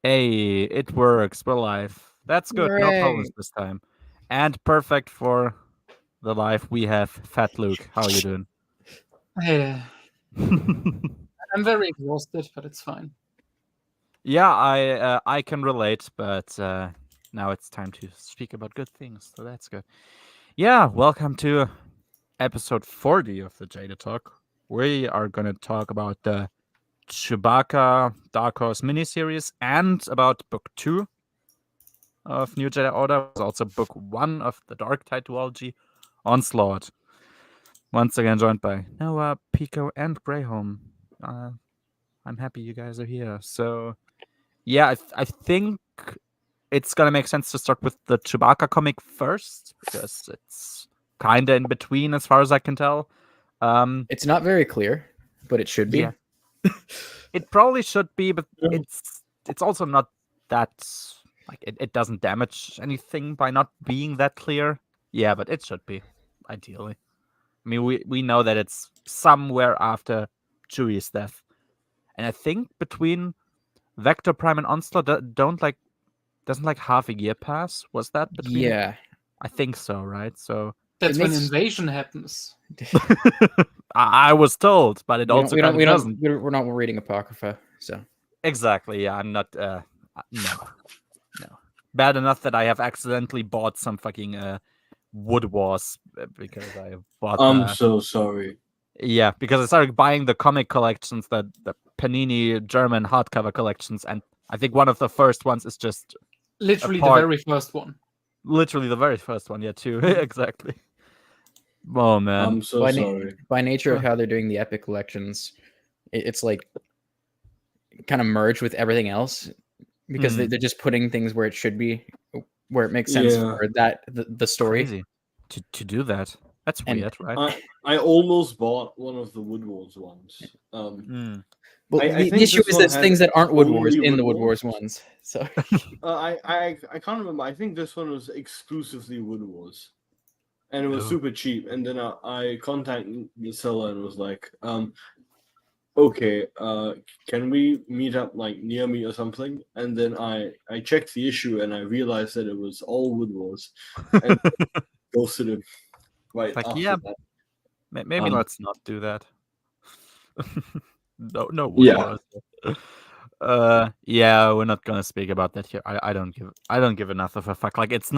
Hey, it works. We're live. That's good. No problems Hooray! this time. And perfect for the live we have Fat Luke. How are you doing? Hey, I'm very exhausted, but it's fine. Yeah, I can relate, but now it's time to speak about good things. So that's good. Yeah, welcome to episode 40 of the Jaded Talk. We are gonna talk about the Chewbacca Dark Horse miniseries and about book 2 of New Jedi Order. It's also book 1 of the Dark Tide duology, Onslaught. Once again joined by Noah, Pico, and Greyholm. I'm happy you guys are here. So, yeah, I think it's gonna make sense to start with the Chewbacca comic first because it's kind of in between, as far as I can tell. It's not very clear, but it should be. Yeah, it probably should be, but it's also not that like it doesn't damage anything by not being that clear. Yeah, but it should be ideally. I mean, we know that it's somewhere after Chewie's death, and I think between Vector Prime and Onslaught doesn't like half a year pass. Was that between? Yeah. I think so, right? So That's It when makes invasion happens. I was told, but it we don't also we kind don't of we doesn't. don't we're not reading Apocrypha, so Exactly. Yeah, I'm not. No, no. Bad enough that I have accidentally bought some fucking Wood Wars because I bought I'm the. so sorry. Yeah, because I started buying the comic collections, the Panini German hardcover collections, and I think one of the first ones is just Literally the part- very first one. literally the very first one. Yeah, too. Exactly. Oh man. I'm so sorry. by nature of how they're doing the epic collections, it's like kind of merged with everything else because they're just putting things where it should be, where it makes sense Yeah. for that the story. Crazy to do that. That's And- weird, right? I almost bought one of the Wood Wars ones. Well, I the think issue this is one there's had things that aren't Wood Wars only in the Wood Wood Wars ones. So I can't remember. I think this one was exclusively Wood Wars, and it was Oh. super cheap. And then I contacted the seller and was like, okay, can we meet up like near me or something? And then I checked the issue and I realized that it was all Wood Wars, and ghosted him right Like, after yeah. that. Maybe let's not do that. no. Yeah. Yeah, we're not gonna speak about that here. I don't give enough of a fuck. Like it's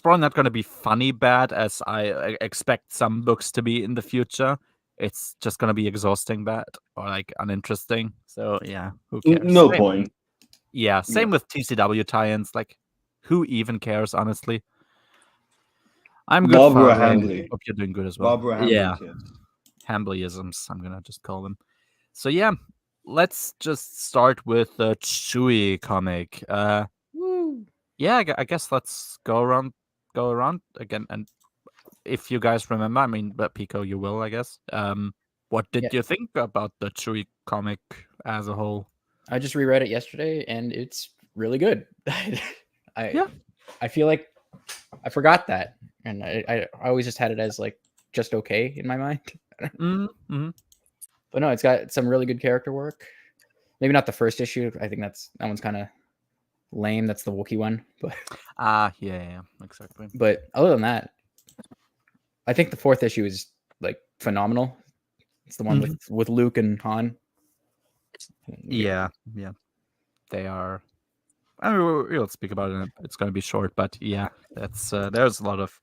probably not gonna be funny bad as I expect some books to be in the future. It's just gonna be exhausting bad or like uninteresting. So yeah, who cares? No Same- point. Yeah, same with TCW tie-ins. Like, who even cares? Honestly, I'm good. Barbara Father. Hambly. Hope you're doing good as well. Barbara Hambly. Yeah. Yes. Hamblyisms, I'm gonna just call them. So yeah, let's just start with the Chewie comic. Yeah, I guess let's go around again, and if you guys remember, I mean, but Pico, you will, I guess. What did Yeah. you think about the Chewie comic as a whole? I just reread it yesterday, and it's really good. I feel like I forgot that, and I always just had it as like just okay in my mind. Mm-hmm. But no, it's got some really good character work. Maybe not the first issue. I think that one's kind of lame. That's the Wookiee one. But Yeah, exactly. but other than that, I think the fourth issue is like phenomenal. It's the one with Luke and Han. Yeah. They are. I mean, we'll speak about it. It's going to be short, but yeah, that's there's a lot of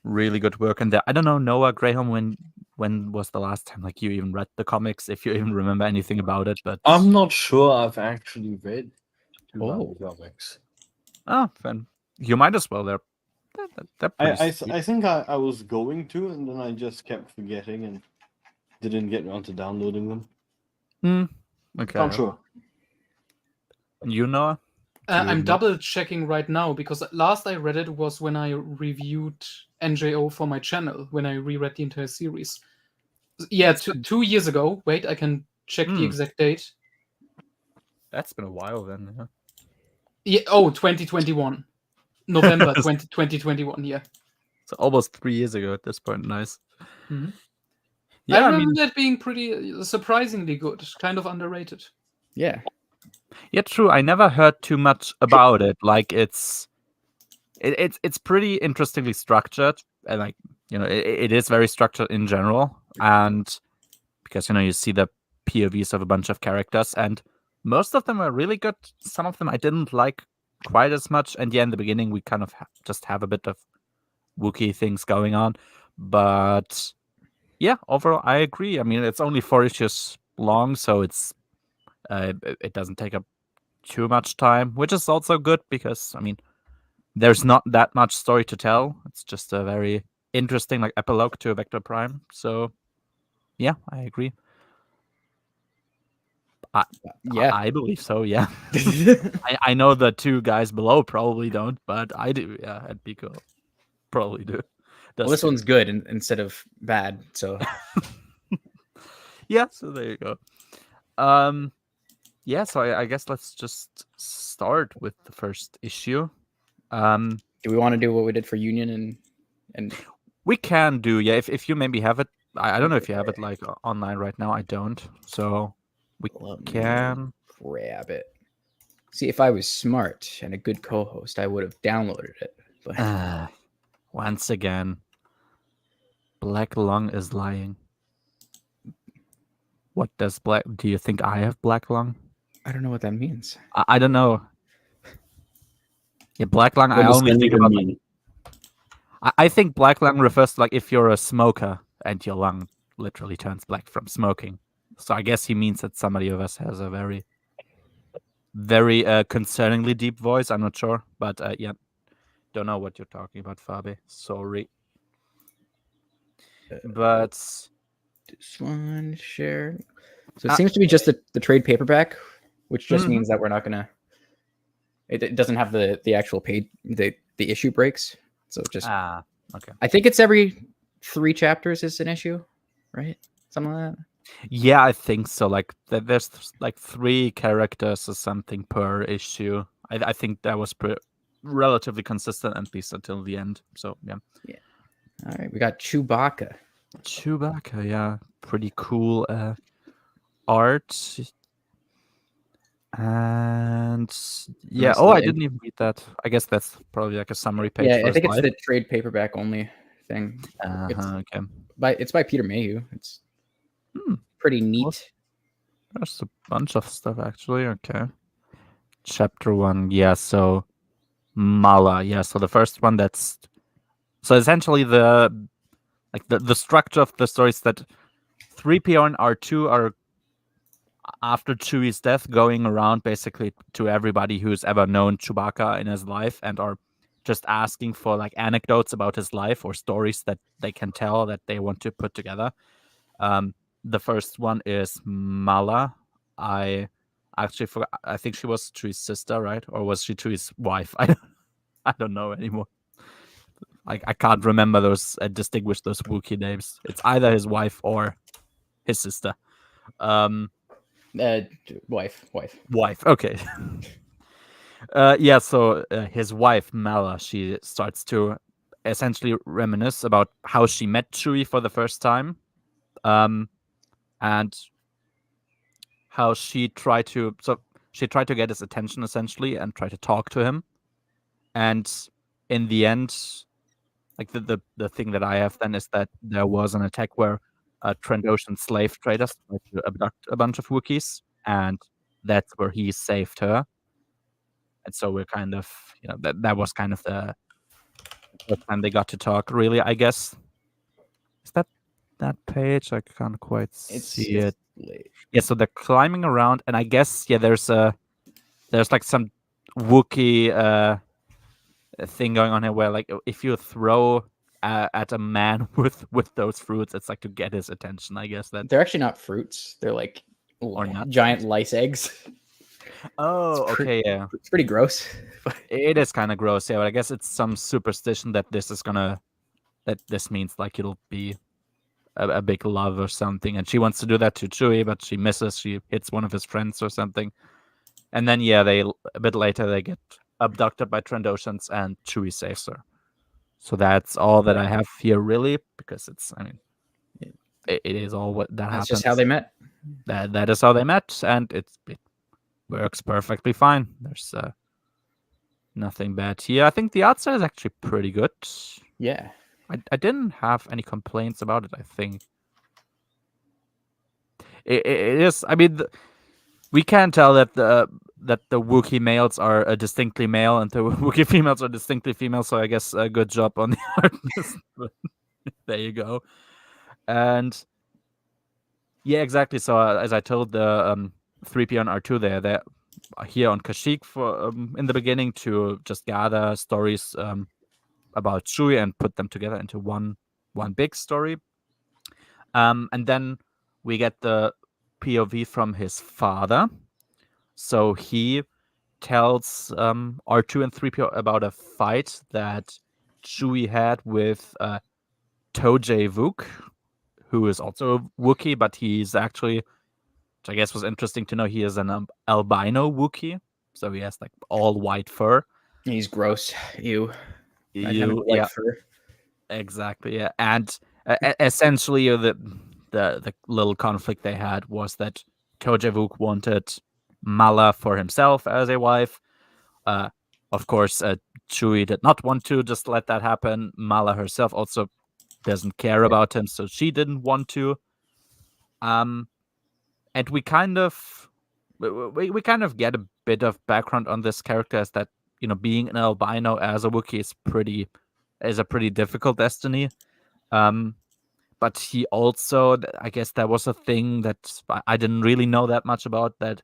really good work in there. I don't know, Noah Graham, when was the last time like you even read the comics, if you even remember anything about it? But I'm not sure I've actually read Oh. comics. then you might as well. They're pretty I sweet. think I was going to, and then I just kept forgetting and didn't get around to downloading them. Okay. I'm sure. You know? I'm double checking right now because last I read it was when I reviewed NJO for my channel, when I reread the entire series. Yeah, 2 years ago. Wait, I can check the exact date. That's been a while then. Yeah. Yeah, 2021. November 2021, yeah. So almost 3 years ago at this point. Nice. Mhm. Yeah, I remember that being pretty surprisingly good, kind of underrated. Yeah. Yeah, true. I never heard too much about it. Like it's pretty interestingly structured, and like it is very structured in general, and because you see the POVs of a bunch of characters, and most of them are really good. Some of them I didn't like quite as much, and yeah, in the beginning we kind of just have a bit of Wookiee things going on, but yeah, overall I agree. I mean, it's only 4 issues long, so it doesn't take up too much time, which is also good because I mean, there's not that much story to tell. It's just a very interesting like epilogue to Vector Prime. So yeah, I agree. Yeah. I believe so. Yeah, I know the two guys below probably don't, but I do. Yeah, and Pico probably do. Well, this one's good instead of bad. So yeah. So there you go. Yeah. So I guess let's just start with the first issue. do we want to do what we did for Union and we can do, yeah. If you maybe have it, I don't know if you have it like online right now. I don't. So we let me can. grab it? See, if I was smart and a good co-host, I would have downloaded it. But Once again, Black Lung is lying. What does black? Do you think I have black lung? I don't know what that means. I don't know. Yeah, black lung. What I does only that think even about. mean? I think black lung refers to like if you're a smoker and your lung literally turns black from smoking. So I guess he means that somebody of us has a very, very concerningly deep voice. I'm not sure, but yeah, don't know what you're talking about, Fabi. Sorry, but This one share. So it seems to be just the trade paperback, which just means that we're not gonna. It doesn't have the actual page the issue breaks. So just okay. I think it's every 3 chapters is an issue, right? Something like that. Yeah, I think so. Like there's like 3 characters or something per issue. I think that was relatively consistent at least until the end. So yeah. All right, we got Chewbacca. Chewbacca, yeah, pretty cool art. And yeah, Nice I little didn't even read that. I guess that's probably like a summary page. Yeah, for I think his it's life. the trade paperback only thing. Okay. It's by Peter Mayhew. It's pretty neat. There's a bunch of stuff actually. Okay. Chapter 1, yeah. So Mala, yeah. So the first one so essentially the structure of the story is that 3PO and R2 are after Chewie's death going around basically to everybody who's ever known Chewbacca in his life and are just asking for like anecdotes about his life or stories that they can tell that they want to put together. The first one is Mala. I actually forgot. I think she was Chewie's sister, right? Or was she Chewie's wife? I don't know anymore. I can't remember distinguish those Wookiee names. It's either his wife or his sister. Wife. Okay. Yeah. So his wife Mala, she starts to essentially reminisce about how she met Chewie for the first time, and how she tried to get his attention essentially and try to talk to him, and in the end, like the thing that I have then is that there was an attack where Trandoshan slave traders tried to abduct a bunch of Wookiees, and that's where he saved her. And so we're kind of, that was kind of the first time they got to talk, really, I guess. Is that page? I can't quite see it. Yeah, so they're climbing around, and I guess, yeah, there's like some Wookiee thing going on here where, like, if you throw at a man with those fruits, it's like to get his attention, I guess. That they're actually not fruits. They're like giant lice eggs. Oh, okay, yeah. It's pretty gross. It is kind of gross, yeah, but I guess it's some superstition that this means like it'll be a big love or something, and she wants to do that to Chewie, but she misses. She hits one of his friends or something, and then yeah, a bit later they get abducted by Trandoshans, and Chewie saves her. So that's all that I have here, really, because it is all what that happens. That's just how they met. That is how they met, and works perfectly fine. There's nothing bad here. I think the art style is actually pretty good. Yeah. I didn't have any complaints about it. I think it is. I mean, we can tell that the Wookiee males are distinctly male and the Wookiee females are distinctly female. So I guess a good job on the artist. There you go. And yeah, exactly. So as I told the 3P and R2 they're here on Kashyyyk for in the beginning to just gather stories about Chewie and put them together into one big story. And then we get the POV from his father. So he tells R2 and 3PO about a fight that Chewie had with TheJadedTalk, who is also a Wookiee, but he's actually, which I guess was interesting to know, he is an albino Wookiee. So he has like all white fur. He's gross. Ew. You, White yeah, fur. exactly. Yeah, and essentially the little conflict they had was that TheJadedTalk wanted Mala for himself as a wife. Of course, Chewie did not want to just let that happen. Mala herself also doesn't care about him, so she didn't want to. And we kind of we kind of get a bit of background on this character, as that being an albino as a Wookiee is a pretty difficult destiny. But he also, I guess, that was a thing that I didn't really know that much about, that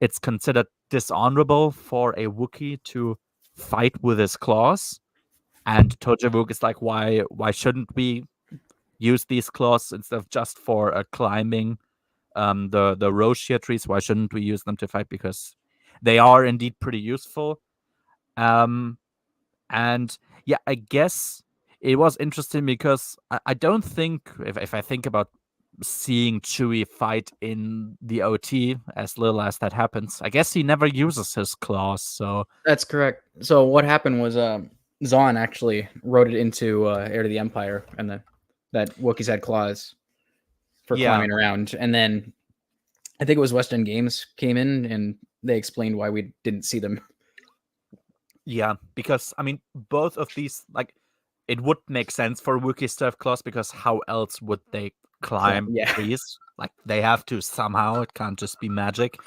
it's considered dishonorable for a Wookiee to fight with his claws. And TheJadedTalk is like, why shouldn't we use these claws instead of just for climbing the Roshia trees? Why shouldn't we use them to fight? Because they are indeed pretty useful. And yeah, I guess it was interesting because I don't think, if I think about seeing Chewie fight in the OT, as little as that happens, I guess he never uses his claws. So That's correct. So what happened was Zahn actually wrote it into Heir to the Empire, and that Wookiees had claws for climbing around. And then I think it was West End Games came in and they explained why we didn't see them. Yeah, because I mean, both of these, like, it would make sense for Wookiees to have claws, because how else would they climb trees? Like, they have to somehow. It can't just be magic.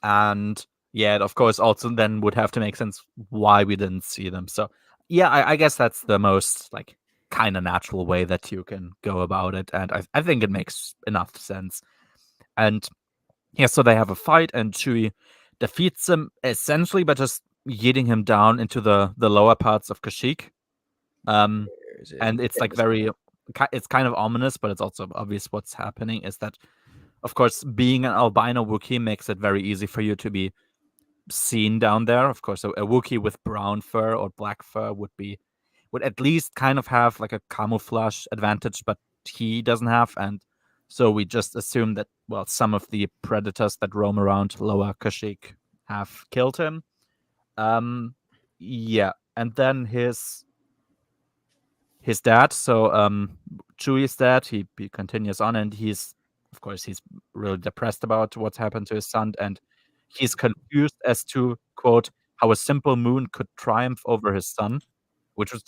And yeah, of course, also then would have to make sense why we didn't see them. So yeah, I guess that's the most like kind of natural way that you can go about it, and I think it makes enough sense. And yeah, so they have a fight, and Chewie defeats him essentially by just yeeting him down into the lower parts of Kashyyyk. And it's like it's kind of ominous, but it's also obvious what's happening is that, of course, being an albino Wookiee makes it very easy for you to be seen down there. Of course, a Wookiee with brown fur or black fur would at least kind of have like a camouflage advantage, but he doesn't have. And so we just assume that, well, some of the predators that roam around lower Kashyyyk have killed him. Yeah, and then his dad, so Chewie's dad, he continues on, and he's really depressed about what's happened to his son, and he's confused as to, quote, how a simple moon could triumph over his son, which was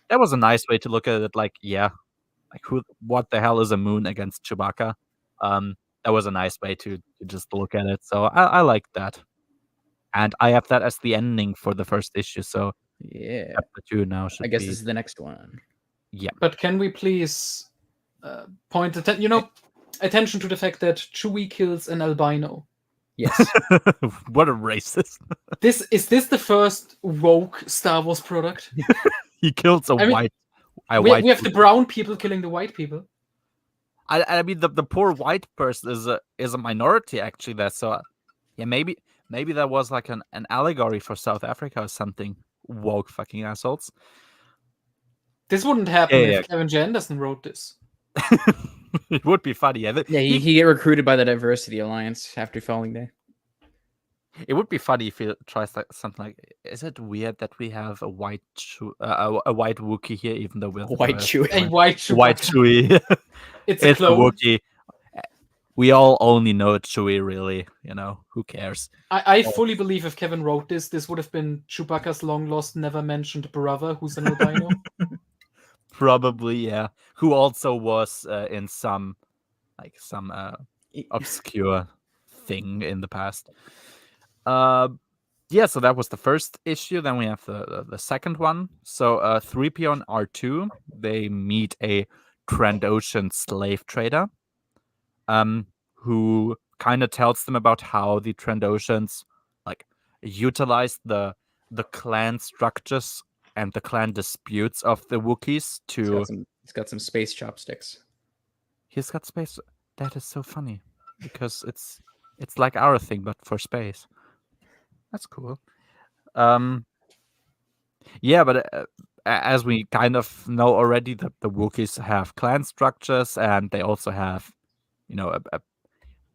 that was a nice way to look at it. Like, yeah, like what the hell is a moon against Chewbacca? That was a nice way to just look at it. So I like that. And I have that as the ending for the first issue. So yeah, chapter 2 now should I guess be. this is the next one. Yeah. But can we please point attention to the fact that Chewie kills an albino? Yes. What a racist. Is this the first woke Star Wars product? He kills I mean, white. We have the brown people killing the white people. I mean, the poor white person is a minority actually there. So yeah, maybe that was like an allegory for South Africa or something. Woke fucking assholes. This wouldn't happen if Kevin J. Anderson wrote this. It would be funny. Yeah, he get recruited by the Diversity Alliance after Falling Day. It would be funny if he tries something like, is it weird that we have a white a white Wookiee here, even though we're white Chewie? A white Chewbacca. White Chewie. It's a clone. Wookiee. we all only know Chewie, really. Who cares? I fully believe if Kevin wrote this would have been Chewbacca's long lost, never mentioned brother, who's an albino. Probably, yeah. Who also was in some obscure thing in the past. Yeah, so that was the first issue. Then we have the second one. So 3PO and R2, they meet a Trandoshan slave trader, who kind of tells them about how the Trandoshans utilize the clan structures and the clan disputes of the Wookiees to. He's got some space chopsticks. He's got space. That is so funny because it's like our thing, but for space. That's cool. Yeah, but as we kind of know already, the Wookiees have clan structures, and they also have, a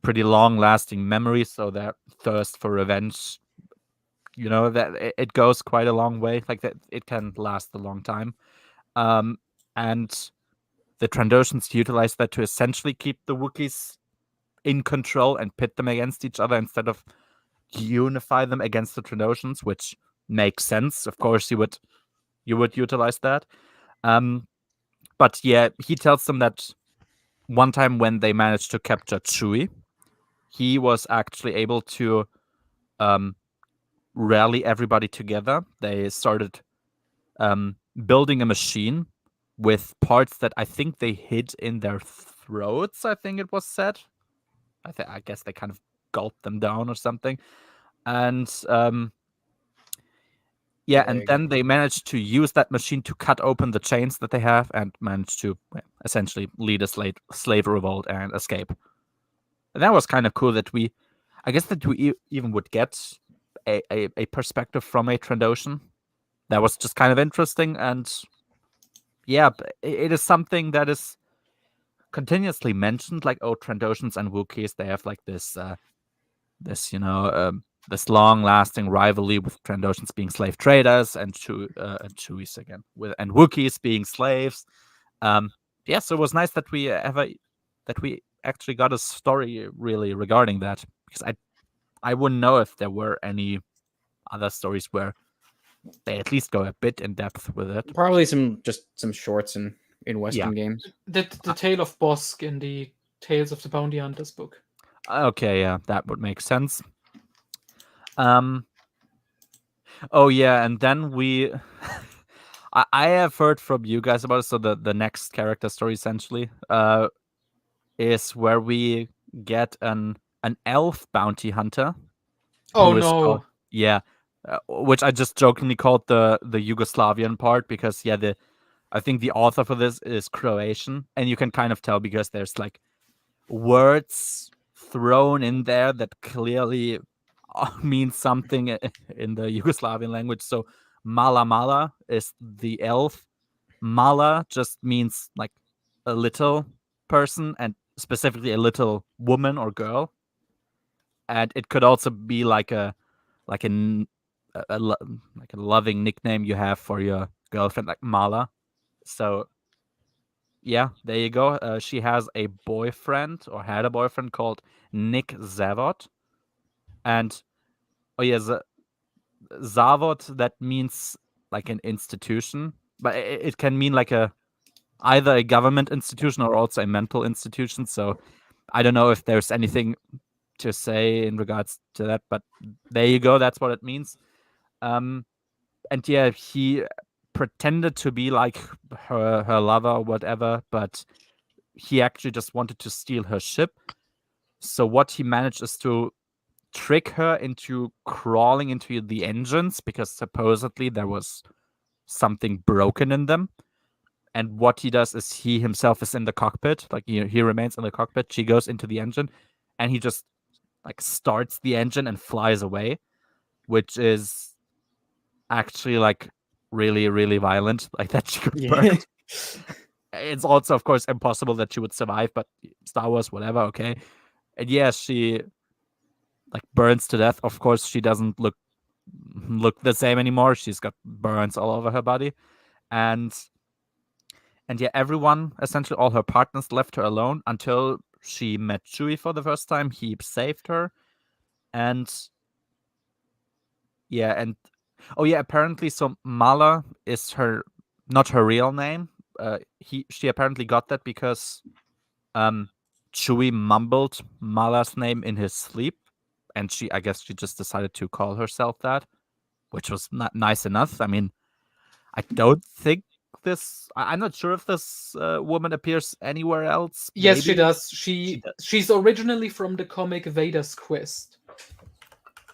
pretty long-lasting memory. So their thirst for revenge, that it goes quite a long way. Like that, it can last a long time. And the Trandoshans utilize that to essentially keep the Wookiees in control and pit them against each other instead of unify them against the Trandoshans, which makes sense. Of course, you would utilize that. But yeah, he tells them that one time when they managed to capture Chewie, he was actually able to rally everybody together. They started building a machine with parts that I think they hid in their throats, I think it was said. I guess they kind of gulped them down or something. And yeah, and then they managed to use that machine to cut open the chains that they have and managed to essentially lead a slave revolt and escape. And that was kind of cool that we even would get a perspective from a Trandoshan. That was just kind of interesting. And yeah, it is something that is continuously mentioned, like, oh, Trandoshans and Wookiees, they have like this this long-lasting rivalry with Trandoshans being slave traders and Chewies again and Wookiees being slaves. Yeah, so it was nice that we actually got a story really regarding that, because I wouldn't know if there were any other stories where they at least go a bit in depth with it. Probably some shorts in Western games. The Tale of Bosk in the Tales of the Bounty Hunters book. Okay, yeah, that would make sense. Oh yeah, and then we I have heard from you guys about it. So the next character story essentially is where we get an elf bounty hunter. Oh no. Which I just jokingly called the Yugoslavian part, because I think the author for this is Croatian, and you can kind of tell because there's like words thrown in there that clearly means something in the Yugoslavian language. So mala mala is the elf. Mala just means like a little person, and specifically a little woman or girl. And it could also be like a loving nickname you have for your girlfriend, like Mala. So yeah, there you go. She has a boyfriend, or had a boyfriend, called Nick Zavod. And oh yeah, Zavod, that means like an institution, but it can mean like either a government institution or also a mental institution. So I don't know if there's anything to say in regards to that, but there you go. That's what it means. And yeah, he pretended to be like her lover or whatever, but he actually just wanted to steal her ship. So what he managed is to trick her into crawling into the engines, because supposedly there was something broken in them. And what he does is he himself is in the cockpit, like he remains in the cockpit. She goes into the engine, and he just like starts the engine and flies away, which is actually like really, really violent, like that she could burn. It's also, of course, impossible that she would survive, but Star Wars, whatever, okay. And yeah, she like burns to death. Of course, she doesn't look the same anymore. She's got burns all over her body, and yeah, everyone, essentially all her partners, left her alone until she met Chewie for the first time. He saved her, and apparently, so Mala is not her real name. She apparently got that because Chewie mumbled Mala's name in his sleep, and I guess she just decided to call herself that, which was not nice enough. I mean, I don't think I'm not sure if this woman appears anywhere else. Yes, she Maybe. does. She's originally from the comic Vader's Quest.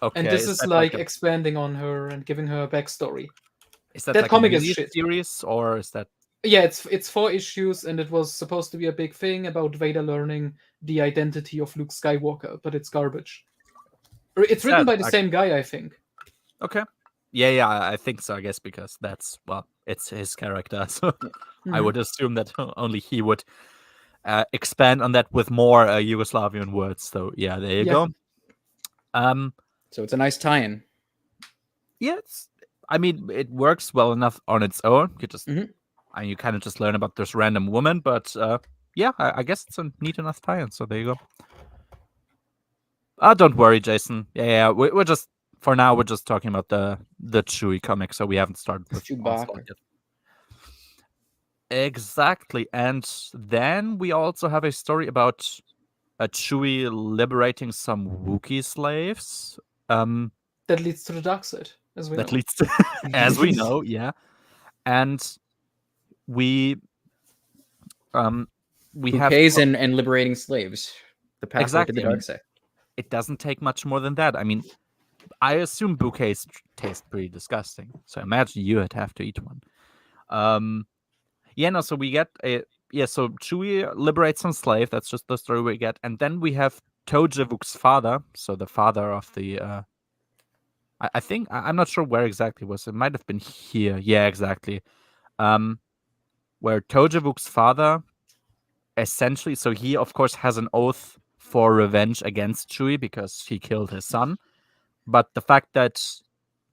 Okay, And this is like expanding on her and giving her a backstory. Is that That like comic a is mini shit. series, or is that? Yeah, it's 4 issues, and it was supposed to be a big thing about Vader learning the identity of Luke Skywalker, but it's garbage. It's written by the same guy, I think. Okay. Yeah, I think so. I guess because it's his character, so I would assume that only he would expand on that with more Yugoslavian words. So yeah, there you go. So it's a nice tie-in. Yeah, I mean, it works well enough on its own. You just, you kind of just learn about this random woman, but yeah, I guess it's a neat enough tie-in. So there you go. Don't worry, Jason. Yeah, we're just for now we're just talking about the Chewie comic, so we haven't started with Onslaught yet. Exactly, and then we also have a story about a Chewie liberating some Wookiee slaves. That leads to the dark side, as we know. That leads to, as we know, yeah. And we have bouquets and liberating slaves. The pathway to the dark side. It doesn't take much more than that. I mean, I assume bouquets taste pretty disgusting, so imagine you would have to eat one. So we get so Chewie liberates some slave. That's just the story we get, and then we have Tojavuk's father, so the father of the. I think I'm not sure where exactly it was. It might have been here. Yeah, exactly. Where Tojavuk's father, essentially, so he of course has an oath for revenge against Chewie because he killed his son. But the fact that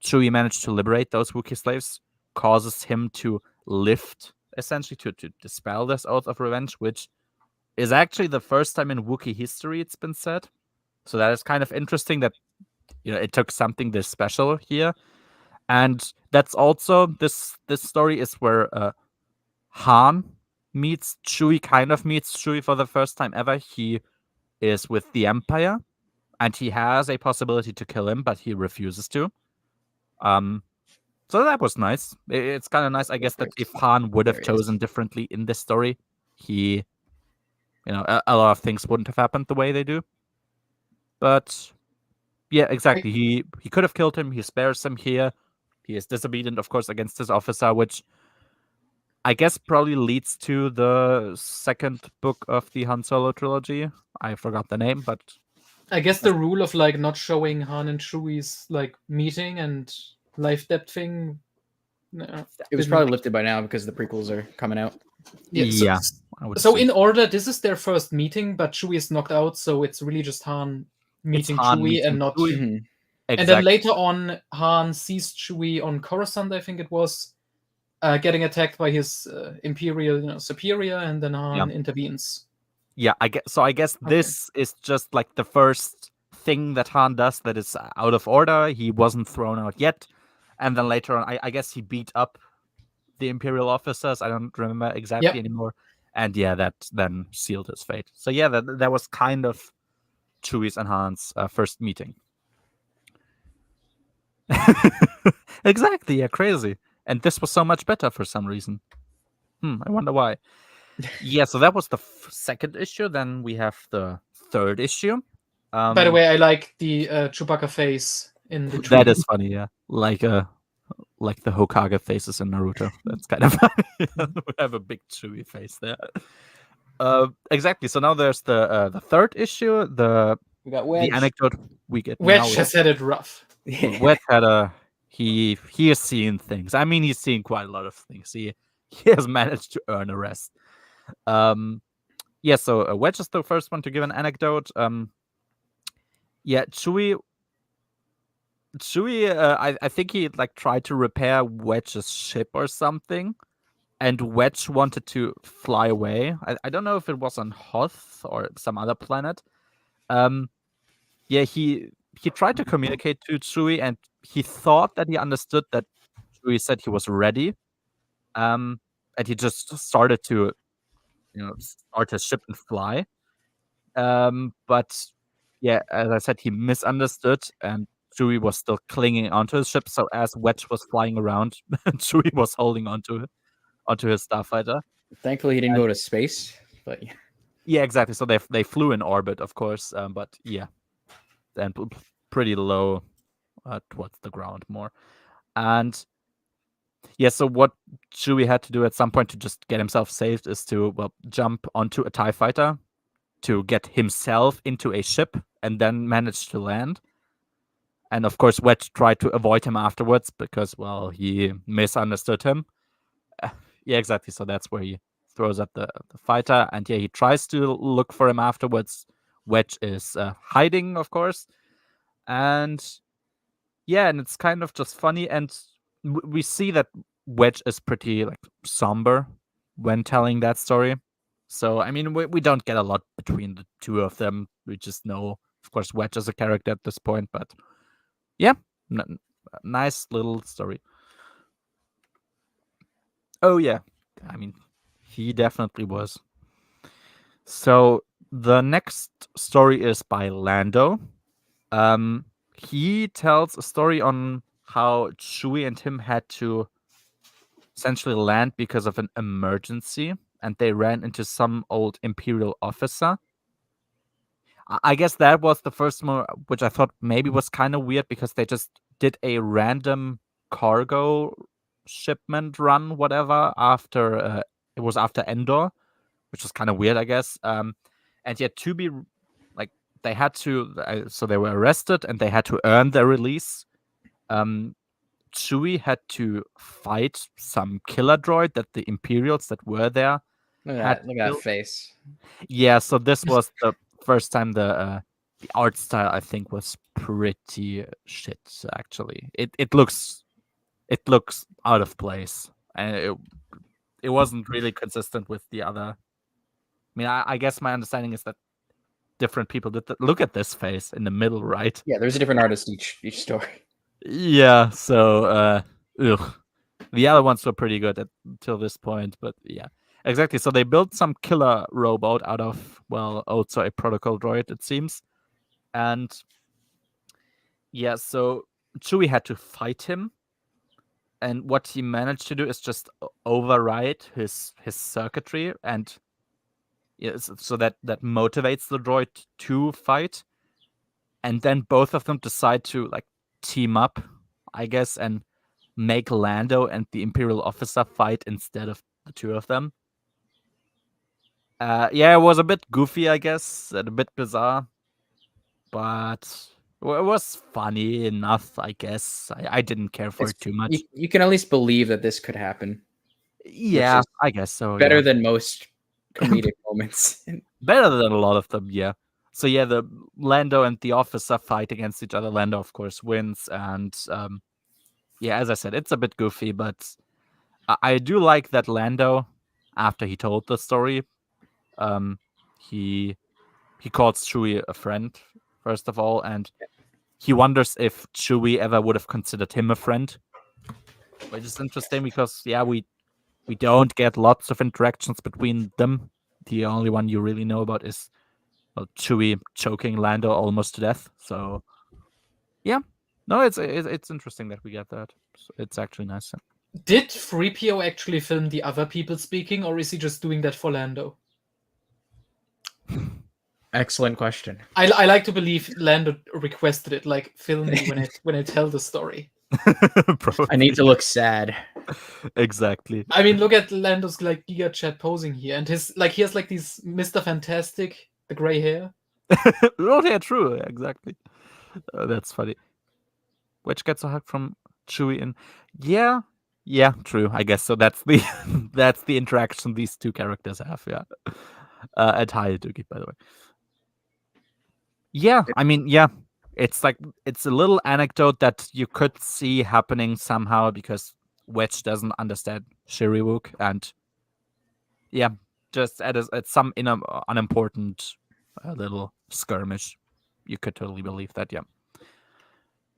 Chewie managed to liberate those Wookiee slaves causes him to lift, essentially, to dispel this oath of revenge, which is actually the first time in Wookiee history it's been said. So that is kind of interesting that it took something this special here. And that's also this story is where Han meets Chewie for the first time ever. He is with the Empire, and he has a possibility to kill him, but he refuses to. So that was nice. It's kind of nice, I guess, that if Han would have chosen differently in this story, a lot of things wouldn't have happened the way they do. But yeah, exactly. He could have killed him. He spares him here. He is disobedient, of course, against his officer, which I guess probably leads to the second book of the Han Solo trilogy. I forgot the name, but I guess the rule of like not showing Han and Chewie's like meeting and life depth thing. It was probably lifted by now because the prequels are coming out. Yeah. So in order, this is their first meeting, but Chewie is knocked out, so it's really just Han meeting Chewie and not. Exactly. And then later on, Han sees Chewie on Coruscant, I think it was, getting attacked by his Imperial superior, and then Han intervenes. Yeah, I guess this is just like the first thing that Han does that is out of order. He wasn't thrown out yet, and then later on, I guess he beat up the Imperial officers. I don't remember exactly anymore. And yeah, that then sealed his fate. So yeah, that was kind of Chewie's and Han's first meeting. Exactly, yeah, crazy. And this was so much better for some reason. I wonder why. Yeah, so that was the second issue. Then we have the third issue. By the way, I like the Chewbacca face in the tree. That is funny, yeah. Like the Hokage faces in Naruto. That's kind of funny. We have a big Chewie face there. Exactly. So now there's the third issue. We got Wedge. The anecdote we get. Wedge has had it rough. Wedge had he has seen things. I mean, he's seen quite a lot of things. He has managed to earn a rest. So Wedge is the first one to give an anecdote. Chewie, I think he tried to repair Wedge's ship or something, and Wedge wanted to fly away. I don't know if it was on Hoth or some other planet. Yeah, he tried to communicate to Chewie, and he thought that he understood that Chewie said he was ready. And he just started to, start his ship and fly. But yeah, as I said, he misunderstood, and Chewie was still clinging onto his ship. So as Wedge was flying around, Chewie was holding onto his starfighter. Thankfully, he didn't go to space. But Yeah, exactly. So they flew in orbit, of course, but yeah, and pretty low towards the ground more. And yeah, so what Chewie had to do at some point to just get himself saved is to jump onto a TIE fighter to get himself into a ship and then manage to land. And of course, Wedge tried to avoid him afterwards because, well, he misunderstood him. Yeah, exactly. So that's where he throws up the fighter, and yeah, he tries to look for him afterwards. Wedge is hiding, of course, and yeah, and it's kind of just funny, and we see that Wedge is pretty like somber when telling that story. So I mean, we don't get a lot between the two of them. We just know, of course, Wedge as a character at this point, but yeah, nice little story. Oh yeah, I mean, he definitely was. So the next story is by Lando. He tells a story on how Chewie and him had to essentially land because of an emergency, and they ran into some old Imperial officer. I guess that was the first one, which I thought maybe was kind of weird because they just did a random cargo shipment run, whatever, after it was after Endor, which was kind of weird, I guess. And yet to be like they had to, so they were arrested and they had to earn their release. Chewie had to fight some killer droid that the Imperials that were there look had at that face. Yeah, so this was the first time the art style I think was pretty shit. Actually, it looks out of place, and it wasn't really consistent with the other. I mean, I guess my understanding is that different people did look at this face in the middle, right? Yeah, there's a different artist each story. Yeah, so the other ones were pretty good until this point, but yeah, exactly. So they built some killer robot out of, well, also a protocol droid, it seems, and yeah, so Chewie had to fight him, and what he managed to do is just override his circuitry, and yes, so that motivates the droid to fight, and then both of them decide to like team up, I guess, and make Lando and the Imperial officer fight instead of the two of them. Yeah, it was a bit goofy, I guess, and a bit bizarre, but it was funny enough, I guess. I didn't care for it too much. You can at least believe that this could happen. Yeah, I guess so. Better yeah. than most comedic moments. Better than a lot of them, yeah. So yeah, the Lando and the officer fight against each other. Lando, of course, wins, and yeah, as I said, it's a bit goofy, but I do like that Lando, after he told the story, he calls Chewie a friend, first of all, and he wonders if Chewie ever would have considered him a friend, which is interesting because, yeah, we don't get lots of interactions between them. The only one you really know about is, well, Chewie choking Lando almost to death. So, yeah, no, it's interesting that we get that. It's actually nice. Did 3PO actually film the other people speaking, or is he just doing that for Lando? Excellent question. I like to believe Lando requested it, like film me when I tell the story. I need to look sad. Exactly. I mean, look at Lando's like Giga Chat posing here, and his like he has like these Mr. Fantastic, the gray hair. Oh yeah, true. Exactly. That's funny. Which gets a hug from Chewie, and yeah, true. I guess so. That's the that's the interaction these two characters have. Yeah. And hi, Doogie, by the way. Yeah, I mean, yeah, it's like it's a little anecdote that you could see happening somehow because Wedge doesn't understand Shiriwook, and yeah, just at some unimportant little skirmish, you could totally believe that. Yeah,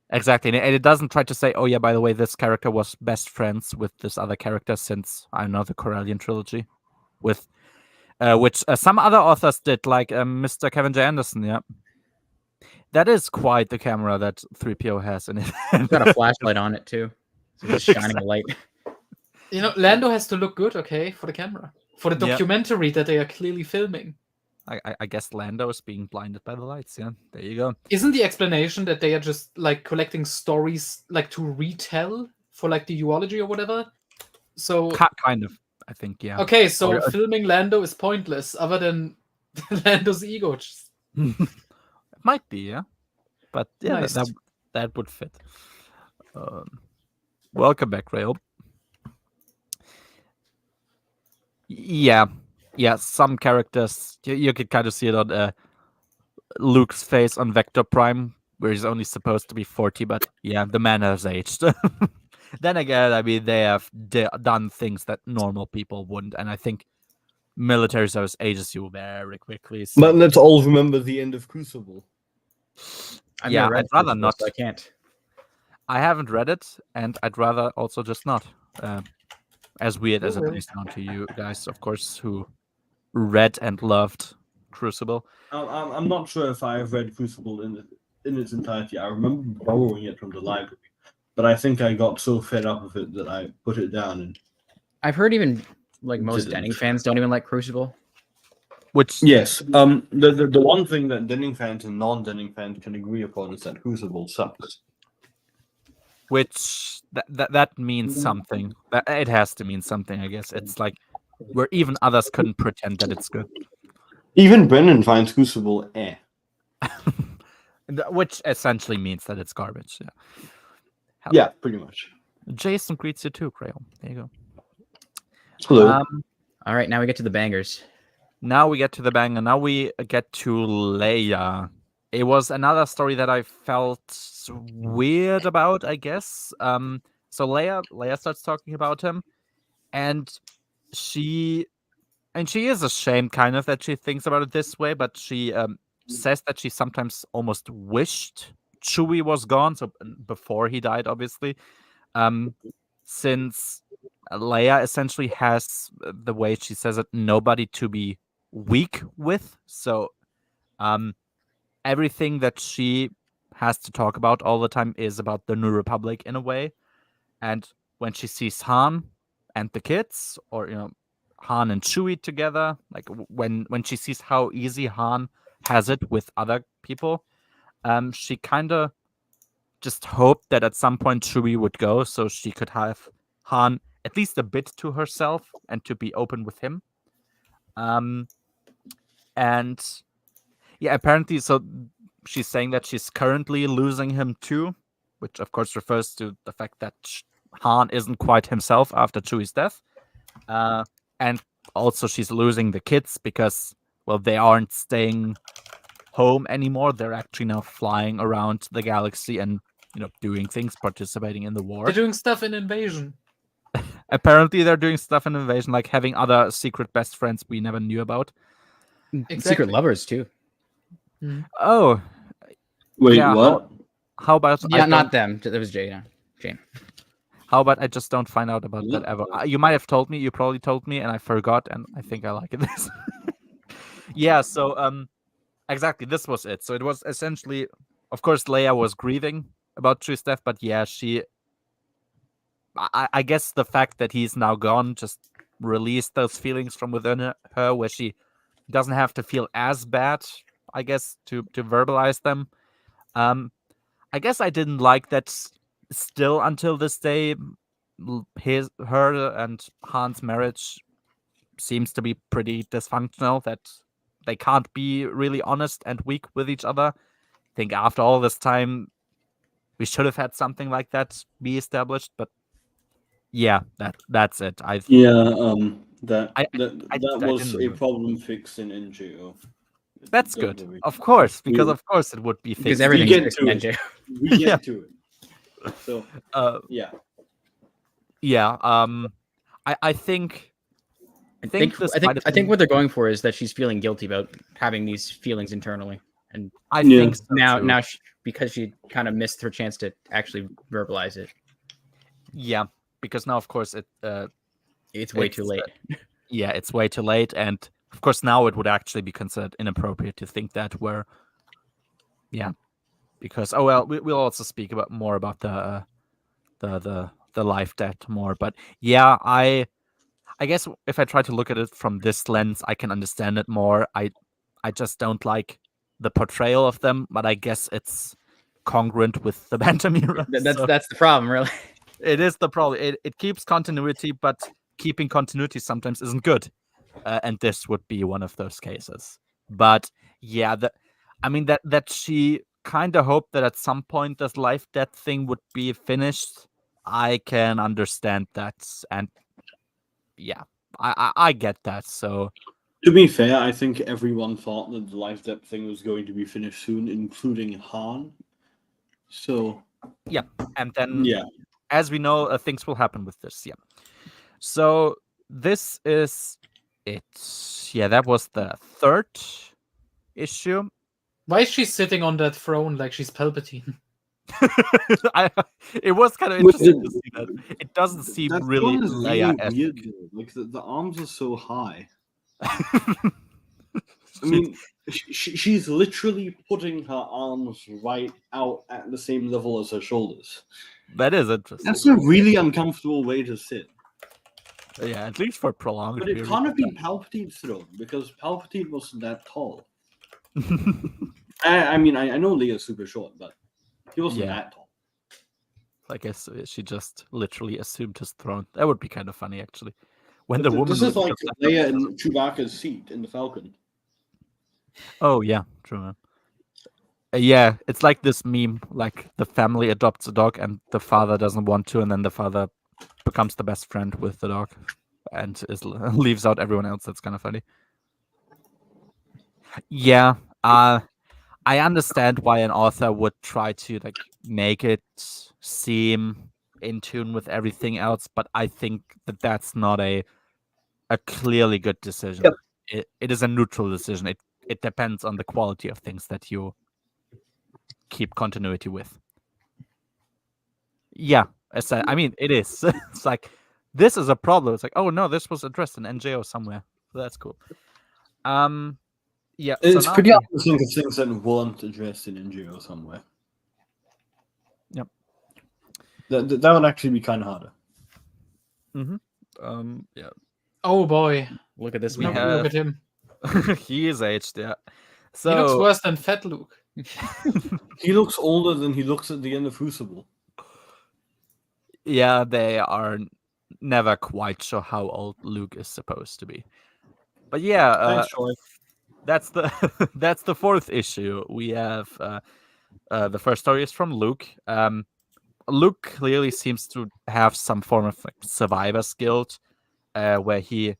exactly, and it doesn't try to say, oh yeah, by the way, this character was best friends with this other character since I don't know the Corellian trilogy, with which some other authors did, like Mr. Kevin J. Anderson. Yeah, that is quite the camera that 3PO has in it. It's got a flashlight on it too, so it's just shining a light. You know, Lando has to look good, okay, for the camera, for the Yeah. documentary that they are clearly filming. I guess Lando is being blinded by the lights. Yeah, there you go. Isn't the explanation that they are just like collecting stories like to retell for like the duology or whatever? So Kind of, I think. Yeah. okay, so Or- filming Lando is pointless, other than Lando's ego. It might be, yeah, but yeah, Nice. that would fit. Welcome back, Rail. Yeah, some characters you could kind of see it on Luke's face on Vector Prime, where he's only supposed to be 40, but yeah, the man has aged. Then again, I mean, they have done things that normal people wouldn't, and I think military service ages you very quickly. So. But let's all remember the end of Crucible. I've Yeah, never read I'd rather Crucible, not. so I can't. I haven't read it, and I'd rather also just not. As weird as it really? may sound to you guys, of course, who read and loved Crucible. I'm not sure if I have read Crucible in its entirety. I remember borrowing it from the library, but I think I got so fed up with it that I put it down. And I've heard even like most Didn't. Denning fans don't even like Crucible. Which yes, the one thing that Denning fans and non-Denning fans can agree upon is that Crucible sucks. that means something. It has to mean something, I guess. It's like where even others couldn't pretend that it's good. Even Brennan finds Crucible eh. Which essentially means that it's garbage. Yeah. Yeah, pretty much. Jason greets you too, Crayon. There you go. Hello. All right, now we get to the bangers. Now we get to the banger. Now we get to Leia. It was another story that I felt weird about, I guess. So Leia starts talking about him, and she is ashamed, kind of, that she thinks about it this way. But she says that she sometimes almost wished Chewie was gone. So before he died, obviously, since Leia essentially has, the way she says it, nobody to be weak with. So everything that she has to talk about all the time is about the New Republic in a way. And when she sees Han and the kids, or Han and Chewie together, like when she sees how easy Han has it with other people, she kind of just hoped that at some point Chewie would go, so she could have Han at least a bit to herself and to be open with him. And yeah, apparently, so she's saying that she's currently losing him too, which of course refers to the fact that Han isn't quite himself after Chewie's death. And also she's losing the kids because, well, they aren't staying home anymore. They're actually now flying around the galaxy and, doing things, participating in the war. They're doing stuff in Invasion. Apparently they're doing stuff in Invasion, like having other secret best friends we never knew about. Exactly. Secret lovers too. Oh, Wait, yeah, what? how about Yeah, not them. That was Jane. How about I just don't find out about that ever? You might have told me. You probably told me, and I forgot. And I think I like it. Yeah. So exactly, this was it. So it was essentially, of course, Leia was grieving about Chewie's death, but yeah, I guess the fact that he's now gone just released those feelings from within her, where she doesn't have to feel as bad, I guess, to verbalize them. I guess I didn't like that. Still, until this day, her and Han's marriage seems to be pretty dysfunctional. That they can't be really honest and weak with each other. I think after all this time, we should have had something like that be established. But yeah, that's it. That I was didn't a really- problem fixed in NJO. That's Don't good, worry. of course, because of course it would be fixed. Because everything's get fixed to in it. NJ. We get Yeah. to it. So yeah. Yeah. I think. I think this I might think have I think been- what they're going for is that she's feeling guilty about having these feelings internally, and I Yeah. think so too. now because she kind of missed her chance to actually verbalize it. Yeah, because now, of course, It's way too late. Yeah, it's way too late, and of course, now it would actually be considered inappropriate to think that. Where, yeah, because we'll also speak more about the life debt more, but yeah, I guess if I try to look at it from this lens, I can understand it more. I just don't like the portrayal of them, but I guess it's congruent with the Bantam era. That's the problem, really. It is the problem. It keeps continuity, but keeping continuity sometimes isn't good, and this would be one of those cases. But yeah, I mean that she kind of hoped that at some point this life death thing would be finished. I can understand that, and yeah, I get that. So To be fair, I think everyone thought that the life depth thing was going to be finished soon, including Han. So yeah, and then yeah, as we know, things will happen with this. Yeah. So this is it. Yeah, that was the third issue. Why is she sitting on that throne like she's Palpatine? It was kind of With interesting the- to see that. It doesn't seem that really one is Leia-esque. weird. Though. Like the arms are so high. I mean, she's literally putting her arms right out at the same level as her shoulders. That is interesting. That's a really uncomfortable way to sit. Yeah, at least for prolonged. But it period can't of have been Palpatine's throne because Palpatine wasn't that tall. I mean, I know Leia's super short, but he wasn't Yeah. that tall. I guess she just literally assumed his throne. That would be kind of funny, actually. When the woman This is would like just- Leia in Chewbacca's seat in the Falcon. Oh yeah, true. Man. Yeah, it's like this meme, like the family adopts a dog and the father doesn't want to, and then the father becomes the best friend with the dog and leaves out everyone else. That's kind of funny. Yeah, I understand why an author would try to like make it seem in tune with everything else, but I think that that's not a clearly good decision. Yep. It is a neutral decision. It depends on the quality of things that you keep continuity with. Yeah, I mean, it is. It's like this is a problem. It's like, oh no, this was addressed in NJO somewhere. So that's cool. Yeah, It's now pretty we- hard to think of things that weren't addressed in NGO somewhere. Yep. That would actually be kind of harder. Yeah. Oh boy, Look at this We look, man. have- look at him. He is aged, yeah. He looks So worse than Fat Luke. He looks older than he looks at the end of Crucible. yeah, they are never quite sure how old Luke is supposed to be. But yeah, Thanks, Troy. that's the that's the fourth issue. We have the first story is from Luke. Luke clearly seems to have some form of like, survivor's guilt, where he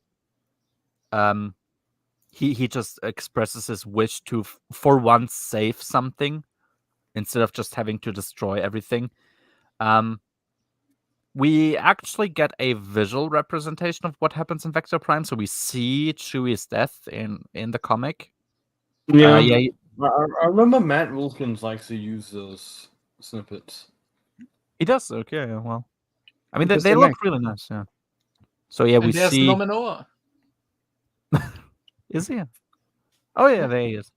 just expresses his wish to for once save something instead of just having to destroy everything. We actually get a visual representation of what happens in Vector Prime, so we see Chewie's death in the comic. Yeah, Yeah, I remember Matt Wilkins likes to use those snippets. he does. Okay, yeah, well, I mean, they Interesting look mix. really nice. Yeah. So yeah, we And there's see. Nominoa. Is he? Oh yeah, there he is.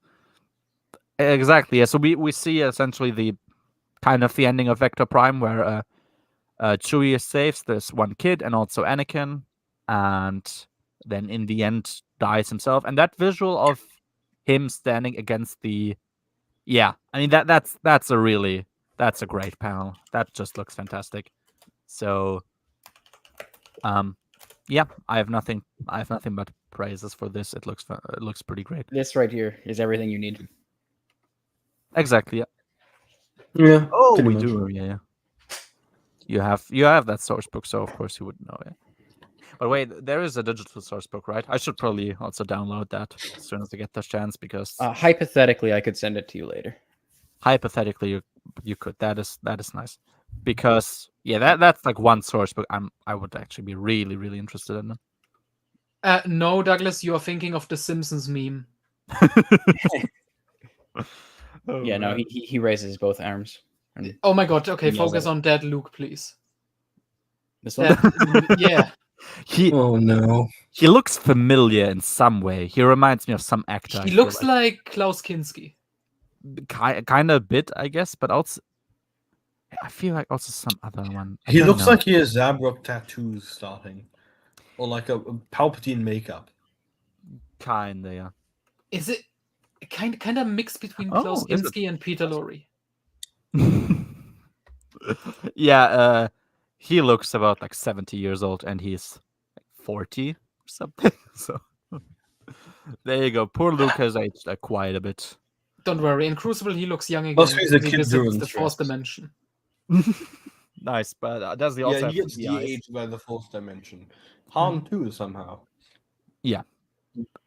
Exactly. Yeah. So we see essentially the kind of the ending of Vector Prime, where Chewie saves this one kid and also Anakin, and then in the end dies himself. And that visual of him standing against the, yeah, I mean that's a great panel. That just looks fantastic. So, yeah, I have nothing but praises for this. It looks pretty great. This right here is everything you need. Exactly. Yeah. Yeah. Oh, pretty we much. do. Yeah. You have that source book, so of course you would know it. But wait, there is a digital source book, right? I should probably also download that as soon as I get the chance, because Hypothetically, I could send it to you later. hypothetically you could. That is nice. because that's like one source book I would actually be really, really interested in. No, Douglas, you are thinking of the Simpsons meme. Oh, Yeah, no, man. he raises both arms. And Oh my god, okay, He yells focus at it. on Dead Luke, please. this one? Yeah. he Oh no. he looks familiar in some way. He reminds me of some actor. I He feel looks like Klaus Kinski. kind of a bit, I guess, but also I feel like also some other one. I He don't looks know. like he has Zabrak tattoos starting, or like a Palpatine makeup. Kinda, yeah. Is it kind of mixed between Oh, Klaus is it? Kinski and Peter Lorre? Yeah, he looks about like 70 years old, and he's like 40 or something. So there you go. Poor Luke has aged quite a bit. Don't worry, in Crucible he looks young again. Also, he's a because he kid visits during the fourth stress. dimension. Nice, but does he also Yeah, have he gets the eyes? de-aged by the fourth dimension. Han too, somehow.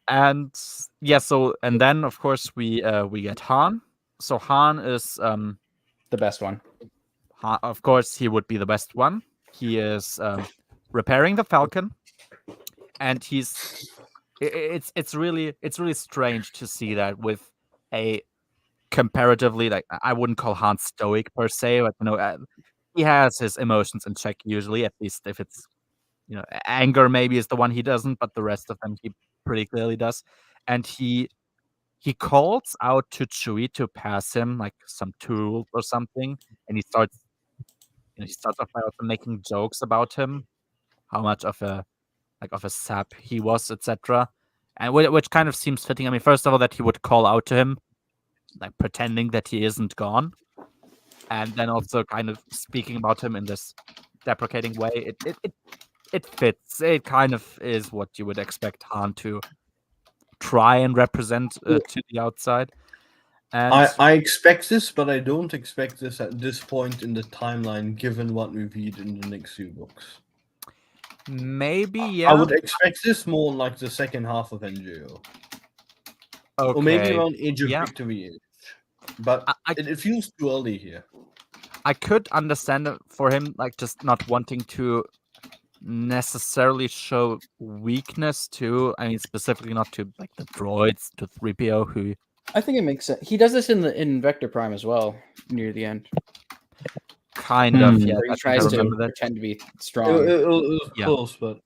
And yeah, so and then of course we get Han. So Han is The best one. of course he would be the best one. He is repairing the Falcon, and it's really strange to see that with a comparatively, like, I wouldn't call Han stoic per se, but he has his emotions in check usually, at least if it's anger maybe is the one he doesn't, but the rest of them he pretty clearly does. And he calls out to Chewie to pass him like some tool or something, and he starts off by also making jokes about him, how much of a sap he was, etc. And which kind of seems fitting. I mean, first of all, that he would call out to him, like pretending that he isn't gone, and then also kind of speaking about him in this deprecating way. It fits. It kind of is what you would expect Han to try and represent to the outside. And I expect this, but I don't expect this at this point in the timeline, given what we read in the next few books. maybe, I yeah. would expect this more in like the second half of NGO. Okay. Or maybe around Age of yeah. Victory. But it feels too early here. I could understand it for him, like, just not wanting to necessarily show weakness to, I mean, specifically not to like the droids, to 3PO, who I think it makes sense. He does this in Vector Prime as well, near the end. kind of, yeah. Where I he think tries I to remember that. pretend to be It strong. was Yeah. close, but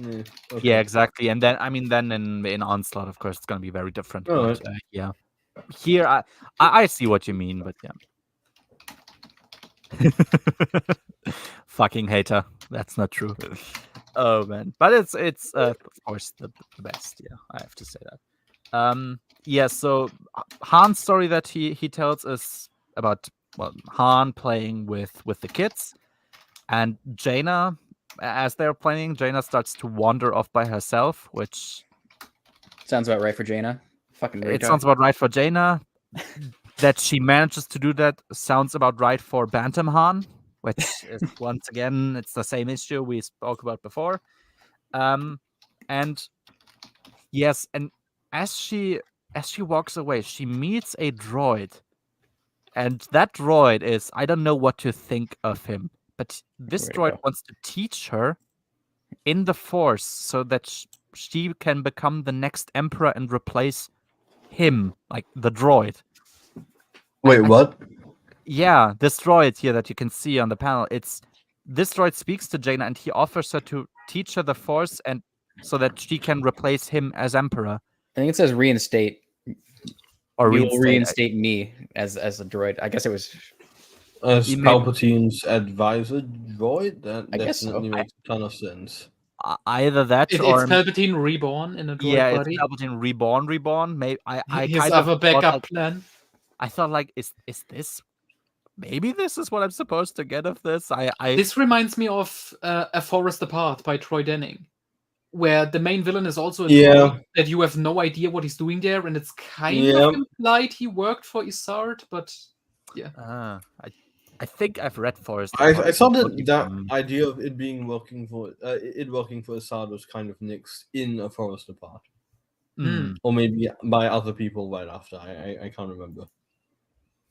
okay. Yeah, exactly. And then, I mean, then in Onslaught, of course, it's going to be very different. All But, yeah, here I see what you mean, but yeah. Fucking hater. That's not true. Oh man, but it's of course the best. Yeah, I have to say that. Yeah. So Han's story that he tells is about, well, Han playing with the kids, and Jaina, as they're playing, Jaina starts to wander off by herself, which Sounds about right for Jaina. Fucking it retard. sounds about right for Jaina. That she manages to do that sounds about right for Bantam Han, which is once again, it's the same issue we spoke about before. And yes, and as she walks away, she meets a droid, and that droid is, I don't know what to think of him, but this Where'd it droid go? wants to teach her in the Force so that she can become the next Emperor and replace him, like the droid. Wait, what? Yeah, this droid here that you can see on the panel, this droid speaks to Jaina, and he offers her to teach her the Force, and so that she can replace him as Emperor. I think it says reinstate. Or You will reinstate me as a droid. I guess it was. As You may- Palpatine's advisor droid? That I guess so. definitely makes a ton of sense. Either that It's or Palpatine reborn in a droid yeah, body. it's Palpatine reborn. Maybe I His kind other of backup thought, plan. I thought like, is this? Maybe this is what I'm supposed to get of this. This reminds me of A Forest Apart by Troy Denning, where the main villain is also a Yeah. droid that you have no idea what he's doing there, and it's kind of implied he worked for Isard, but yeah. I think I've read Forest. I Apart thought before that he- that idea of it being working for Assad was kind of nixed in A Forest Apart, or maybe by other people right after. I can't remember.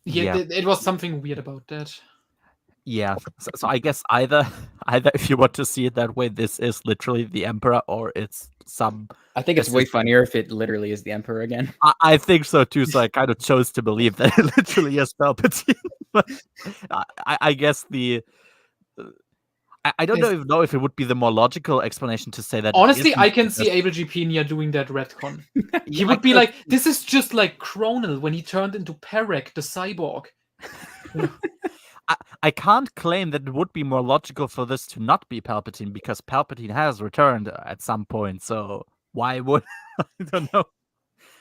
Yeah, Yeah. it was something weird about that. Yeah, so I guess either if you want to see it that way, this is literally the Emperor, or it's some. I think it's way assistant. funnier if it literally is the Emperor again. I think so too. So I kind of chose to believe that it literally is Palpatine. But I guess the. I don't even know if it would be the more logical explanation to say that. it Honestly, isn't I can because- see Abel G. Pena doing that retcon. He Yeah, would be could- like, "This is just like Cronal when he turned into Perek the cyborg." I can't claim that it would be more logical for this to not be Palpatine because Palpatine has returned at some point. So why would I don't know?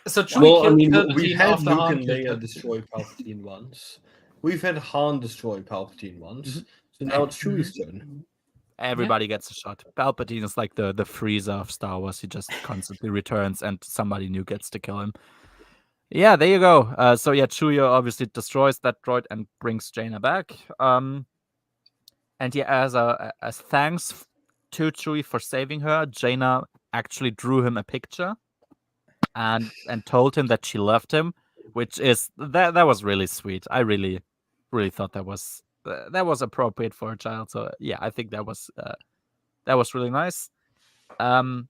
So Chewie Well, I killed mean, Palpatine we've had after Luke Han and killed Leia Palpatine. destroy Palpatine once. We've had Han destroy Palpatine once. Mhm. So now it's Chewie's turn. Everybody gets a shot. Palpatine is like the Frieza of Star Wars. He just constantly returns, and somebody new gets to kill him. Yeah, there you go. So yeah, Chewie obviously destroys that droid and brings Jaina back. And yeah, as thanks to Chewie for saving her, Jaina actually drew him a picture, and told him that she loved him, which is that was really sweet. I really thought that was appropriate for a child. So yeah, I think that was really nice. And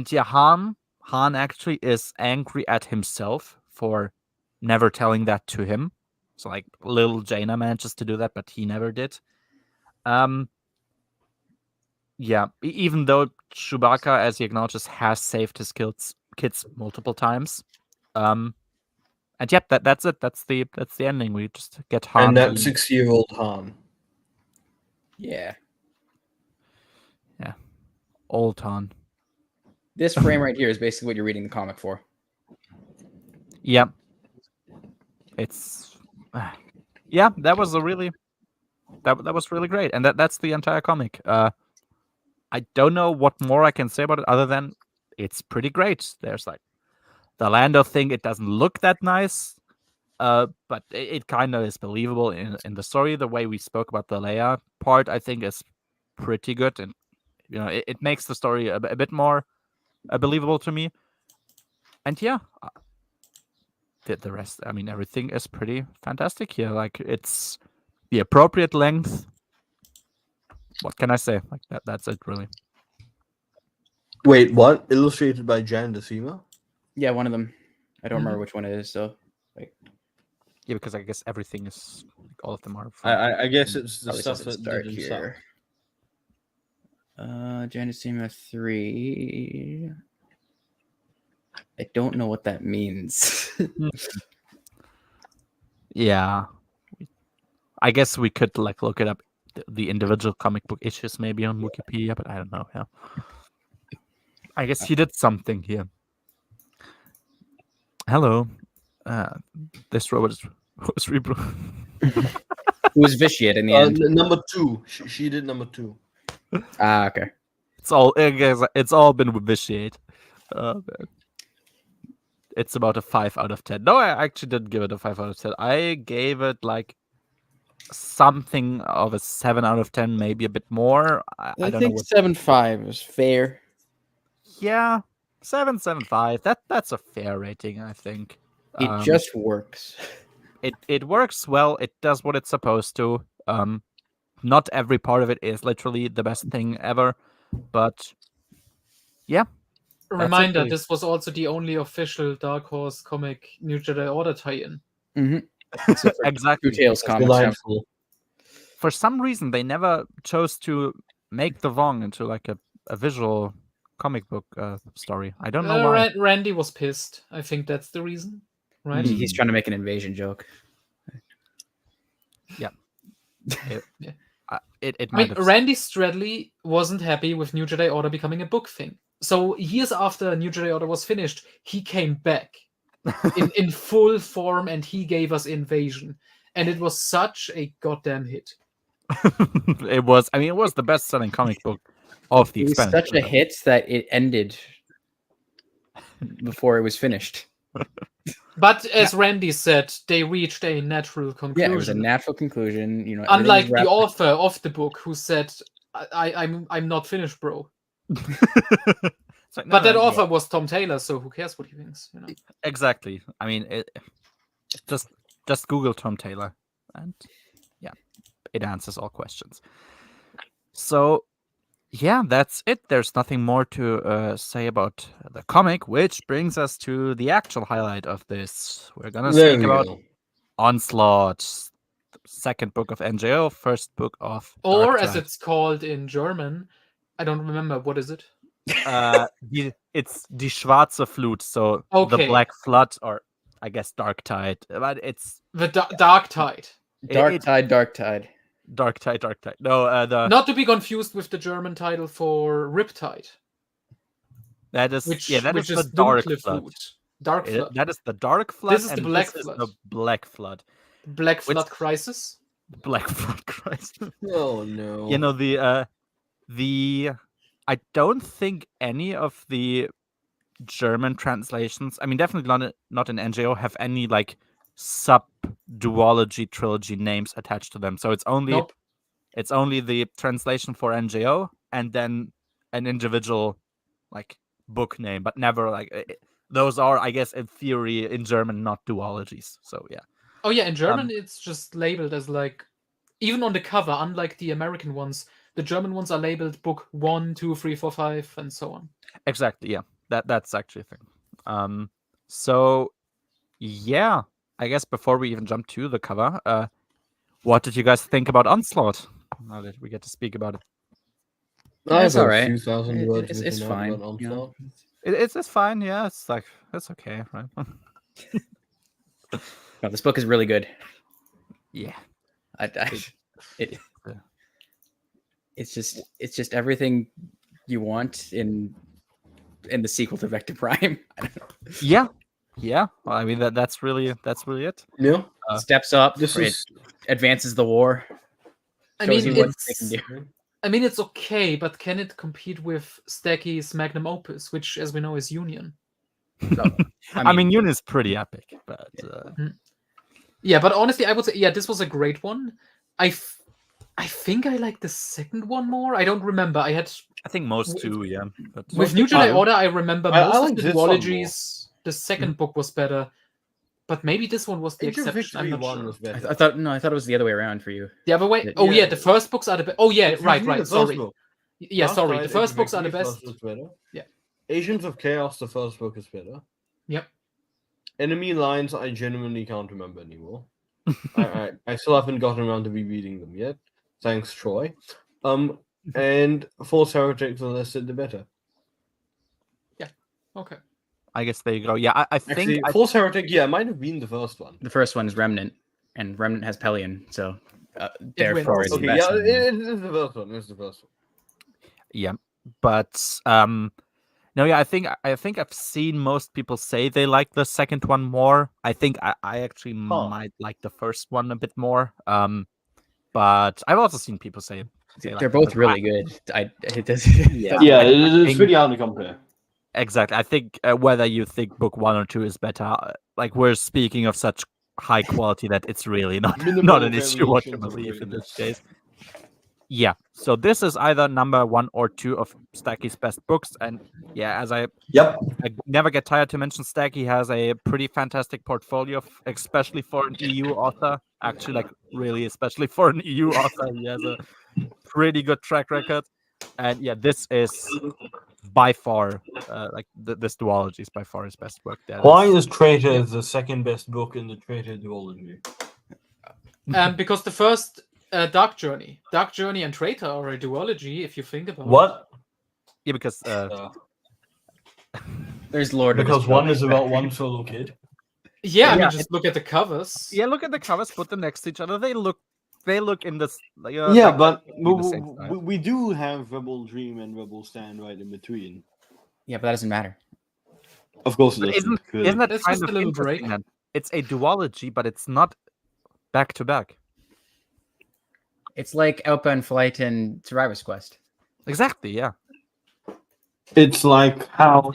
yeah, Han actually is angry at himself for never telling that to him. So like little Jaina manages to do that, but he never did. Yeah, even though Chewbacca, as he acknowledges, has saved his kids multiple times. And yep, that's it. That's the ending. We just get Han. And that being- 6-year-old Han. Yeah. old Han. This frame right here is basically what you're reading the comic for. Yep. It's yeah, that was a really that was really great. And that's the entire comic. I don't know what more I can say about it other than it's pretty great. There's like the Lando thing, it doesn't look that nice. But it kind of is believable in the story. The way we spoke about the Leia part, I think, is pretty good, and it makes the story a bit more believable to me. And yeah, the rest, I mean, everything is pretty fantastic here. Like it's the appropriate length. What can I say? Like that's it, really. Wait, what? Illustrated by Jan DeSima? Yeah, one of them. I don't remember which one it is. So Yeah, because I guess everything is like, all of them are. From, I guess it's the probably stuff says it's that dark didn't here. Janacima 3. I don't know what that means. yeah, I guess we could like look it up, the individual comic book issues maybe on Wikipedia, but I don't know. Yeah, I guess he did something here. Hello, this robot was It was vitiate in the end. Number 2. She did number 2. Ah, okay. It's all been vitiate. It's about a 5 out of 10. No, I actually didn't give it a 5 out of 10. I gave it like something of a 7 out of 10, maybe a bit more. I don't think know what. 7.5 is fair. Yeah, 7.75. That's a fair rating, I think. It just works. It works well. It does what it's supposed to. Not every part of it is literally the best thing ever, but yeah. Reminder: really- this was also the only official Dark Horse comic New Jedi Order tie-in. Exactly. Two Tales comics. Yeah. Delightful. For some reason, they never chose to make the Vong into like a visual comic book story. I don't know why. Randy was pissed. I think that's the reason, right? He's trying to make an invasion joke. It I might mean, have. Randy Stradley wasn't happy with New Jedi Order becoming a book thing. So years after New Jedi Order was finished, he came back in full form and he gave us Invasion. And it was such a goddamn hit. It was. I mean, it was the best-selling comic book of the It was expanded such a universe. hit that it ended before it was finished. But as Randy said, they reached a natural conclusion. Yeah, it was a natural conclusion. You know, Unlike everything was the wrapped- author of the book who said, I'm not finished, bro. It's like, But no, that no, author was Tom Taylor, so who cares what he thinks? You know? exactly. I mean, just Google Tom Taylor, and yeah, it answers all questions. So, yeah, that's it. There's nothing more to say about the comic, which brings us to the actual highlight of this. We're gonna There speak we about go. Onslaught, second book of NJO, first book of Or Dark as Tide. it's called in German, I don't remember, what is it? It's Die Schwarze Flut, so the Okay. Black Flood, or I guess Dark Tide, but it's The Dark Tide. Dark Tide, Dark Tide. Dark Tide, Dark Tide. No, Not to be confused with the German title for Riptide, that is which that which is is the Dark Dunkle Flood. Flut. Dark Flood. That is the Dark Flood, This is the and Black this Flood. is the Black Flood. Black Which- Flood Crisis. Black Flood Christ. Oh no. You know, the I don't think any of the German translations, I mean definitely not in NJO, have any like sub duology trilogy names attached to them. So it's only Nope. it's only the translation for NJO and then an individual like book name, but never like those are, I guess, in theory in German not duologies. So yeah. Oh yeah, in German it's just labeled as like, even on the cover, unlike the American ones, the German ones are labeled book 1, 2, 3, 4, 5, and so on. Exactly, yeah. That's actually a thing. So yeah, I guess before we even jump to the cover, what did you guys think about Onslaught? Now that we get to speak about it. I It's have all a right. few thousand words It's written out fine. about You know? Onslaught. It's fine, yeah. It's like it's okay, right? No, this book is really good. Yeah. It, Yeah. it's just everything you want in the sequel to Vector Prime. I don't know. Yeah. Yeah. Well, I mean that's really it. Yeah. Steps up. This It is advances the war. I Shows mean, you what they can it's do. I mean it's okay, but can it compete with Stacky's Magnum Opus, which, as we know, is Union? So, I mean, Yun is pretty epic, but Yeah, but honestly, I would say, yeah, this was a great one. I think I like the second one more. I don't remember. I had I think most too, yeah. But with New Jedi fine. Order, I remember I most like of the this one more. duologies. The second book was better, but maybe this one was the Age of exception. I'm Victory not 1 sure. was better. I thought it was the other way around for you. The other way? Yeah. Oh yeah, the first books are the best. Oh yeah, If you right, read right. the first Sorry. book, Yeah, Dark sorry. Tide, The Age first of books are the Victory best. first was better. Yeah. Agents of Chaos, the first book is better. Yep. Enemy Lines, I genuinely can't remember anymore. I still haven't gotten around to rereading them yet. Thanks, Troy. And Force Heretics, the less the better. Okay. I guess there you go. Yeah, I think Actually, Force Heretic, yeah, might have been the first one. The first one is Remnant, and Remnant has Pelion, so wins. therefore it's the Okay, best yeah, one. it is the first one. It's the first one. yeah. But no, yeah, I think I've seen most people say they like the second one more. I think I actually might like the first one a bit more. But I've also seen people say They're like both the- really good. It does. Yeah. Yeah, it's it's pretty hard to compare. Exactly. I think whether you think book 1 or 2 is better, like we're speaking of such high quality that it's really not Minimal an issue what you variations of believe in this greatness. case. Yeah. So this is either number 1 or 2 of Stacky's best books, and yeah, as I never get tired to mention, Stacky has a pretty fantastic portfolio, especially for an EU author. Actually, like really, especially for an EU author, he has a pretty good track record. And yeah, this is by far this duology is by far his best work. Why is Traitor the second best book in the Traitor duology? Because the first Dark Journey and Traitor are a duology, if you think about it. What? Yeah, because There's Lord. of Because one Destruction. is about one solo kid. Yeah, I Yeah, mean, just look at the covers. yeah, look at the covers, put them next to each other. They look in this. Yeah, like, but the same style. we do have Rebel Dream and Rebel Stand right in between. Yeah, but that doesn't matter. Of course, it But doesn't. isn't that It's kind just of a little interesting break. then? It's a duology, but it's not back to back. It's like Outbound Flight and Survivor's Quest. Exactly. Yeah. It's like how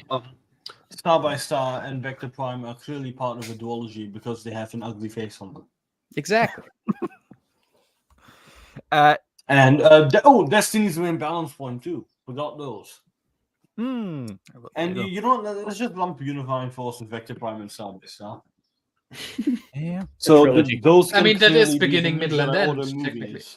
Star by Star and Vector Prime are clearly part of a duology because they have an ugly face on them. Exactly. And Destiny's Main Balance Point too. Forgot those. Hmm. And you don't. Let's just lump Unifying Force with Vector Prime and Star by Star. Yeah. So trilogy. those I can mean, that is clearly be beginning, the middle, and Jedi end, Order technically. movies.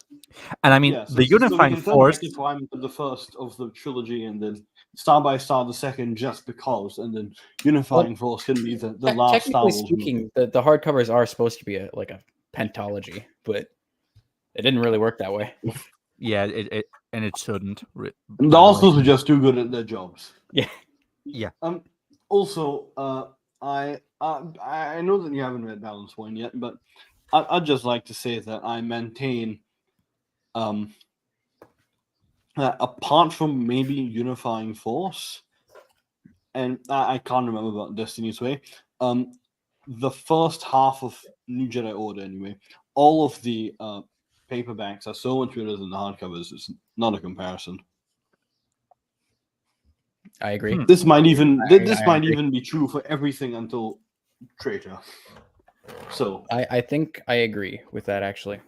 And I mean, Yeah, the unifying we can turn force. Vector Prime into the first of the trilogy, and then Star by Star the second, just because, and then Unifying Force can be the last Star Technically Wars speaking, movie. the hardcovers are supposed to be a pentology, but it didn't really work that way. Yeah, it shouldn't. And the authors are just too good at their jobs. Yeah. Yeah. Also, I know that you haven't read Balance One yet, but I'd just like to say that I maintain, that apart from maybe Unifying Force, and I can't remember about Destiny's Way, the first half of New Jedi Order anyway, all of the paperbacks are so much better than the hardcovers. It's not a comparison. I agree. This might even I might agree. even be true for everything until Traitor. So I think I agree with that actually.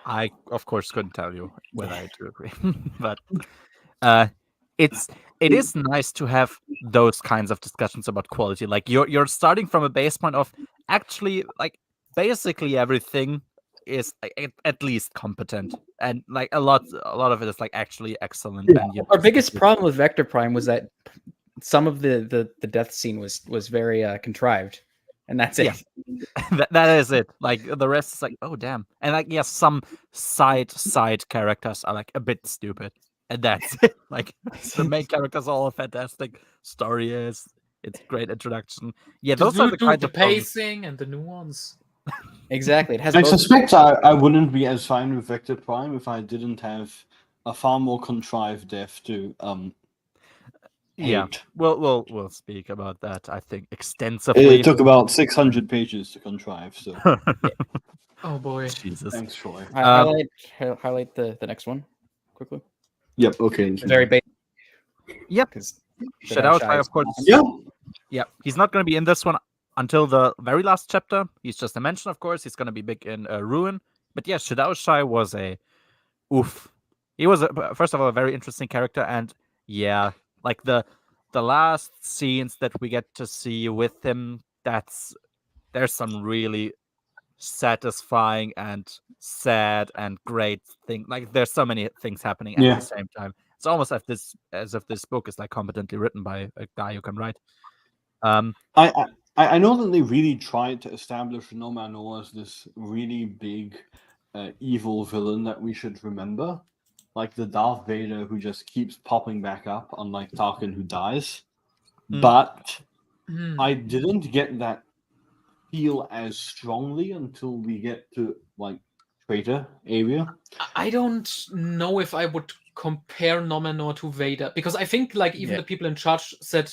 I of course couldn't tell you whether I do agree, but it is nice to have those kinds of discussions about quality. Like you're starting from a base point of actually like basically everything is like, at least competent, and like a lot of it is like actually excellent. Yeah. And Our biggest problem with Vector Prime was that some of the death scene was very contrived, and that's it. Yeah. that is it. Like the rest is like, oh damn, and like yes, some side characters are like a bit stupid, and that's it. Like the main characters are all fantastic. Story is it's great introduction. Yeah, those are the kinds the of problems. pacing and the nuance. Exactly. It has I both. suspect I wouldn't be as fine with Vector Prime if I didn't have a far more contrived death to Yeah, hate. we'll speak about that. I think extensively. It took about 600 pages to contrive. So Oh boy. Jesus. thanks, Troy. Highlight the next one quickly. Yep. Okay. Very basic. Yep. Because Shadow Shy, of course. Yeah. Yeah, he's not going to be in this one until the very last chapter. He's just a mention, of course. He's going to be big in Ruin. But yeah, Shadow Shy was a oof. He was first of all a very interesting character, and yeah, like the last scenes that we get to see with him, there's some really satisfying and sad and great thing. Like there's so many things happening at the same time. It's almost as if this book is like competently written by a guy who can write. I know that they really tried to establish No Man as this really big evil villain that we should remember, like the Darth Vader who just keeps popping back up, unlike Tarkin who dies. But I didn't get that feel as strongly until we get to like Traitor area. I don't know if I would compare Nomenor to Vader, because I think like even the people in charge said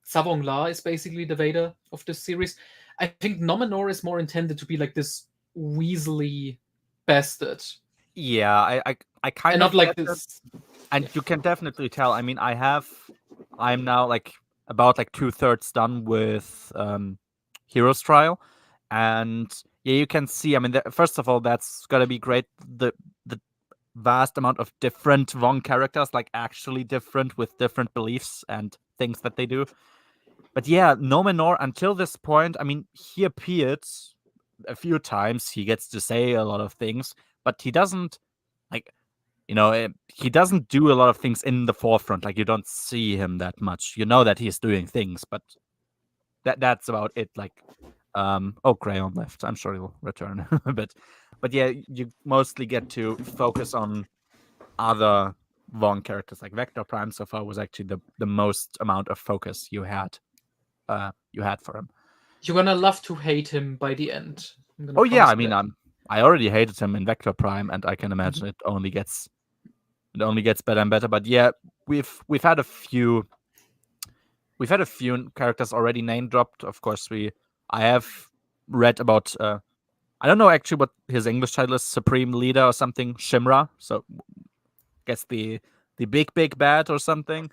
Savon La is basically the Vader of this series. I think Nomenor is more intended to be like this Weasley bastard. Yeah, I kind And of not like get this. that. And you can definitely tell. I mean, I'm now like about like 2/3 done with Heroes Trial, and yeah, you can see. I mean, first of all, that's gonna be great. The vast amount of different Vong characters, like actually different with different beliefs and things that they do. But yeah, Nomenor until this point, I mean, he appeared a few times. He gets to say a lot of things, but he doesn't like. He doesn't do a lot of things in the forefront. Like you don't see him that much. You know that he's doing things, but that's about it. Like, Crayon left. I'm sure he'll return. but yeah, you mostly get to focus on other Vong characters. Like Vector Prime so far was actually the most amount of focus you had for him. You're gonna love to hate him by the end. Oh yeah, I mean, I already hated him in Vector Prime, and I can imagine it only gets better and better. But yeah, we've had a few characters already name dropped. Of course, I have read about I don't know actually what his English title is, Supreme Leader or something, Shimra. So guess the big bad or something.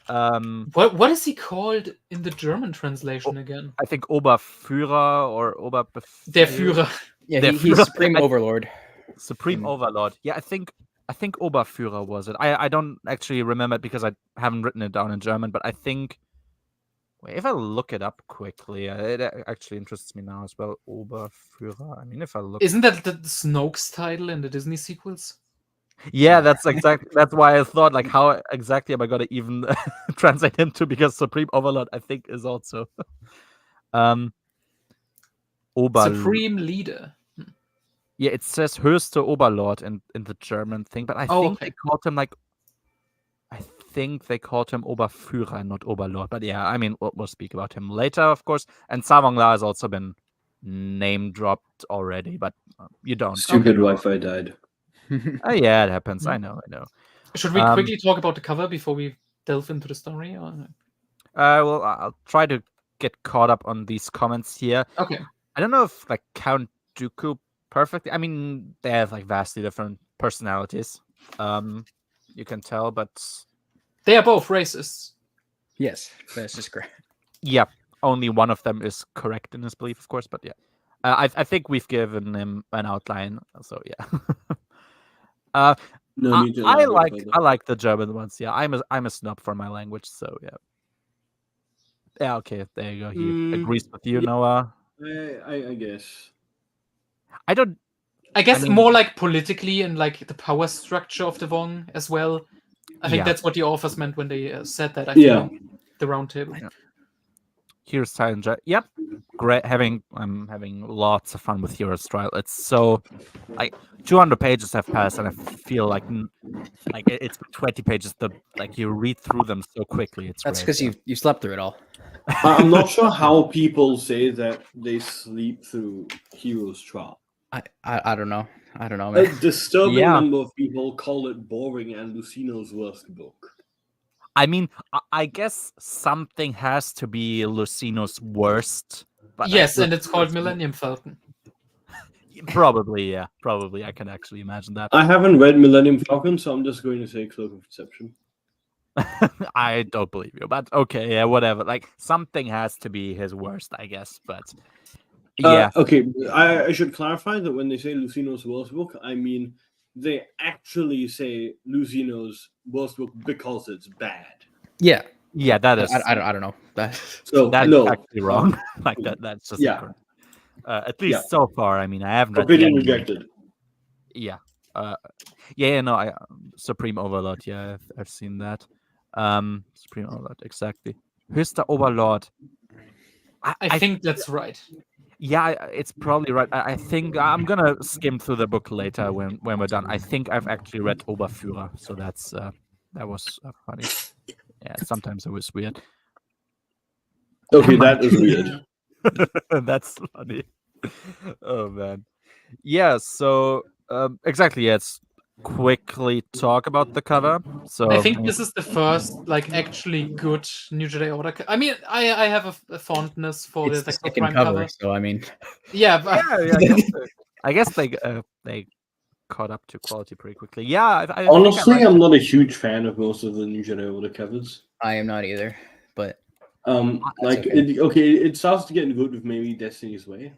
What is he called in the German translation again? I think Oberführer or Oberbefehl. Der Führer. Yeah, he's Supreme Overlord. Supreme Overlord. Yeah, I think Oberführer was it. I don't actually remember it because I haven't written it down in German, but I think Wait, if I look it up quickly, it actually interests me now as well. Oberführer. I mean, if I look, Isn't that the Snoke's title in the Disney sequels? yeah, that's exactly. That's why I thought, like, how exactly am I gonna even translate into? Because Supreme Overlord, I think, is also Oberlord. Supreme Leader. Yeah, it says Höchste Oberlord in the German thing, but I think they called him like. I think they called him Oberführer, not Oberlord. But yeah, I mean, we'll speak about him later, of course. And Samong La has also been name dropped already, but you don't. Stupid Wi-Fi died. Yeah, it happens. I know. Should we quickly talk about the cover before we delve into the story? Or... Well, I'll try to get caught up on these comments here. Okay. I don't know if like Count Dooku perfectly. I mean, they have like vastly different personalities. You can tell, but they are both racists. Yes, that's just great. Yeah, only one of them is correct in his belief, of course. But yeah, I think we've given him an outline, so yeah. No need to I elaborate further. like the German ones. Yeah, I'm a snob for my language, so yeah. Yeah, okay, there you go. He agrees with you, yeah. Noah. I guess. I guess more like politically and like the power structure of the Vong as well. I think that's what the authors meant when they said that. I think the round table. Yeah. Here's Silent Jet. Yep, great. I'm having lots of fun with Hero's Trial. It's so like 200 pages have passed, and I feel like it's 20 pages. Like you read through them so quickly. That's because you slept through it all. I'm not sure how people say that they sleep through Hero's Trial. I don't know. I don't know. A Man. disturbing number of people call it boring and Lucino's worst book. I mean, I guess something has to be Lucino's worst. But yes, and it's called Millennium Falcon. Probably, yeah. Probably, I can actually imagine that. I haven't read Millennium Falcon, so I'm just going to say Cloak of Deception. I don't believe you, but okay, yeah, whatever. Like, something has to be his worst, I guess, but... Yeah. Okay, I should clarify that when they say Lucino's worst book, I mean they actually say Lucino's worst book because it's bad. Yeah. Yeah, that is. I don't know. So that's no. actually wrong. Like that's just incorrect. At least so far. I mean, I haven't read. Opinion rejected. Yeah. No. I Supreme Overlord. Yeah, I've seen that. Supreme Overlord. Exactly. Höchster Overlord. I think that's right. Yeah, it's probably right. I think I'm gonna skim through the book later when we're done. I think I've actually read Oberführer, so that was funny. Yeah, sometimes it was weird. Okay, that is weird. That's funny. Oh man. Yeah. So exactly. Yeah, it's quickly talk about the cover. So I think this is the first like actually good New Jedi Order. I mean, I have a fondness for the second cover, so I mean, yeah, I guess they caught up to quality pretty quickly. Yeah, honestly, I'm not a huge fan of most of the New Jedi Order covers. I am not either, but like it starts to get good with maybe Destiny's Way.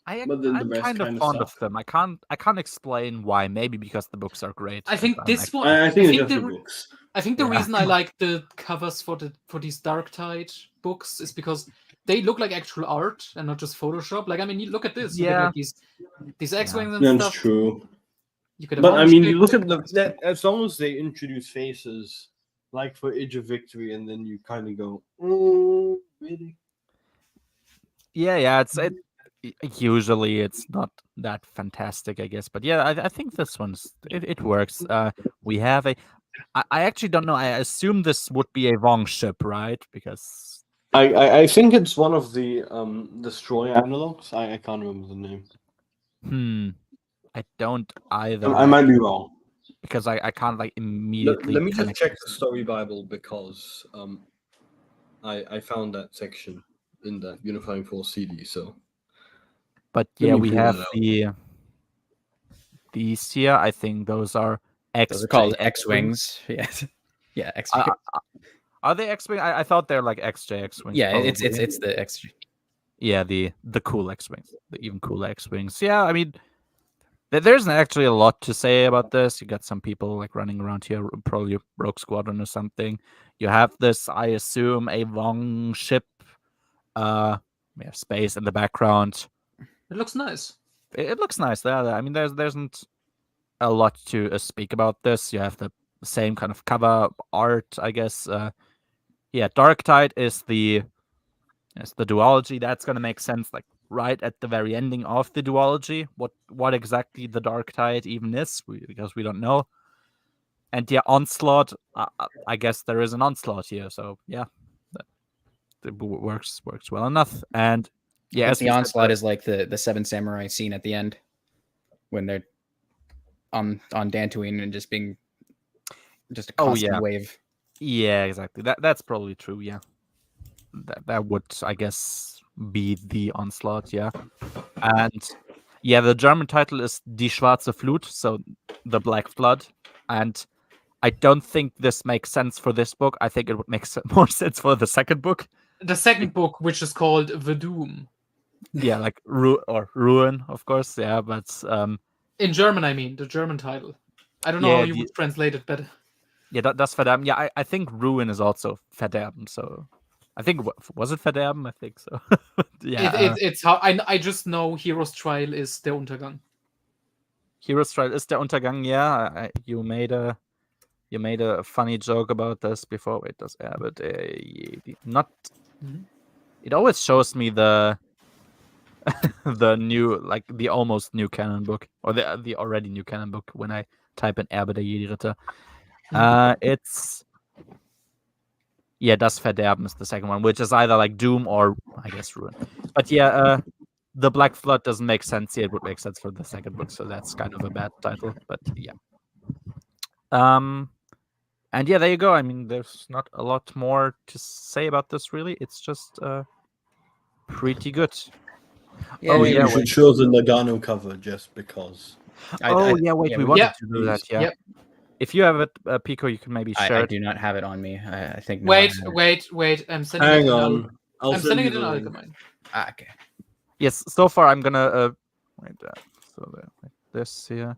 I'm kind of fond of them. I can't explain why. Maybe because the books are great. I think this one. I think it's just the books. I think the reason I like the covers for these Dark Tide books is because they look like actual art and not just Photoshop. Like I mean, you look at this. Yeah. Look at these X-wings and stuff. That's true. But I mean, you look at that as long as they introduce faces, like for Age of Victory, and then you kind of go, really? Yeah. Usually it's not that fantastic, I guess, but yeah, I think this one's it works. We have I actually don't know. I assume this would be a Vong ship, right? Because I think it's one of the destroyer analogs. I can't remember the name. I don't either. I might be wrong because I can't like immediately. Let me just check the story Bible because I found that section in the Unifying Force CD. So. But yeah, we have these here. I think those are X. Those are called X-wings. Yes. Yeah, X-wings. Are they X-wing? I thought they're like XJ X-wings. Yeah, it's the X. Yeah, the cool X-wings, the even cooler X-wings. Yeah, I mean, There's actually a lot to say about this. You got some people like running around here, probably Rogue Squadron or something. You have this, I assume, a Vong ship. We have space in the background. It looks nice. It looks nice. I mean, there's not a lot to speak about this. You have the same kind of cover art, I guess. Yeah, Dark Tide is the duology. That's gonna make sense, like right at the very ending of the duology. What exactly the Dark Tide even is, because we don't know. And yeah, Onslaught. I guess there is an Onslaught here, so yeah, that works well enough. And yeah, But as the we said, onslaught is like the Seven Samurai scene at the end when they're on Dantooine and just being just a constant wave. Yeah, exactly. That's probably true. Yeah, that would, I guess, be the Onslaught. Yeah, and yeah, the German title is Die Schwarze Flut, so the Black Flood, and I don't think this makes sense for this book. I think it would make more sense for the second book. The second book, which is called The Doom. Yeah, like Ruin, of course. Yeah, but in German, I mean, the German title. I don't know Yeah, how you would translate it better. yeah, that's Verderben. Yeah, I think Ruin is also Verderben. So I think was it Verderben? I think so. Yeah, It's how I just know Hero's Trial is der Untergang. Hero's Trial is der Untergang. Yeah, you made a funny joke about this before. Wait, does but not? Mhm. It always shows me the the new, like the almost new canon book, or the already new canon book when I type in Erbe der Jedi-Ritter. It's Das Verderben is the second one, which is either like Doom or I guess Ruin. But yeah, the Black Flood doesn't make sense here. It would make sense for the second book, so that's kind of a bad title. But yeah. And yeah, there you go. I mean, there's not a lot more to say about this, really. It's just pretty good. Yeah, Oh, Maybe yeah, we should show the Nagano cover just because. We we wanted to do that. Yeah. Yep. If you have it, Pico, you can maybe share I it. do not have it on me. I think. Wait. I'm sending it Hang in on. I'll I'm send sending you it in the link. Allgemein. Okay. Yes, so far I'm gonna wait. So like this here.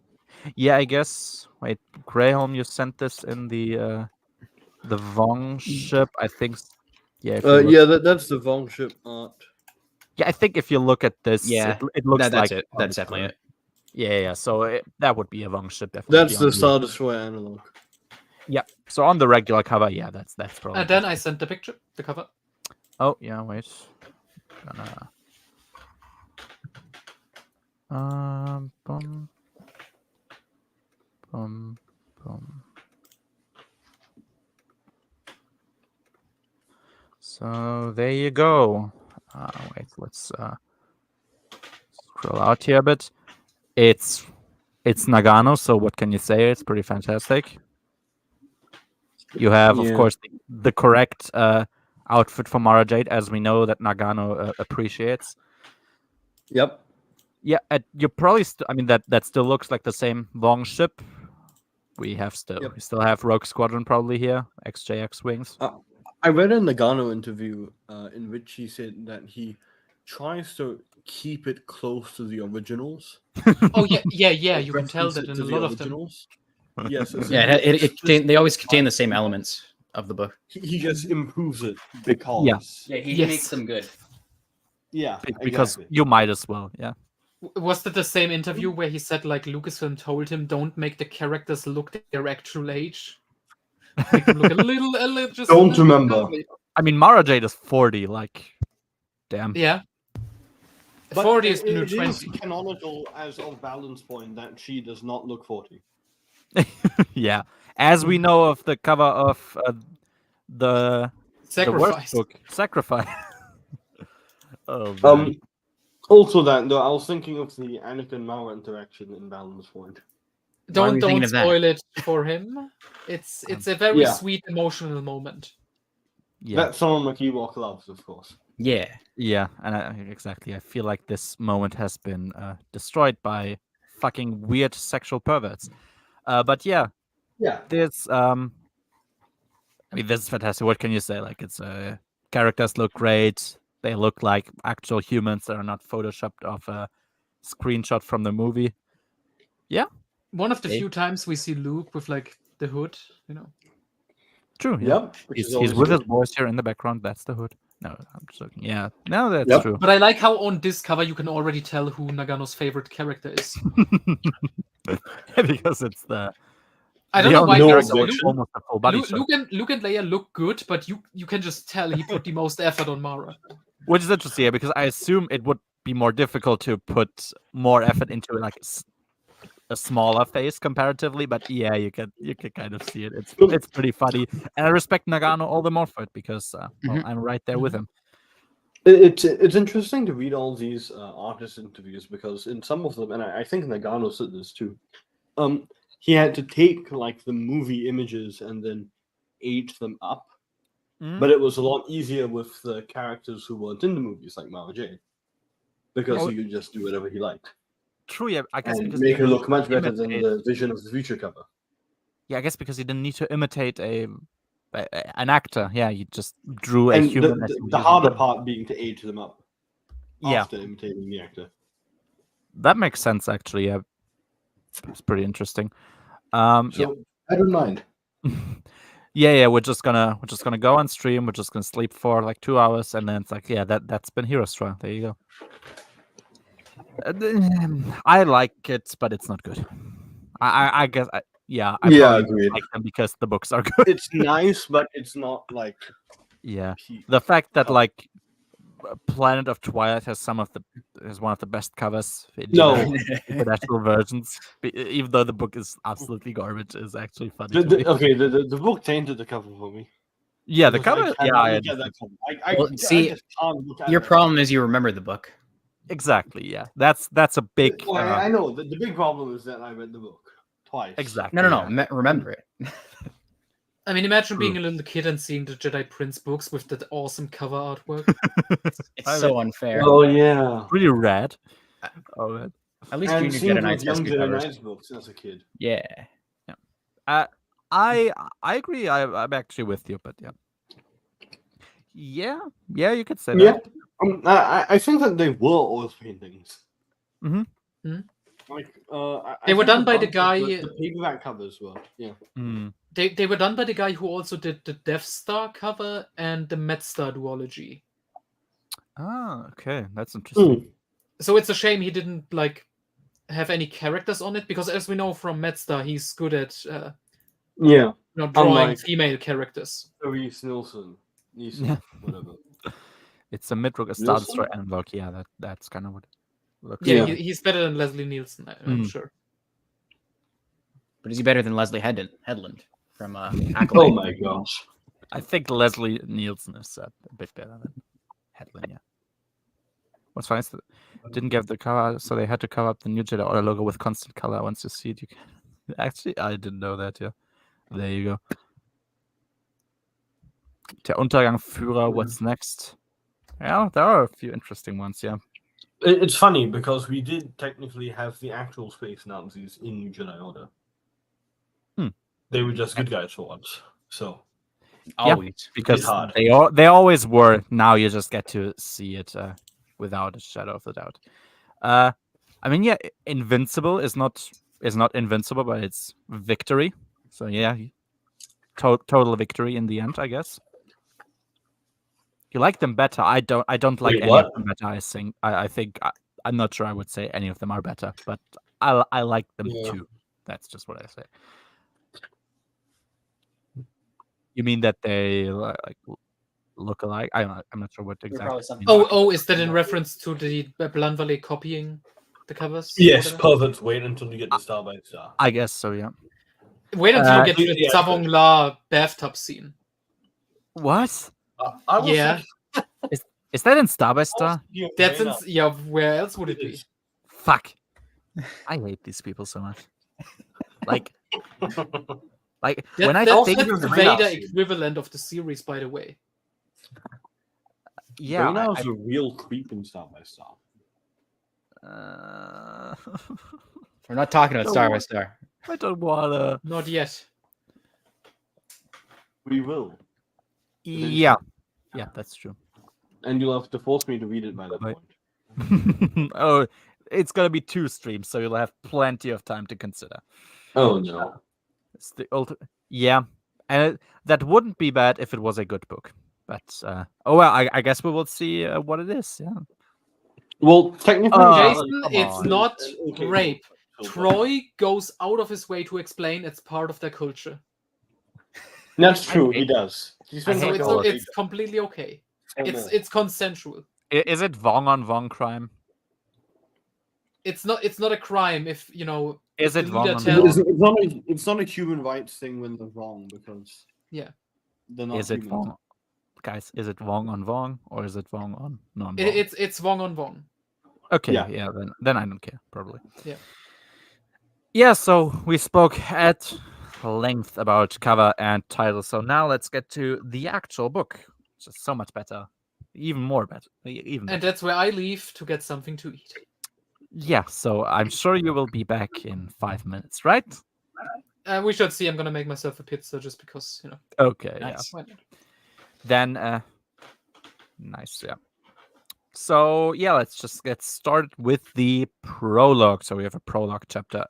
Yeah, I guess. Wait, Graham, you sent this in the Vong ship. I think. Yeah. If you look, Yeah, that's the Vong ship art. yeah, I think if you look at this, Yeah, it looks that's like it. on That's the definitely cover. it. Yeah. So that would be a Vong ship. Definitely. That's the on Star Destroyer analog. Yeah. So on the regular cover, yeah, that's probably. And then I sent the picture, the cover. Oh yeah, wait. Boom, boom, boom. So there you go. Wait, let's scroll out here a bit. It's Nagano, so what can you say? It's pretty fantastic. You have, of course, the correct outfit for Mara Jade, as we know that Nagano appreciates. Yep. Yeah, you probably. I mean, that still looks like the same Vong ship. We still have Rogue Squadron probably here, XJX wings. I read a Nagano interview in which he said that he tries to keep it close to the originals. Oh yeah. You can tell Reference that it in to a the lot of them. originals. Yes. Yeah, they always contain the same elements of the book. He just improves it because. Yeah, he Yes. makes them good. Yeah. Because exactly. you might as well. Yeah. Was that the same interview where he said like Lucasfilm told him don't make the characters look their actual age? Make them look a little just. Don't a little remember. elderly. I mean, Mara Jade is 40. Like, damn. Yeah. But 40 is the new it is 20. canonical as of Balance Point that she does not look 40. Yeah. As we know of the cover of the Sacrifice. worst book, Sacrifice. Oh man. Also, that though, I was thinking of the Anakin Mara interaction in Balance Point. Why were you thinking Don't of that? spoil it for him. It's a very Yeah. sweet emotional moment. Yeah. That someone McKeewalk loves, of course. Yeah. Yeah, and exactly. I feel like this moment has been destroyed by fucking weird sexual perverts. But yeah, this I mean, this is fantastic. What can you say? Like, it's characters look great. They look like actual humans that are not photoshopped off a screenshot from the movie. One of the Hey. few times we see Luke with like the hood, you know. True. Yeah. Yep. Which is He's always with his good. boys here in the background. That's the hood. No, I'm joking. Yeah. No, that's Yep. true. But I like how on this cover you can already tell who Nagano's favorite character is. Because it's the. I don't the know why only No character with objection. almost a full body shot. Luke and Leia look good, but you can just tell he put the most effort on Mara. Which is interesting, yeah, because I assume it would be more difficult to put more effort into like a smaller face comparatively, but yeah, you can kind of see it. It's pretty funny, and I respect Nagano all the more for it because well, I'm right there with him. It's interesting to read all these artist interviews because in some of them, and I think Nagano said this too, he had to take like the movie images and then age them up. But it was a lot easier with the characters who weren't in the movies, like Mara Jade, because Oh, he could just do whatever he liked True, yeah, I guess and because make he her didn't look much need to better than imitate- the Vision of the Future cover. Yeah, I guess because he didn't need to imitate an actor. Yeah, he just drew a And human. the harder part being to age them up Yeah, after imitating the actor. that makes sense actually. Yeah, it's pretty interesting. So I don't mind. Yeah, we're just gonna go on stream. We're just gonna sleep for like 2 hours, and then it's like, yeah, that's been Heroes Trial. There you go. I like it, but it's not good. I guess I probably agreed. like them because the books are good. It's nice, but it's not like Yeah, peak. the fact that Oh. like Planet of Twilight has one of the best covers in No. international versions, even though the book is absolutely garbage, is actually funny to me. The book tainted the cover for me. Yeah, the Because cover. I Yeah, cannot I look at that cover. I Well, see, just can't look at Your that problem is you remember the book. exactly. Yeah, that's a big. cover. Well, I know the big problem is that I read the book twice. Exactly. No. yeah. Remember it. I mean, imagine being True. a little kid and seeing the Jedi Prince books with that awesome cover artwork. It's I so unfair. Oh yeah. Pretty rad. Oh, man. At least And Junior seeing Jedi those Knights has young good Jedi covers. Knights books as a kid. Yeah. I agree. I'm actually with you, but yeah, you could say Yeah. that. I think that they were oil paintings. Mhm. Mhm. Like They were done by the bunch of guy- The paperback covers were. Yeah. Mm. They were done by the guy who also did the Death Star cover and the Met Star duology. Ah, okay, that's interesting. So it's a shame he didn't like have any characters on it because, as we know from Met Star, he's good at Yeah. drawing Unlike- female characters. Reese Nielsen. Yeah. Whatever. It's a Midrock, a Star Nielsen? Destroyer analog. Yeah, that's kind of what it looks Yeah, like. he's better than Leslie Nielsen, I'm sure. But is he better than Leslie Headland from Oh Acolyte? my gosh. I think Leslie Nielsen is a bit better than Headland. Yeah. What's funny is that didn't get the cover, so they had to cover up the new Jedi Order logo with constant color. Once you see it, you can. Actually, I didn't know that. Yeah, there you go. Der Untergangführer. What's next? Yeah, there are a few interesting ones. Yeah. It's funny because we did technically have the actual space Nazis in New Jedi Order. They were just good guys for once. So Always. Because hard. they always were. Now you just get to see it without a shadow of a doubt. I mean, yeah, Invincible is not invincible, but it's victory. So yeah, total victory in the end, I guess. You like them better. I don't like Wait, any what? of them better. I think I'm not sure I would say any of them are better, but I like them Yeah. too. That's just what I say. You mean that they like look alike? I'm not sure what exactly. Oh, is that in reference to the Blan Valley copying the covers? yes, Whatever? perfect. Wait until you get the Star by Star. I guess so. Yeah. Wait until you get to the Yeah, Savong La bathtub scene. What I will Yeah. send is that in Star by Star? you That's right in, now. yeah. Where else would it be? Fuck. I hate these people so much. Like when I That's think, the radar Vader scene. equivalent of the series, by the way. yeah, Reyna is a real creep in Star by Star. We're not talking about No, Star by what? Star. I don't wanna. Not yet. We will. Yeah, that's true. And you'll have to force me to read it by that Right. point. Oh, it's gonna be 2 streams, so you'll have plenty of time to consider. Oh no. It's the yeah, and that wouldn't be bad if it was a good book. But oh well, I guess we will see what it is. Yeah. Well, technically, Jason, come it's on. not Okay, rape. so- Troy goes out of his way to explain it's part of their culture. That's true. hate- He does. He I spends So hate like it's, all all of it's completely okay. It's consensual. Is it Vong on Vong crime? It's not a crime if Is the it leader wrong on tells Vong? it's not a human rights thing when they're wrong because Yeah. they're not Is it humans. Vong? Guys, is it Vong on Vong or is it Vong on non Vong? it's Vong on Vong. Okay, Yeah. yeah, then I don't care, probably. Yeah. Yeah, so we spoke at length about cover and title. So now let's get to the actual book, which is so much better. Even more better. Even And better. that's where I leave to get something to eat. Yeah, so I'm sure you will be back in 5 minutes, right? We should see. I'm gonna make myself a pizza just because, Okay, Nice. why not? Then nice, yeah. So yeah, let's just get started with the prologue. So we have a prologue chapter.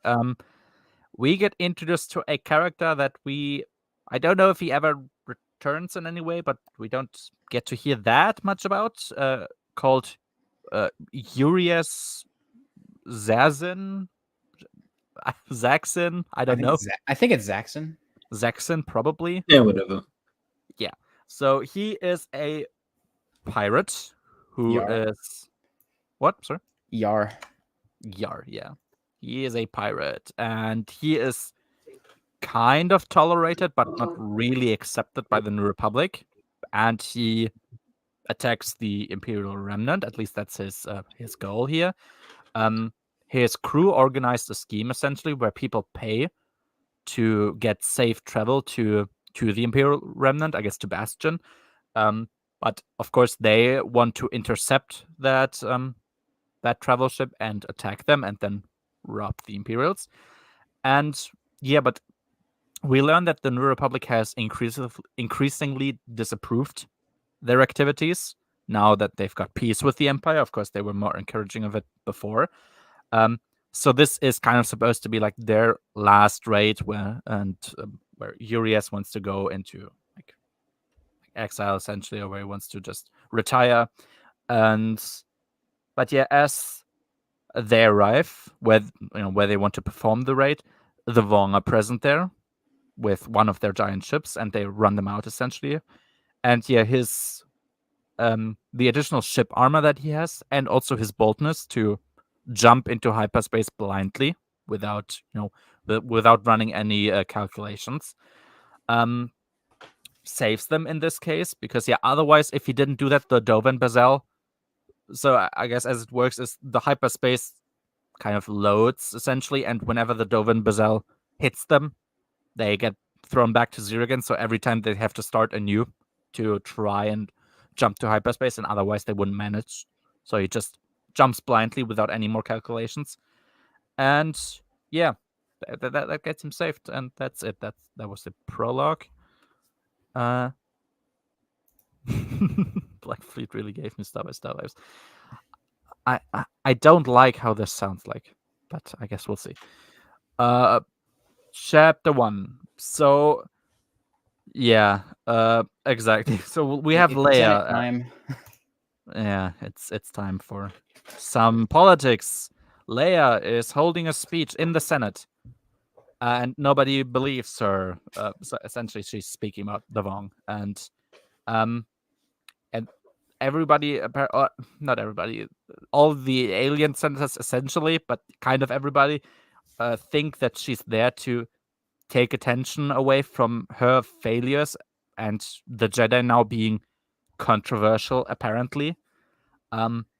We get introduced to a character that I don't know if he ever returns in any way, but we don't get to hear that much about. Called Urias Zazin, Zaxin. I don't know. I think it's Zaxxon. Zaxin, probably. Yeah, whatever. So he is a pirate who Yar. is what? Sorry. Yar. Yar, yeah. He is a pirate, and he is kind of tolerated, but not really accepted by the New Republic. And he attacks the Imperial Remnant. At least that's his goal here. His crew organized a scheme essentially where people pay to get safe travel to the Imperial Remnant, I guess to Bastion. But of course, they want to intercept that travel ship and attack them, and then rob the Imperials. And yeah, but we learn that the New Republic has increasingly disapproved their activities now that they've got peace with the Empire. Of course, they were more encouraging of it before. So this is kind of supposed to be like their last raid where Urias wants to go into like exile essentially, or where he wants to just retire. But yeah, as they arrive where they want to perform the raid, the Vong are present there with one of their giant ships, and they run them out essentially. And yeah, his the additional ship armor that he has, and also his boldness to jump into hyperspace blindly without without running any calculations, saves them in this case, because yeah, otherwise if he didn't do that, the Dovan Bazel, so I guess as it works is the hyperspace kind of loads essentially, and whenever the Dovan Bazel hits them, they get thrown back to zero again. So every time they have to start anew to try and jump to hyperspace, and otherwise they wouldn't manage. So he just jumps blindly without any more calculations, and yeah, that gets him saved, and that's it. That was the prologue. Black Fleet really gave me Star Lives. I don't like how this sounds like, but I guess we'll see. Chapter 1. So yeah, exactly. So we have Leia. Time. Yeah, it's time for some politics. Leia is holding a speech in the Senate, and nobody believes her. So essentially, she's speaking about the Vong, and everybody, not everybody, all the alien senators essentially, but kind of everybody, think that she's there to take attention away from her failures and the Jedi now being controversial, apparently.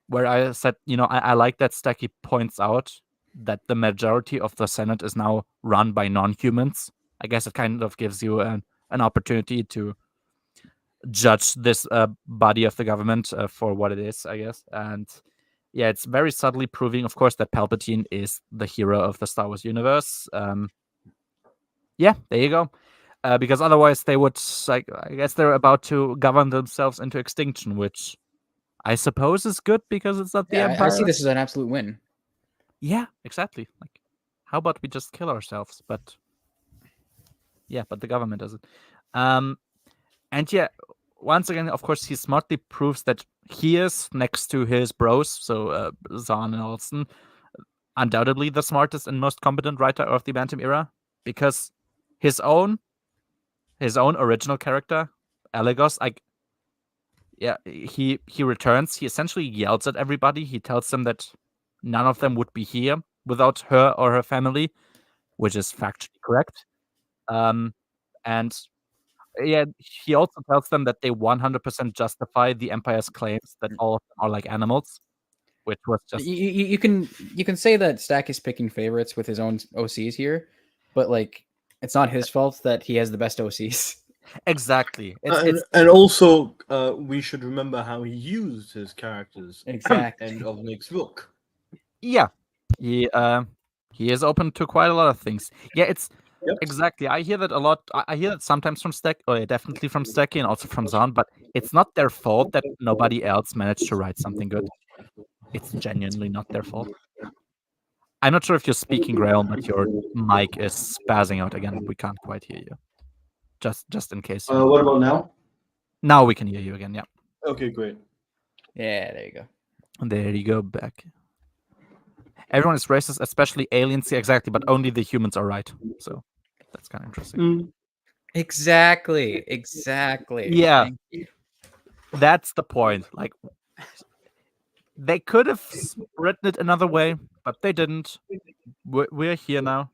Where I said, I like that Stacky points out that the majority of the Senate is now run by non-humans. I guess it kind of gives you an opportunity to judge this body of the government for what it is, I guess. And yeah, it's very subtly proving, of course, that Palpatine is the hero of the Star Wars universe. Yeah, there you go. Because otherwise they would, I guess they're about to govern themselves into extinction, which I suppose is good because it's not the Yeah, Empire. I see this as an absolute win. Yeah, exactly. Like, how about we just kill ourselves? But the government doesn't. And yeah, once again, of course, he smartly proves that he is next to his bros, so Zahn and Olsen, undoubtedly the smartest and most competent writer of the Bantam era, because his own original character, Alagos, he returns. He essentially yells at everybody. He tells them that none of them would be here without her or her family, which is factually correct. And yeah, he also tells them that they 100% justify the Empire's claims that all of them are like animals, which was just You can say that Stack is picking favorites with his own OCs here, but like it's not his fault that he has the best OCs. exactly. And also, we should remember how he used his characters. Exactly. End of Nick's book. Yeah, he is open to quite a lot of things. Yeah, it's Yep. exactly. I hear that a lot. I hear that sometimes from Stack, or definitely from Stacky, and also from Zahn. But it's not their fault that nobody else managed to write something good. It's genuinely not their fault. I'm not sure if you're speaking Grail, but your mic is spazzing out again. We can't quite hear you. Just in case. What about now? Now we can hear you again. Yeah. Okay, great. Yeah, there you go. There you go. Back. Everyone is racist, especially aliens. Yeah, exactly, but only the humans are right. So that's kind of interesting. Exactly. Yeah. Thank you. That's the point. Like, they could have written it another way, but they didn't. We're here now.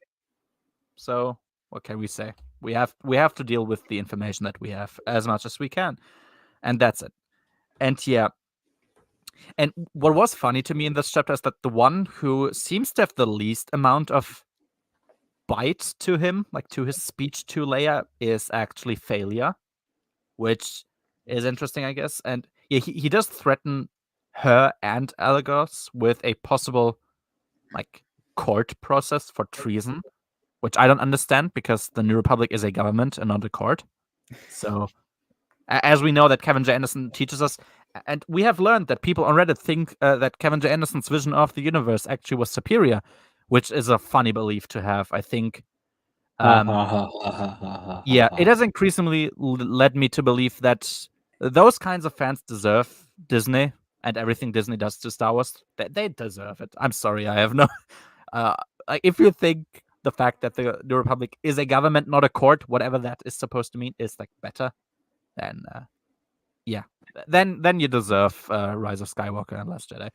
So what can we say? We have to deal with the information that we have as much as we can, and that's it. And yeah. And what was funny to me in this chapter is that the one who seems to have the least amount of bite to him, like to his speech to Leia, is actually Failure, which is interesting, I guess. And yeah, he does threaten her and Alagos with a possible like court process for treason, which I don't understand because the New Republic is a government and not a court. So as we know that Kevin J. Anderson teaches us, and we have learned that people on Reddit think that Kevin J. Anderson's vision of the universe actually was superior, which is a funny belief to have. I think, yeah, it has increasingly led me to believe that those kinds of fans deserve Disney and everything Disney does to Star Wars. They deserve it. I'm sorry, I have no. If you think the fact that the New Republic is a government, not a court, whatever that is supposed to mean, is like better, then yeah, then you deserve Rise of Skywalker and Last Jedi.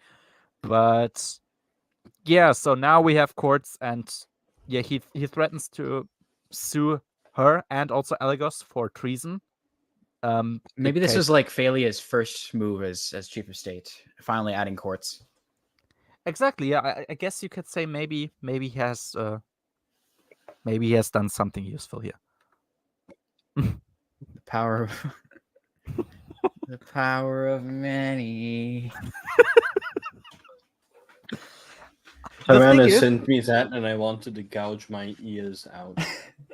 But yeah, so now we have courts, and yeah, he threatens to sue her and also Alagos for treason. Maybe this is like Failure's first move as chief of state, finally adding courts. Exactly. Yeah, I guess you could say maybe he has done something useful here. The power of the power of many. Savannah sent me that, and I wanted to gouge my ears out.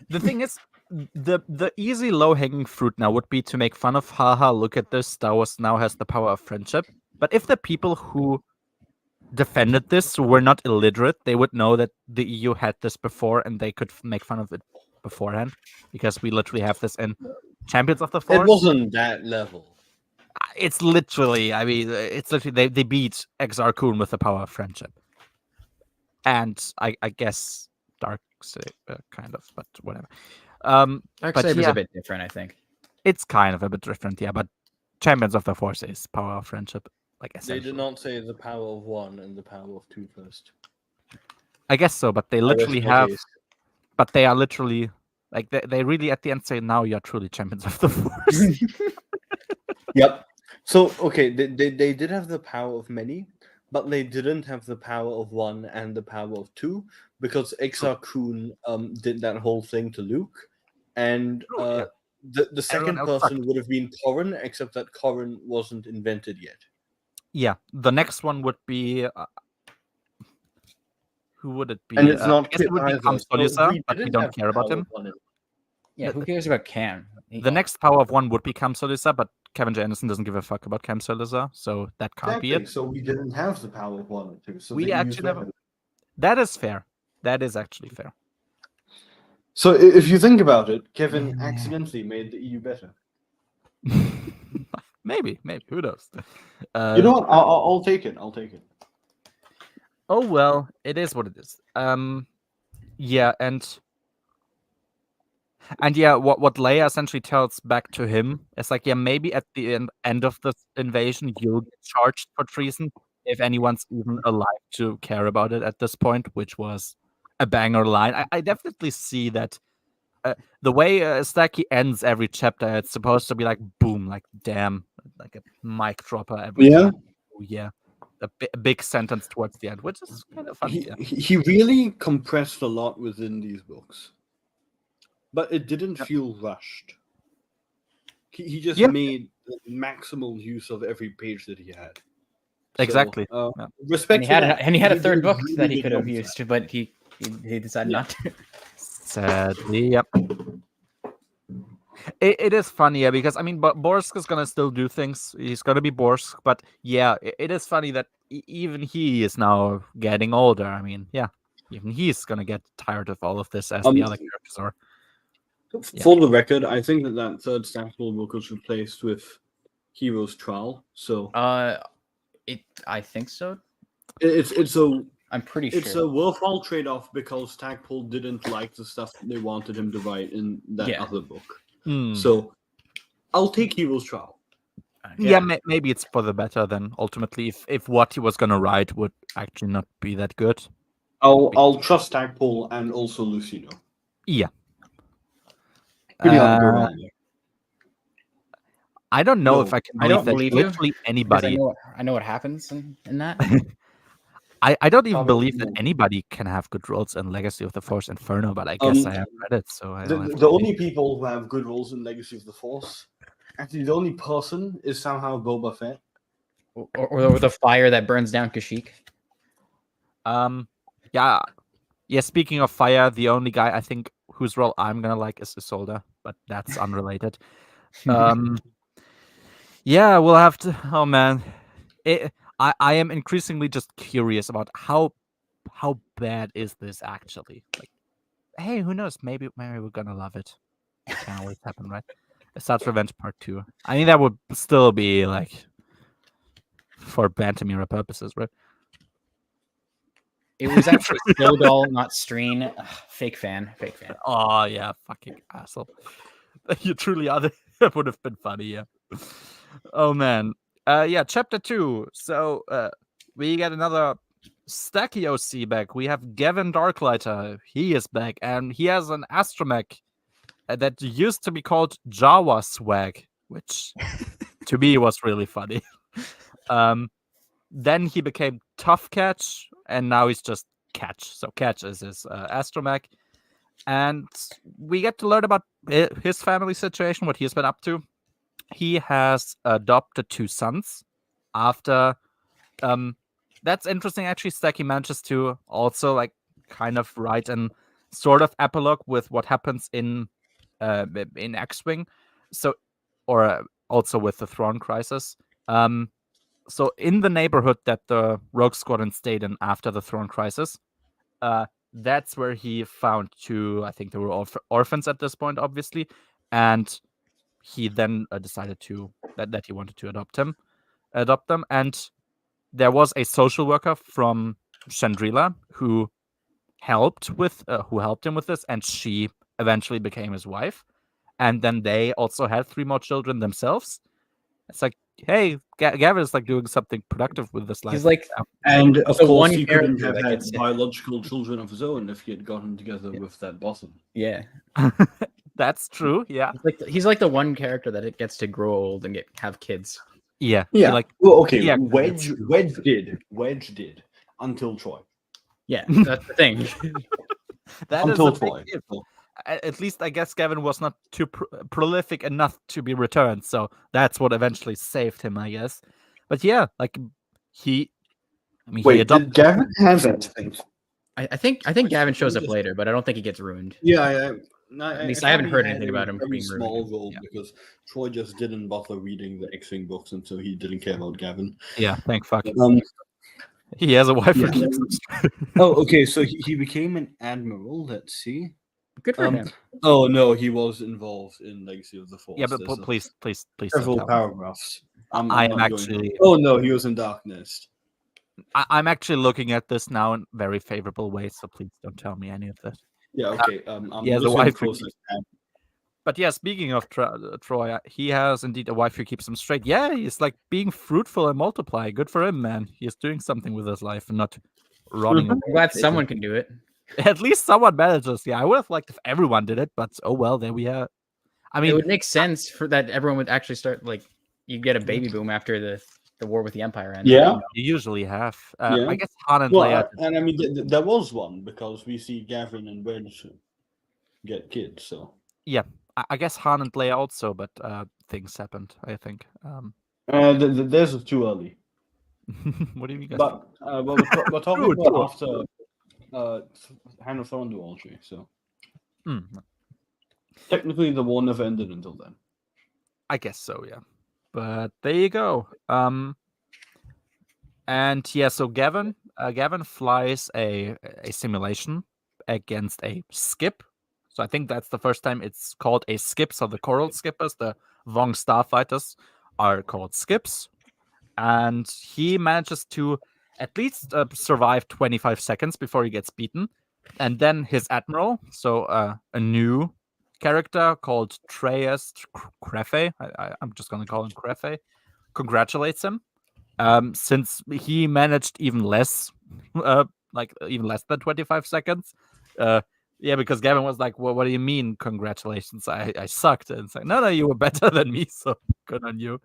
The thing is, the easy low-hanging fruit now would be to make fun of, haha, look at this, Star Wars now has the power of friendship. But if the people who defended this were not illiterate, they would know that the EU had this before, and they could make fun of it beforehand, because we literally have this in Champions of the Force. It wasn't that level. It's literally, I mean, it's literally, they beat Exar Kun with the power of friendship. And I guess Darksaber kind of, but whatever. Darksaber is a bit different, I think. It's kind of a bit different, yeah. But Champions of the Force is power of friendship, like they did not say the power of one and the power of two first. I guess so, but they literally have. But they are literally like they really at the end say, "Now you're truly Champions of the Force." Yep. So okay, they did have the power of many. But they didn't have the power of one and the power of two, because Exar Kun did that whole thing to Luke, and the second person would have been Corran, except that Corran wasn't invented yet. Yeah, the next one would be who would it be? And it's not it would be Kamsolisa, but we don't care about him. Yeah, who cares about Cam? The next power of one would be Kamsolisa, but Kevin J. Anderson doesn't give a fuck about Kamsolisa, so that can't be it. So we didn't have the power of one or two. So we actually never. That is fair. That is actually fair. So if you think about it, Kevin accidentally made the EU better. maybe. Who knows? You know what? I'll take it. I'll take it. Oh well, it is what it is. Yeah, and yeah, what Leia essentially tells back to him is like, yeah, maybe at the end of the invasion, you'll get charged for treason if anyone's even alive to care about it at this point, which was a banger line. I definitely see that. The way Stacky ends every chapter, it's supposed to be like boom, like damn, like a mic dropper every time. Oh, yeah, a big sentence towards the end, which is kind of funny. He really compressed a lot within these books, but it didn't feel rushed. He just made maximal use of every page that he had. Exactly. So, Yeah. respect And he had a did third book really that he good could have job with used, that. but he decided not to. Sadly, yep. It is funny, yeah, because I mean, Borsk is gonna still do things. He's gonna be Borsk, but yeah, it is funny that even he is now getting older. I mean, yeah, even he's gonna get tired of all of this, as the other characters are. For the record, I think that third Stackable book was replaced with Hero's Trial. So I think so. it's a I'm pretty it's sure. a worthwhile trade-off because Stackpole didn't like the stuff they wanted him to write in that other book. So I'll take Hero's Trial. Yeah, maybe it's for the better then. Ultimately, if what he was gonna write would actually not be that good, I'll trust Stackpole and also Lucino. Yeah. Pretty hard to go wrong there. I don't know No, if I can I believe don't that believe you, literally because anybody. I know what happens in that. I don't even Probably believe that not. anybody can have good roles in Legacy of the Force Inferno, but I guess I have read it, so I don't have to The only people who have good roles in Legacy of the Force, actually, the only person is somehow Boba Fett. Or the fire that burns down Kashyyyk. Yeah. Speaking of fire, the only guy I think whose role I'm gonna like is Isolde, but that's unrelated. Yeah, we'll have to. Oh man, I am increasingly just curious about how bad is this actually. Like, hey, who knows? Maybe we're gonna love it. Can always happen, right? Assad's Revenge Part 2. I think that would still be like for Bantamira purposes, right? It was actually Sildal, not Streen. Ugh, fake fan. Oh yeah, fucking asshole. You truly are. That would have been funny, yeah. Oh man. Yeah, chapter 2. So we get another Stacky OC back. We have Gavin Darklighter. He is back, and he has an astromech that used to be called Jawa Swag, which to me was really funny. Then he became Tough Catch, and now he's just Catch. So Catch is his astromech. And we get to learn about his family situation, what he's been up to. He has adopted 2 sons after that's interesting. Actually, Stacky manages to also like kind of write an sort of epilogue with what happens in X-Wing, so or also with the Thrawn crisis. So in the neighborhood that the Rogue Squadron stayed in after the Thrawn crisis, that's where he found 2. I think they were orphans at this point, obviously, and he then decided that he wanted to adopt them, and there was a social worker from Chandrila who helped him with this, and she eventually became his wife, and then they also had 3 more children themselves. It's like, hey, Gavin is like doing something productive with this life. He's like, and of the course, one he couldn't character have that had gets- biological children of his own if he had gotten together with that bottom. yeah. That's true. Yeah. He's like the one character that it gets to grow old and have kids. Yeah. Yeah. Like, well, okay. yeah, Wedge did until Troy. Yeah, that's the thing. that is Until a big Troy. if. At least I guess Gavin was not too prolific enough to be returned, so that's what eventually saved him, I guess. But yeah, like he Wait, adopted. did Gavin have that thing? I think Gavin shows up later, but I don't think he gets ruined. Yeah, At least I haven't heard anything about him Very being small ruined. role because Troy just didn't bother reading the X-Wing books, and so he didn't care about Gavin. Yeah, thank fuck. He has a wife who Yeah. keeps him straight. Oh, okay. So he became an admiral. Let's see. Good for him. Oh no, he was involved in Legacy of the Force. Yeah, but There's please don't several tell me. paragraphs. I'm I am not going- actually Oh no, he was in Darkness. I'm actually looking at this now in very favorable ways, so please don't tell me any of that. Yeah. Okay. I'm he has a listening wife who closely. But yeah, speaking of Troy, he has indeed a wife who keeps him straight. Yeah, he's like being fruitful and multiply. Good for him, man. He's doing something with his life and not running away. I'm glad someone can do it. At least someone manages. Yeah, I would have liked if everyone did it, but oh well, there we are. I It mean, would make sense for that everyone would actually start like you get a baby boom after the war with the Empire ended. Yeah. you usually have. Yeah. I guess Han and Well, Leia. and I mean, there was one because we see Gavin and Wedge get kids. So Yeah, I guess Han and Leia also, but things happened. I think. there's too early. What do you mean, guys? But we're talking True, about true. after Hand of Thorn duology. So Mm, technically, the war never ended until then. I guess so, yeah. But there you go. And yeah, so Gavin flies a simulation against a skip. So I think that's the first time it's called a skip. So the Coral Skippers, the Vong Starfighters, are called skips. And he manages to at least survive 25 seconds before he gets beaten. And then his admiral, so a new character called Treyas Crefe, I'm just going to call him Crefe, congratulates him. Since he managed even less, even less than 25 seconds. Yeah, because Gavin was like, well, what do you mean, congratulations? I sucked. And it's like, no, you were better than me, so good on you.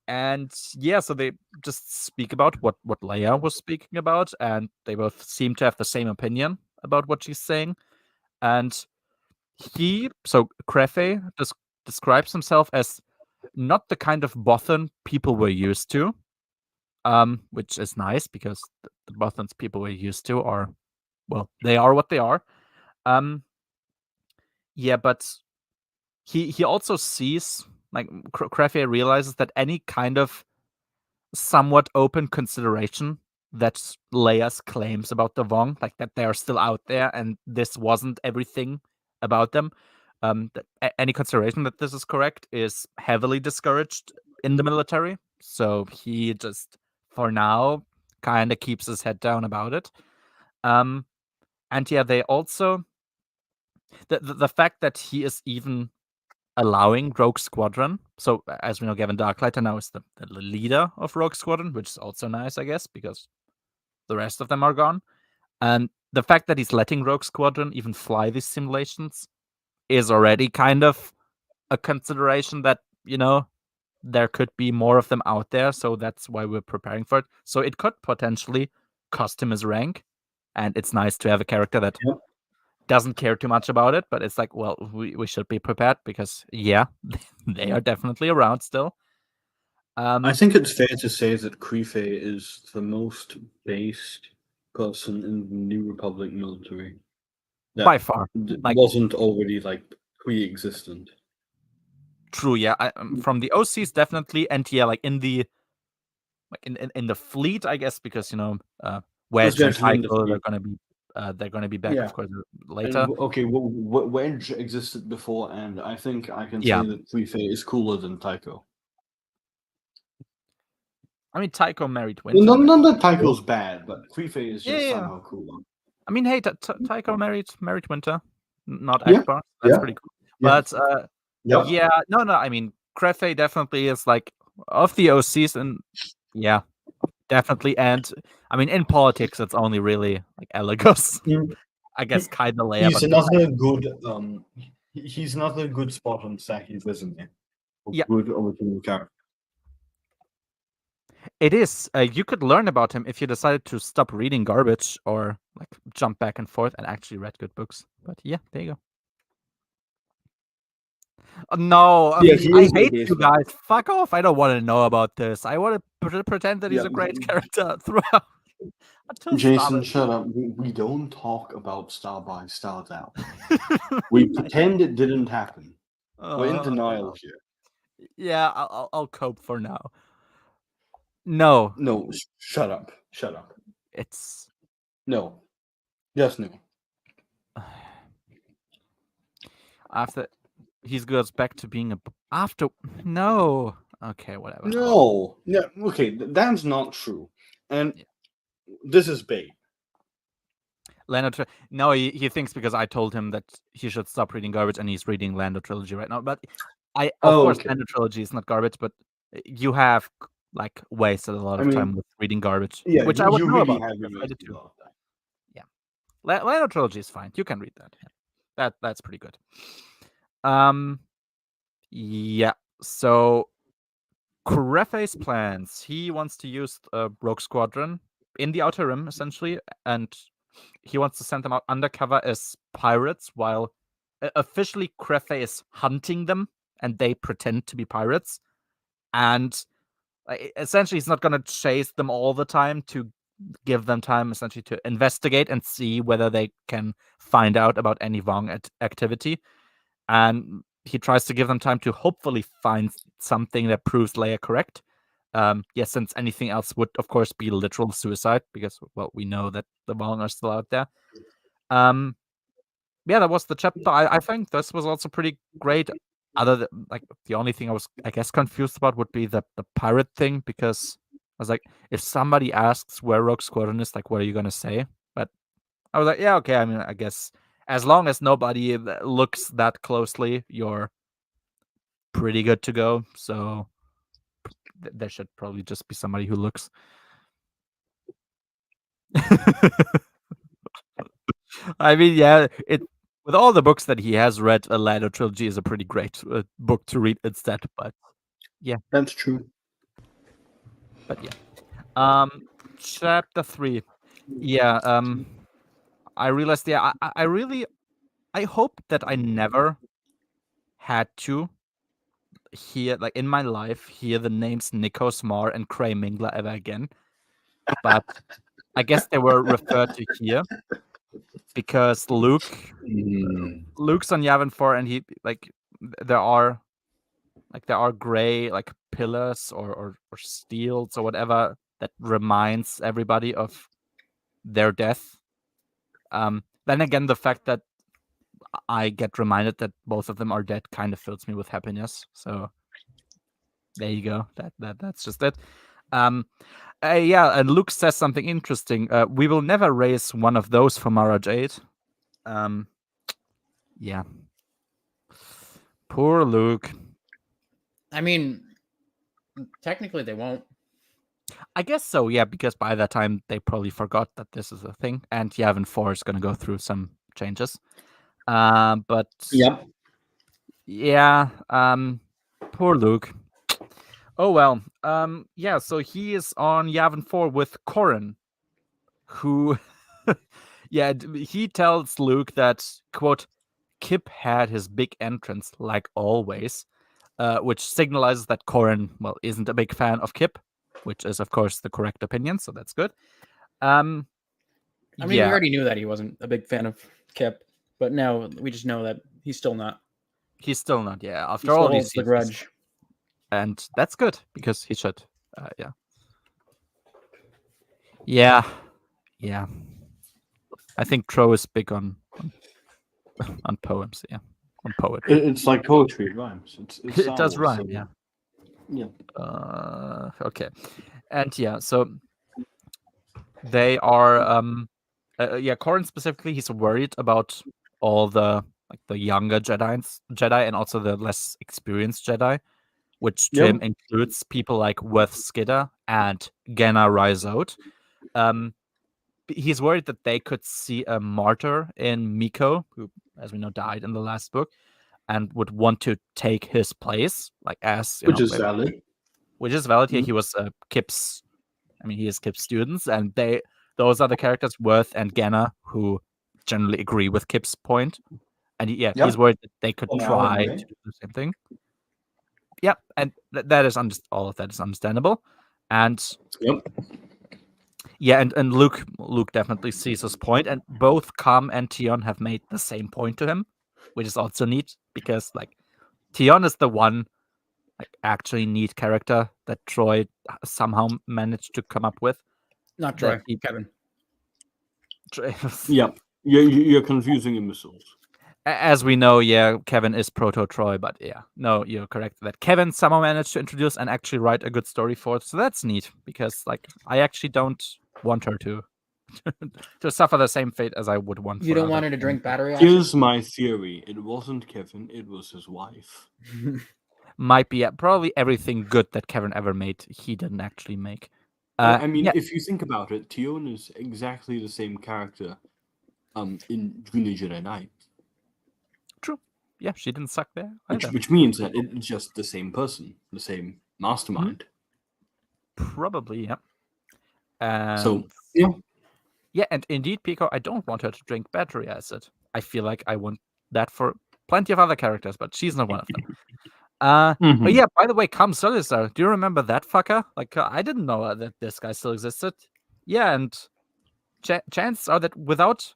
And yeah, so they just speak about what Leia was speaking about, and they both seem to have the same opinion about what she's saying. And Crefe describes himself as not the kind of Bothan people were used to, which is nice because the Bothans people we're used to are, well, they are what they are. Yeah, but he also sees, like, Crefe realizes that any kind of somewhat open consideration that Leia's claims about the Vong, like that they are still out there and this wasn't everything about them, any consideration that this is correct is heavily discouraged in the military. So he just, for now, kind of keeps his head down about it. And yeah, they also the fact that he is even allowing Rogue Squadron. So as we know, Gavin Darklighter now is the leader of Rogue Squadron, which is also nice, I guess, because the rest of them are gone. And the fact that he's letting Rogue Squadron even fly these simulations is already kind of a consideration that, there could be more of them out there. So that's why we're preparing for it. So it could potentially cost him his rank. And it's nice to have a character that doesn't care too much about it, but it's like, well, we should be prepared because, yeah, they are definitely around still. I think it's fair to say that Crefe is the most based person in the New Republic military. That by far. Wasn't already pre-existent. True, yeah. From the OCs, definitely, and yeah, in the in the fleet, I guess, because Wedge and Tycho, they're gonna be back, of course, later. And, okay, Wedge existed before, and I think I can say that Crefe is cooler than Tycho. I mean, Tycho married Winter. None that Tycho's bad, but Crefe is just somehow cooler. I mean, hey, Tycho married Winter, not Akbar. That's pretty cool. But yeah, no. I mean, Crefe definitely is of the OCs, and yeah, definitely. And I mean, in politics, it's only really Elagos, I guess, kind of Leia. He's another good. He's another good spot on Stacky's resume. Yeah, good original character. It is. You could learn about him if you decided to stop reading garbage or jump back and forth and actually read good books. But yeah, there you go. No, I hate you guys. Fuck off. I don't want to know about this. I want to pretend that he's a great character throughout. Jason, shut up. We don't talk about Star by Star now. We pretend it didn't happen. We're in denial here. Yeah, I'll cope for now. No, No, shut up. Shut up. it's No. Just no. after he goes back to being after. No, okay, whatever. No. Yeah. Okay, that's not true. And Yeah. this is bait. Lando. No, he thinks because I told him that he should stop reading garbage, and he's reading Lando trilogy right now. But of course, okay. Lando trilogy is not garbage, but you have like wasted a lot of time with reading garbage, Yeah, which I would you know really about. have Because I did wasted a too. lot of time. Lando trilogy is fine. You can read that. Yeah. That's pretty good. Yeah. So Kurefe's plans. He wants to use a Rogue Squadron in the Outer Rim, essentially, and he wants to send them out undercover as pirates, while officially Kurefe is hunting them, and they pretend to be pirates. And essentially, he's not going to chase them all the time to give them time, essentially, to investigate and see whether they can find out about any wrong activity. And he tries to give them time to hopefully find something that proves Leia correct. Yes, since anything else would, of course, be literal suicide, because, well, we know that the Vong are still out there. Yeah, that was the chapter. I think this was also pretty great. Other than, like, the only thing I was, I guess, confused about would be the pirate thing, because I was like, if somebody asks where Rogue Squadron is, like, what are you gonna say? But I was like, yeah, okay. I mean, I guess as long as nobody looks that closely, you're pretty good to go. So there should probably just be somebody who looks. I mean, yeah, with all the books that he has read, a Lando trilogy is a pretty great book to read instead. But yeah, That's true. but yeah. Chapter 3. Yeah. I realized. Yeah, I really, I hope that I never had to hear, like, in my life, hear the names Nikos Mar and Cray Mingler ever again. But I guess they were referred to here because Luke's on Yavin 4, and he, like, there are gray, like, pillars or steels or whatever that reminds everybody of their death. Then again, the fact that I get reminded that both of them are dead kind of fills me with happiness. So there you go. That's just it. Yeah, and Luke says something interesting. We will never raise one of those for Mara Jade. Yeah. Poor Luke. I mean, technically they won't. I guess so, yeah, because by that time they probably forgot that this is a thing, and Yavin 4 is going to go through some changes. But Yep. yeah, poor Luke. Oh well. Yeah, so he is on Yavin 4 with Corran, who yeah, he tells Luke that, quote, Kip had his big entrance like always, which signalizes that Corran, well, isn't a big fan of Kip, which is, of course, the correct opinion, so that's good. I mean, we already knew that he wasn't a big fan of Kip, but now we just know that he's still not. He's still not, yeah. He After still all holds these the years, grudge. and that's good because he should. Yeah. Yeah. I think Tro is big on poems, yeah, on poetry. It's like poetry, it rhymes. It does rhyme, yeah. Yeah. Okay, and yeah, so they are yeah, Corran specifically, he's worried about all the, like, the younger Jedi and also the less experienced Jedi, which to him includes people like Worth Skidder and Genna Rysode. He's worried that they could see a martyr in Miko, who, as we know, died in the last book, and would want to take his place, like, as Which is valid. Which is valid. Here, he was Kip's. I mean, he is Kip's students, and those are the characters, Worth and Genna, who generally agree with Kip's point. And he's worried that they could try to do the same thing. Yep, and that is all of that is understandable. And yeah, and Luke definitely sees his point, and both Kam and Tion have made the same point to him, which is also neat because, like, Tion is the one actually neat character that Troy somehow managed to come up with. Not That Troy, Kevin. Yeah, you're confusing imbeciles. As we know, yeah, Kevin is proto Troy, but yeah, no, you're correct that Kevin somehow managed to introduce and actually write a good story for it. So that's neat because, like, I actually don't want her to to suffer the same fate as I would want. You for don't want other her to drink people. battery acid? Here's my theory: it wasn't Kevin; it was his wife. Might be probably everything good that Kevin ever made, he didn't actually make. I mean, Yeah, if you think about it, Tion is exactly the same character, in Junior Jedi Knight, true. Yeah, she didn't suck there which, either. which means that it's just the same person, the same mastermind. Probably, yeah. And So yeah, yeah, and indeed, Pico, I don't want her to drink battery acid. I feel like I want that for plenty of other characters, but she's not one of them. Mhm. But yeah, by the way, Kam Solisar, do you remember that fucker? Like, I didn't know that this guy still existed. Yeah, and chances are that without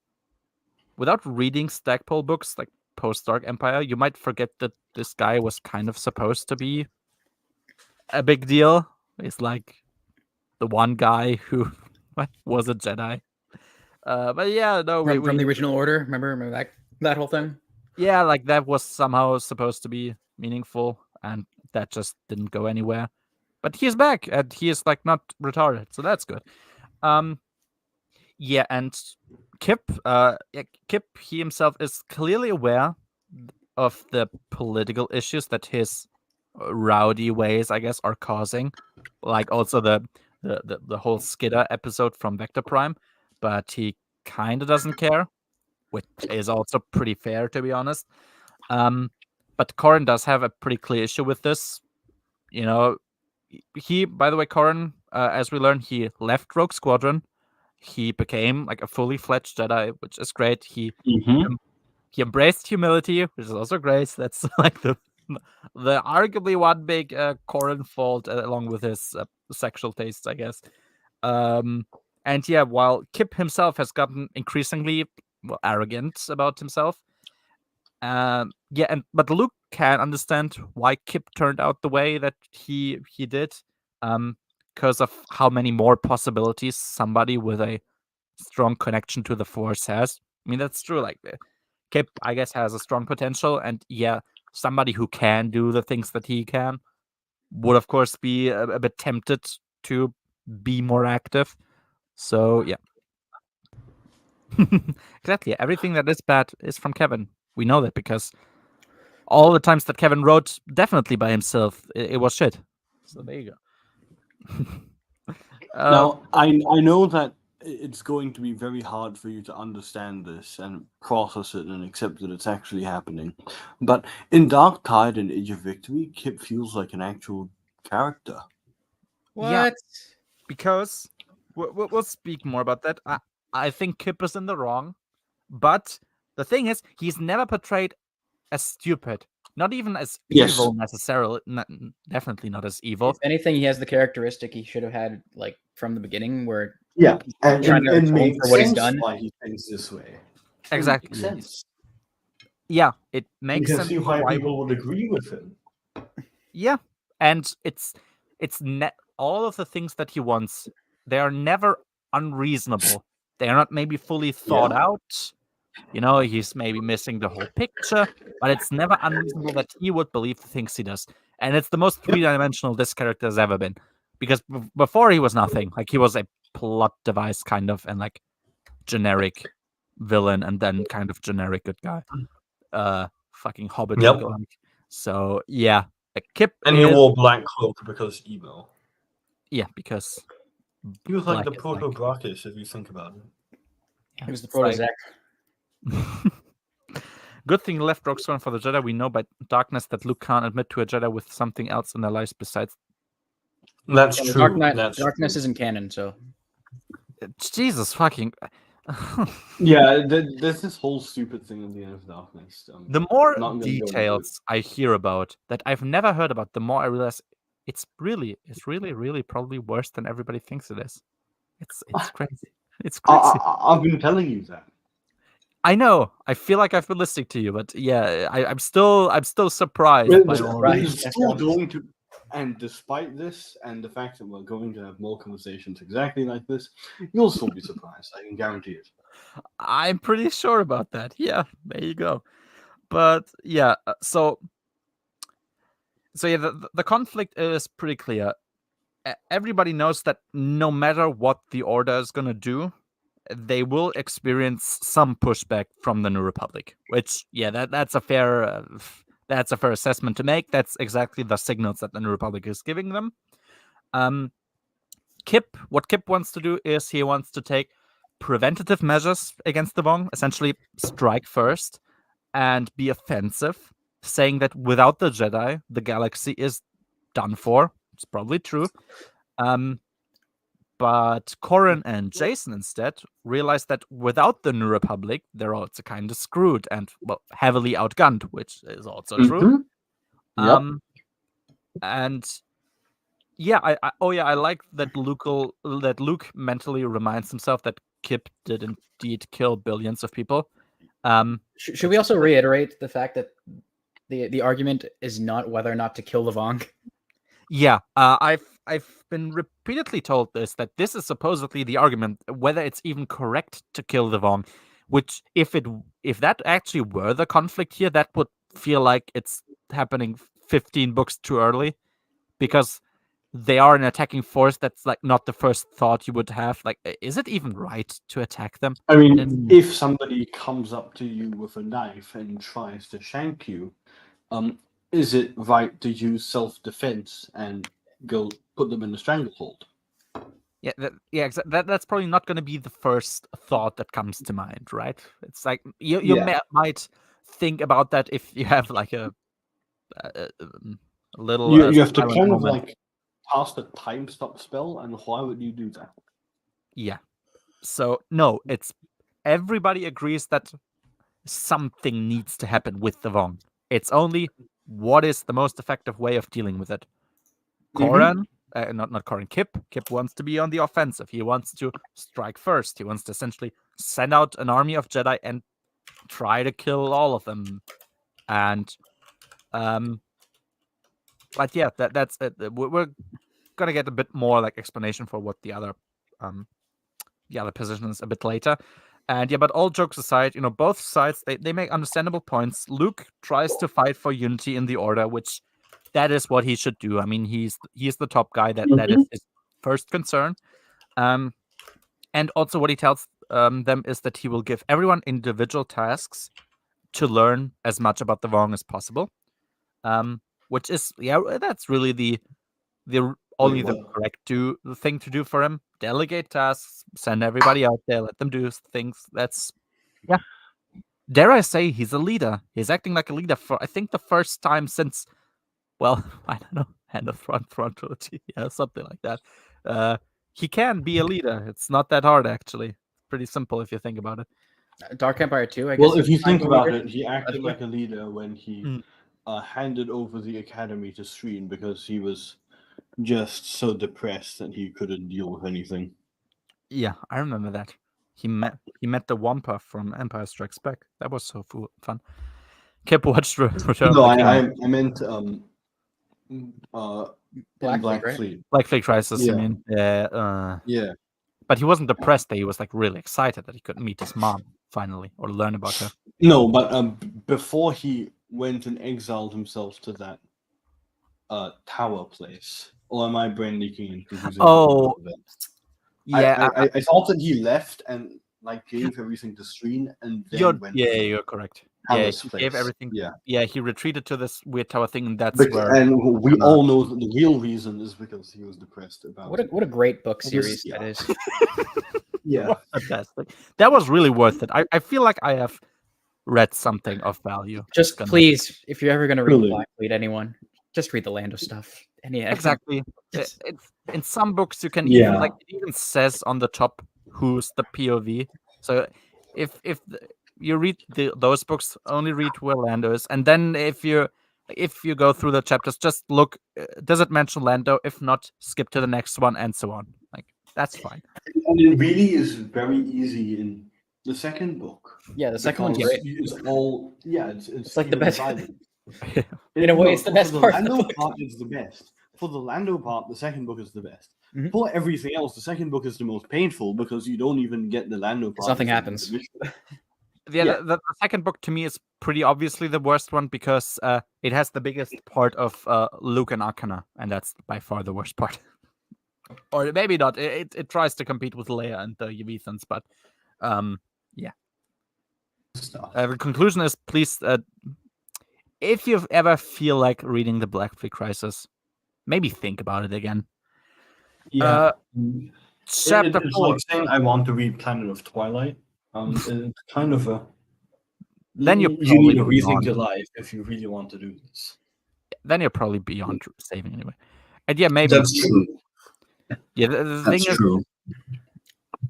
reading Stackpole books like post Dark Empire, you might forget that this guy was kind of supposed to be a big deal. He's like the one guy who was a Jedi. But yeah, no, from the original order. Remember that whole thing? yeah, like that was somehow supposed to be meaningful, and that just didn't go anywhere. But he's back, and he is like not retarded, so that's good. Yeah, and Kip, Kip, he himself is clearly aware of the political issues that his rowdy ways, I guess, are causing, like also the whole Skidder episode from Vector Prime, but he kind of doesn't care, which is also pretty fair, to be honest. But Corrin does have a pretty clear issue with this. You know, he, by the way, Corrin, as we learn, he left Rogue Squadron. He became like a fully fledged Jedi, which is great. He embraced humility, which is also great. That's like the arguably one big Corrin fault, along with his sexual tastes, I guess. And yeah, while Kip himself has gotten increasingly arrogant about himself, but Luke can understand why Kip turned out the way that he did, because of how many more possibilities somebody with a strong connection to the Force has. I mean, that's true. Like Kip, I guess, has a strong potential, and yeah, somebody who can do the things that he can would, of course, be a bit tempted to be more active. So yeah. Exactly. Everything that is bad is from Kevin. We know that because all the times that Kevin wrote definitely by himself, it was shit. So there you go. Now, I know that it's going to be very hard for you to understand this and process it and accept that it's actually happening. But in Dark Tide and Age of Victory, Kip feels like an actual character. What? Yeah. Because we'll speak more about that. I think Kip is in the wrong, but the thing is, he's never portrayed as stupid. Not even as evil necessarily. Definitely not as evil. If anything, he has the characteristic he should have had, like from the beginning, where Yeah, and trying to atone for what he's done. Why he thinks this way. Exactly. Makes sense. Yeah, it makes sense. See why people would agree with him. Yeah, and it's all of the things that he wants. They are never unreasonable. They are not maybe fully thought out. You know, he's maybe missing the whole picture, but it's never unreasonable that he would believe the things he does. And it's the most three-dimensional this character has ever been. Because before he was nothing. Like, he was a plot device, kind of, and like generic villain, and then kind of generic good guy. Fucking Hobbit. Yep. So, yeah. Kip And he wore black cloak because emo. Yeah, because He was like black the is like- proto Brachus, if you think about it. He was the it's like- Proto-Zach. Good thing he left Rogue Squadron for the Jedi. We know by darkness that Luke can't admit to a Jedi with something else in their lives besides. That's Yeah, true. Darkness isn't canon, so Jesus fucking. Yeah, there's this whole stupid thing at the end of Darkness. The more Not gonna go into details I hear about that I've never heard about, the more I realize it's really, really probably worse than everybody thinks it is. It's crazy. It's crazy. I've been telling you that. I know. I feel like I've been listening to you, but yeah, I'm still surprised Well, by but all right. of it's this. Yes, still Alex. going to, and despite this, and the fact that we're going to have more conversations exactly like this, you'll still be surprised. I can guarantee it. I'm pretty sure about that. Yeah, there you go. But yeah, so yeah, the conflict is pretty clear. Everybody knows that no matter what the Order is gonna do, they will experience some pushback from the New Republic. Which, yeah, that's a fair assessment to make. That's exactly the signals that the New Republic is giving them. What Kip wants to do is he wants to take preventative measures against the Vong, essentially strike first and be offensive, saying that without the Jedi, the galaxy is done for. It's probably true. But Corran and Jason instead realize that without the New Republic, they're also kind of screwed and, well, heavily outgunned, which is also true. Yep. And yeah, I like that Luke mentally reminds himself that Kip did indeed kill billions of people. Should we also reiterate the fact that the argument is not whether or not to kill the Vong? Yeah, I've been repeatedly told that this is supposedly the argument, whether it's even correct to kill the Vong. Which, if that actually were the conflict here, that would feel like it's happening 15 books too early, because they are an attacking force. That's like not the first thought you would have. Like, is it even right to attack them? I mean, if somebody comes up to you with a knife and tries to shank you, is it right to use self-defense and go put them in a stranglehold? Yeah, that's probably not going to be the first thought that comes to mind, right? It's like you might think about that if you have like a little. You have to silent kind of moment. like cast a time stop spell, and why would you do that? Yeah. So no, it's everybody agrees that something needs to happen with the Vong. It's only what is the most effective way of dealing with it. Corran, not Corran, Kip wants to be on the offensive. He wants to strike first. He wants to essentially send out an army of Jedi and try to kill all of them. And but yeah, that's it. We're gonna get a bit more like explanation for what the other position is a bit later. And yeah, but all jokes aside, both sides they make understandable points. Luke tries to fight for unity in the Order, which that is what he should do. I mean, he's the top guy. That is his first concern. And also what he tells them is that he will give everyone individual tasks to learn as much about the Vong as possible. Which is, that's really the only the correct thing to do for him. Delegate tasks, send everybody out there, let them do things. That's, yeah. Dare I say, he's a leader. He's acting like a leader for, I think, the first time since, well, I don't know, Hand of Thrawn trilogy, something like that. He can be a leader. It's not that hard, actually. Pretty simple if you think about it. Dark Empire 2, I guess. Well, if you think kind of about weird. it, he acted like a leader when he handed over the academy to Sreen because he was just so depressed that he couldn't deal with anything. Yeah, I remember that. He met the Wampa from Empire Strikes Back. That was so fun. Kip watched Return No, of the King. I meant Black Fleet, Fleet. Black Fleet Crisis, Yeah. you mean? Yeah. Yeah. But he wasn't depressed. He was like really excited that he could meet his mom finally, or learn about her. No, but before he went and exiled himself to that tower place, or am I brain leaking and confusing? Oh, yeah. I thought that he left and like gave everything to Sreen and then went. You're correct. Yeah, he gave everything. Yeah, he retreated to this weird tower thing, and that's where. And we all know that the real reason is because he was depressed about. What a great book series that is. Yeah, fantastic. That was really worth it. I feel like I have read something of value. Just please, if you're ever going to read Black Fleet, anyone, just read the Lando stuff. Exactly. It's in some books you can even like it even says on the top who's the POV. So if you read those books, only read where Lando is, and then if you go through the chapters, just look. Does it mention Lando? If not, skip to the next one, and so on. Like that's fine. And it really is very easy in the second book. Yeah, the second one's because great. It's all it's like the human best. silence. In a way, it's the best for part of the the Lando book. part is the best. For the Lando part, the second book is the best. Mhm. For everything else, the second book is the most painful because you don't even get the Lando part. Nothing until happens. the mission. Yeah, Yeah. the second book to me is pretty obviously the worst one because it has the biggest part of Luke and Arcana, and that's by far the worst part. Or maybe not. It tries to compete with Leia and the Yavithans, but yeah. Stuff. The conclusion is, please, if you ever feel like reading the Black Fleet Crisis, maybe think about it again. Yeah. Chapter It's 4. like saying I want to read Planet of Twilight. It's kind of a. Then you're you need to probably rethink beyond. your life if you really want to do this. Then you're probably beyond saving anyway. And yeah, maybe. true. Yeah, the thing is, true.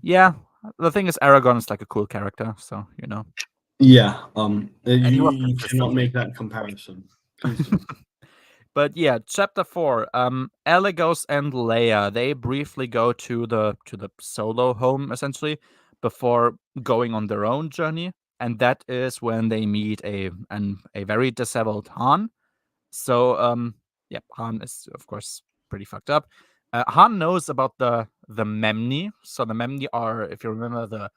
yeah, the thing is, Aragorn is like a cool character, so you know. Yeah. he You, was you consistent. cannot make that comparison. Please don't. But yeah, chapter 4. Elegos and Leia, they briefly go to the solo home essentially before going on their own journey, and that is when they meet a very disheveled Han. So yeah, Han is of course pretty fucked up. Han knows about the Memni. So the Memni are, if you remember, the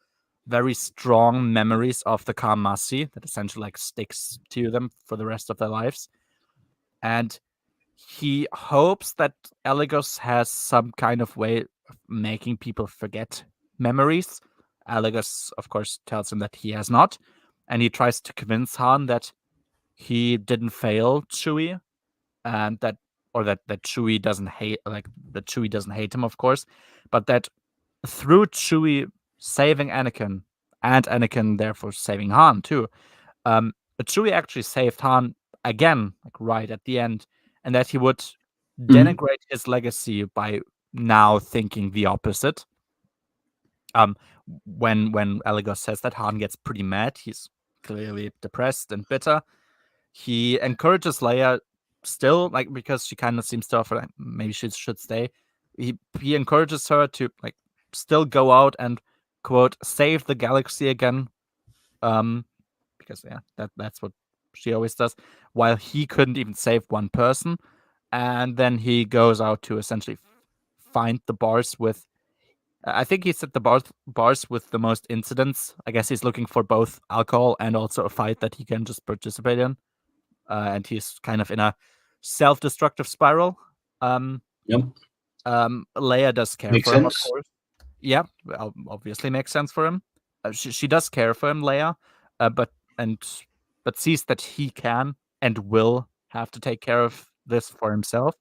very strong memories of the Kamasi that essentially like sticks to them for the rest of their lives. And he hopes that Elegos has some kind of way of making people forget memories. Elegos, of course, tells him that he has not, and he tries to convince Han that he didn't fail Chewie, and that Chewie doesn't hate him, of course, but that through Chewie saving Anakin and Anakin therefore saving Han too, Chewie actually saved Han again, like right at the end, and that he would denigrate his legacy by now thinking the opposite. When Elegos says that, Han gets pretty mad. He's clearly depressed and bitter. He encourages Leia still, like, because she kind of seems to offer like, maybe she should stay. He encourages her to like still go out and quote save the galaxy again. Because yeah, that's what she always does. While he couldn't even save one person, and then he goes out to essentially find the bars with. I think he said the bars with the most incidents. I guess he's looking for both alcohol and also a fight that he can just participate in. And he's kind of in a self-destructive spiral. Yep. Leia does care Makes for him, of sense. course. Yeah, obviously makes sense for him. She does care for him, Leia, but sees that he can and will have to take care of this for himself,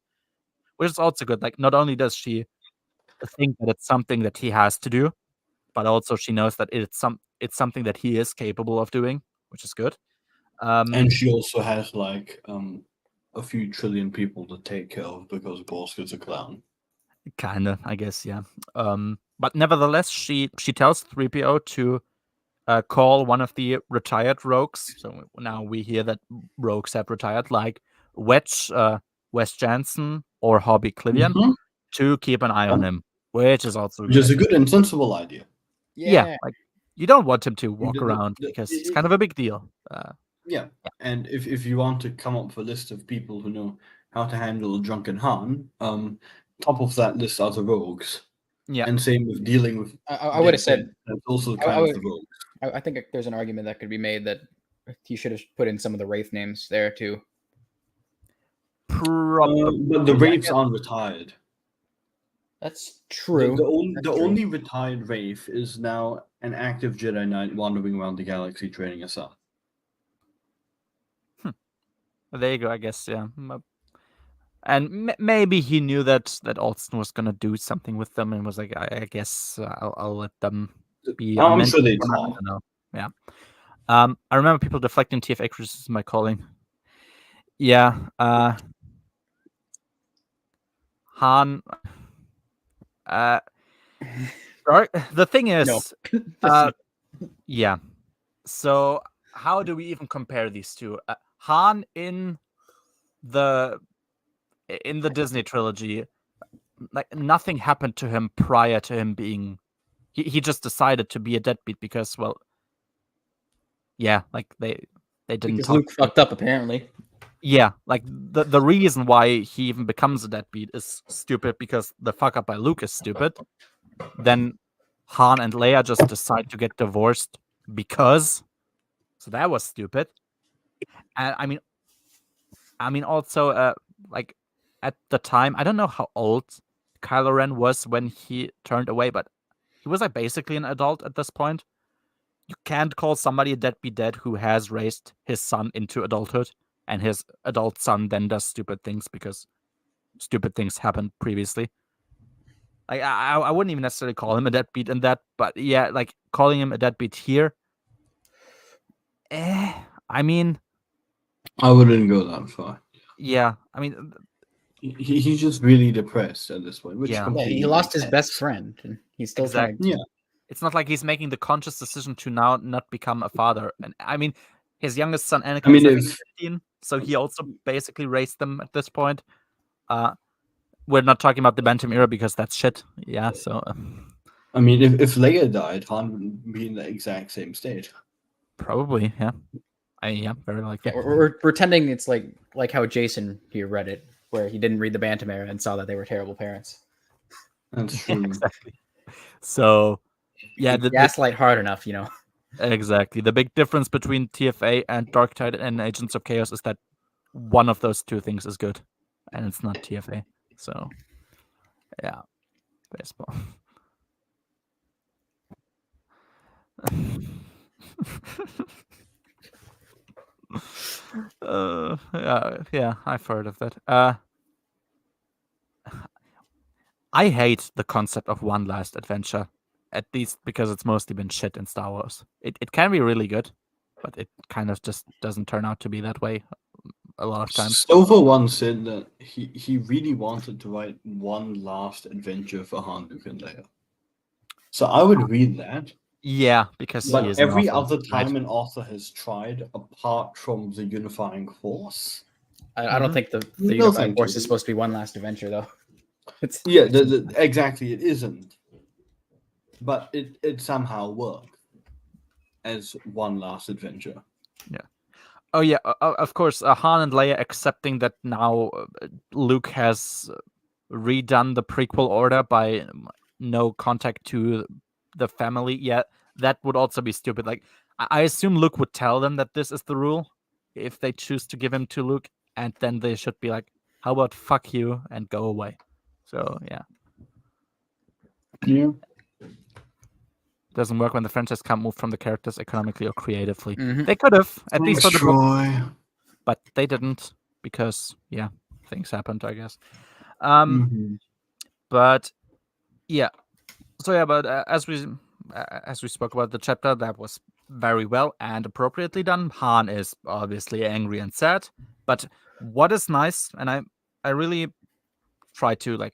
which is also good. Like, not only does she think that it's something that he has to do, but also she knows that it's something that he is capable of doing, which is good. And she also has like a few trillion people to take care of because Borsk is a clown. Kinda, I guess, yeah. But nevertheless, she tells 3PO to call one of the retired rogues. So now we hear that rogues have retired, like Wedge, Wes Jansen, or Hobby Clivian, to keep an eye on him, which is also Which is a good and sensible idea. Yeah, like you don't want him to walk around because it's kind of a big deal. Yeah, and if you want to come up with a list of people who know how to handle a drunken Han, top of that list are the rogues. Yeah, and same with dealing with. I would have said that's also kind of the rogues. I think there's an argument that could be made that he should have put in some of the Wraith names there too. But the Wraiths aren't retired. That's true. The only retired Wraith is now an active Jedi Knight wandering around the galaxy training a Sith. There you go, I guess, yeah. And maybe he knew that Alston was gonna do something with them, and was like, I guess I'll let them be. I'm sure they I don't know. Yeah. I remember people deflecting TFA criticism by calling. Yeah. Han. The thing is, yeah. So how do we even compare these two? Han in the Disney trilogy, like nothing happened to him prior to him being. He just decided to be a deadbeat because, well, yeah, like they didn't Because talk. Luke fucked up apparently. Yeah, like the reason why he even becomes a deadbeat is stupid because the fuck up by Luke is stupid. Then Han and Leia just decide to get divorced because, so that was stupid. And I mean also like at the time, I don't know how old Kylo Ren was when he turned away, but he was like basically an adult at this point. You can't call somebody a deadbeat dad who has raised his son into adulthood, and his adult son then does stupid things because stupid things happened previously. Like I wouldn't even necessarily call him a deadbeat in that, but yeah, like calling him a deadbeat here. I mean, I wouldn't go that far. yeah, I mean, He's just really depressed at this point, which Yeah. Yeah, completely he lost makes his sense. best friend, and he's still trying. Exactly. Yeah. It's not like he's making the conscious decision to now not become a father. And I mean, his youngest son Anakin I mean, is I think, if 15, so he also basically raised them at this point. We're not talking about the Bantam era because that's shit. Yeah, so if Leia died, Han wouldn't be in the exact same state. probably, yeah. Yeah, very likely. Yeah, we're pretending it's like how Jason here read it, where he didn't read the Bantam era and saw that they were terrible parents. That's Yeah, true. exactly. So, yeah, You gaslight hard enough, you know. exactly. The big difference between TFA and Dark Tide and Agents of Chaos is that one of those two things is good, and it's not TFA. So, yeah, baseball. Yeah, I've heard of that. I hate the concept of one last adventure, at least because it's mostly been shit in Star Wars. It can be really good, but it kind of just doesn't turn out to be that way a lot of times. Stover once said that he really wanted to write one last adventure for Han, Luke, and Leia. So I would read that. Yeah, because he But is an every author, other time an author has tried, apart from the unifying force, I don't think the No, Unifying thank Force you. is supposed to be one last adventure, though. It's yeah, exactly, it isn't. But it somehow worked as one last adventure. Oh yeah, of course, Han and Leia accepting that now Luke has redone the prequel order by no contact to the family yet. That would also be stupid. Like, I assume Luke would tell them that this is the rule if they choose to give him to Luke, and then they should be like, "How about fuck you and go away?" So yeah, Yeah. doesn't work when the franchise can't move from the characters economically or creatively. Mhm. They could have, at least for the book, Troy. but they didn't because yeah, things happened, I guess. Mhm. But yeah, so yeah, but as we spoke about the chapter, that was very well and appropriately done. Han is obviously angry and sad, but what is nice, and I really try to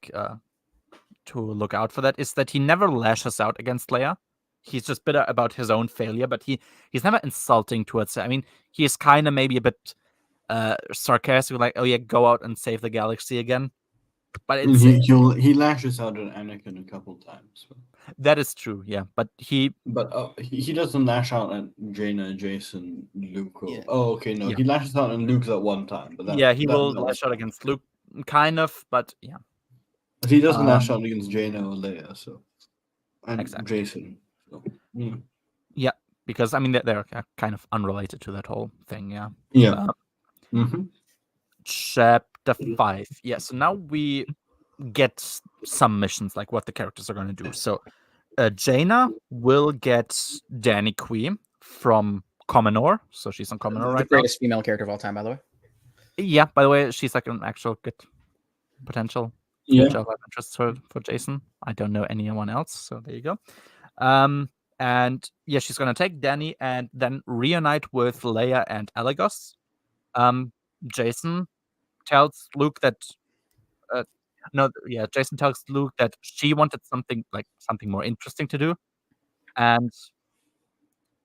to look out for that, is that he never lashes out against Leia. He's just bitter about his own failure, but he's never insulting towards her. I mean, he's kind of maybe a bit sarcastic, like, "Oh yeah, go out and save the galaxy again." But it's He lashes out at Anakin a couple times. that is true, yeah. But But he doesn't lash out at Jaina, Jason, Luke. Yeah. Oh, okay, no. Yeah. He lashes out at Luke at one time. But yeah, he will that lash out was- against Luke, kind of, but yeah. But he doesn't lash Um, out against Jaina or Leia, so. And Exactly. Jason. So, yeah. Yeah, because I mean they're kind of unrelated to that whole thing. Yeah. Yeah. Mm-hmm. Chapter 5. Yeah. So now we get some missions, like what the characters are going to do. So Jaina will get Danny Quee from Comenor. So she's on Comenor the right now. greatest female character of all time, by the way. Yeah. By the way, she's like an actual good potential Yeah. future love interest for Jason. I don't know anyone else. So there you go. And yeah, she's gonna take Danny and then reunite with Leia and Alagos. Jason tells Luke that Jason tells Luke that she wanted something more interesting to do. And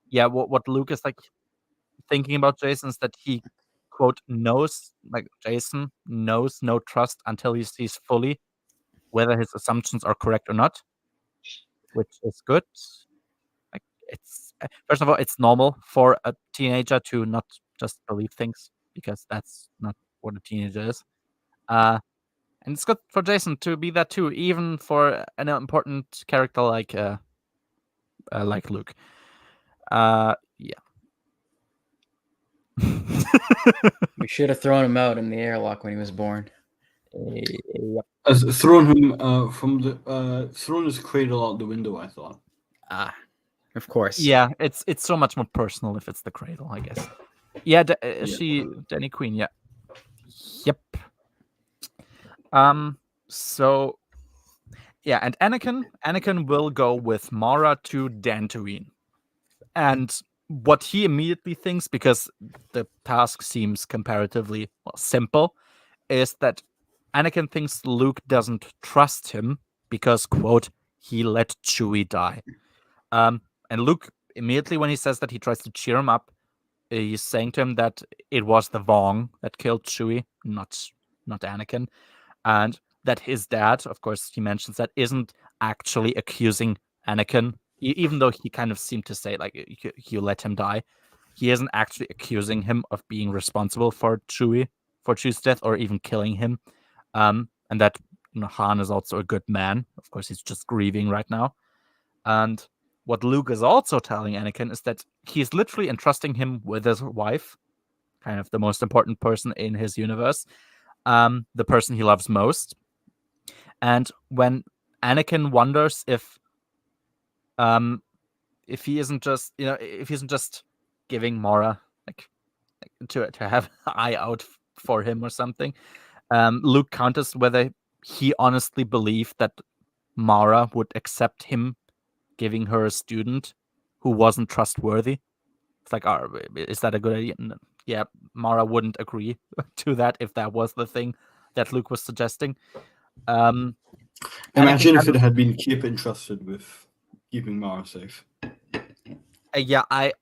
yeah, what Luke is like thinking about Jason is that he quote knows, like Jason knows no trust until he sees fully whether his assumptions are correct or not, which is good. Like it's first of all, it's normal for a teenager to not just believe things because that's not what a teenager is. And it's good for Jason to be that too, even for an important character like Luke. Yeah. We should have thrown him out in the airlock when he was born. Yep. Thrown him thrown his cradle out the window. I thought. Ah, of course. Yeah, it's so much more personal if it's the cradle, I guess. Yeah, Danny Queen. Yeah. Yep. So yeah, and Anakin will go with Mara to Dantooine. And what he immediately thinks, because the task seems comparatively simple, is that Anakin thinks Luke doesn't trust him because, quote, he let Chewie die. And Luke, immediately when he says that, he tries to cheer him up. He's saying to him that it was the Vong that killed Chewie, not Anakin. And that his dad, of course, he mentions that, isn't actually accusing Anakin, even though he kind of seemed to say, like, you let him die. He isn't actually accusing him of being responsible for Chewie's death, or even killing him. And that Han is also a good man. Of course, he's just grieving right now. And what Luke is also telling Anakin is that he's literally entrusting him with his wife, kind of the most important person in his universe, the person he loves most. And when Anakin wonders if he isn't just giving Mara like to have an eye out for him or something, Luke counters whether he honestly believed that Mara would accept him giving her a student who wasn't trustworthy. It's like, is that a good idea? Yeah, Mara wouldn't agree to that if that was the thing that Luke was suggesting. Imagine if it had been Kip entrusted with keeping Mara safe. Yeah, I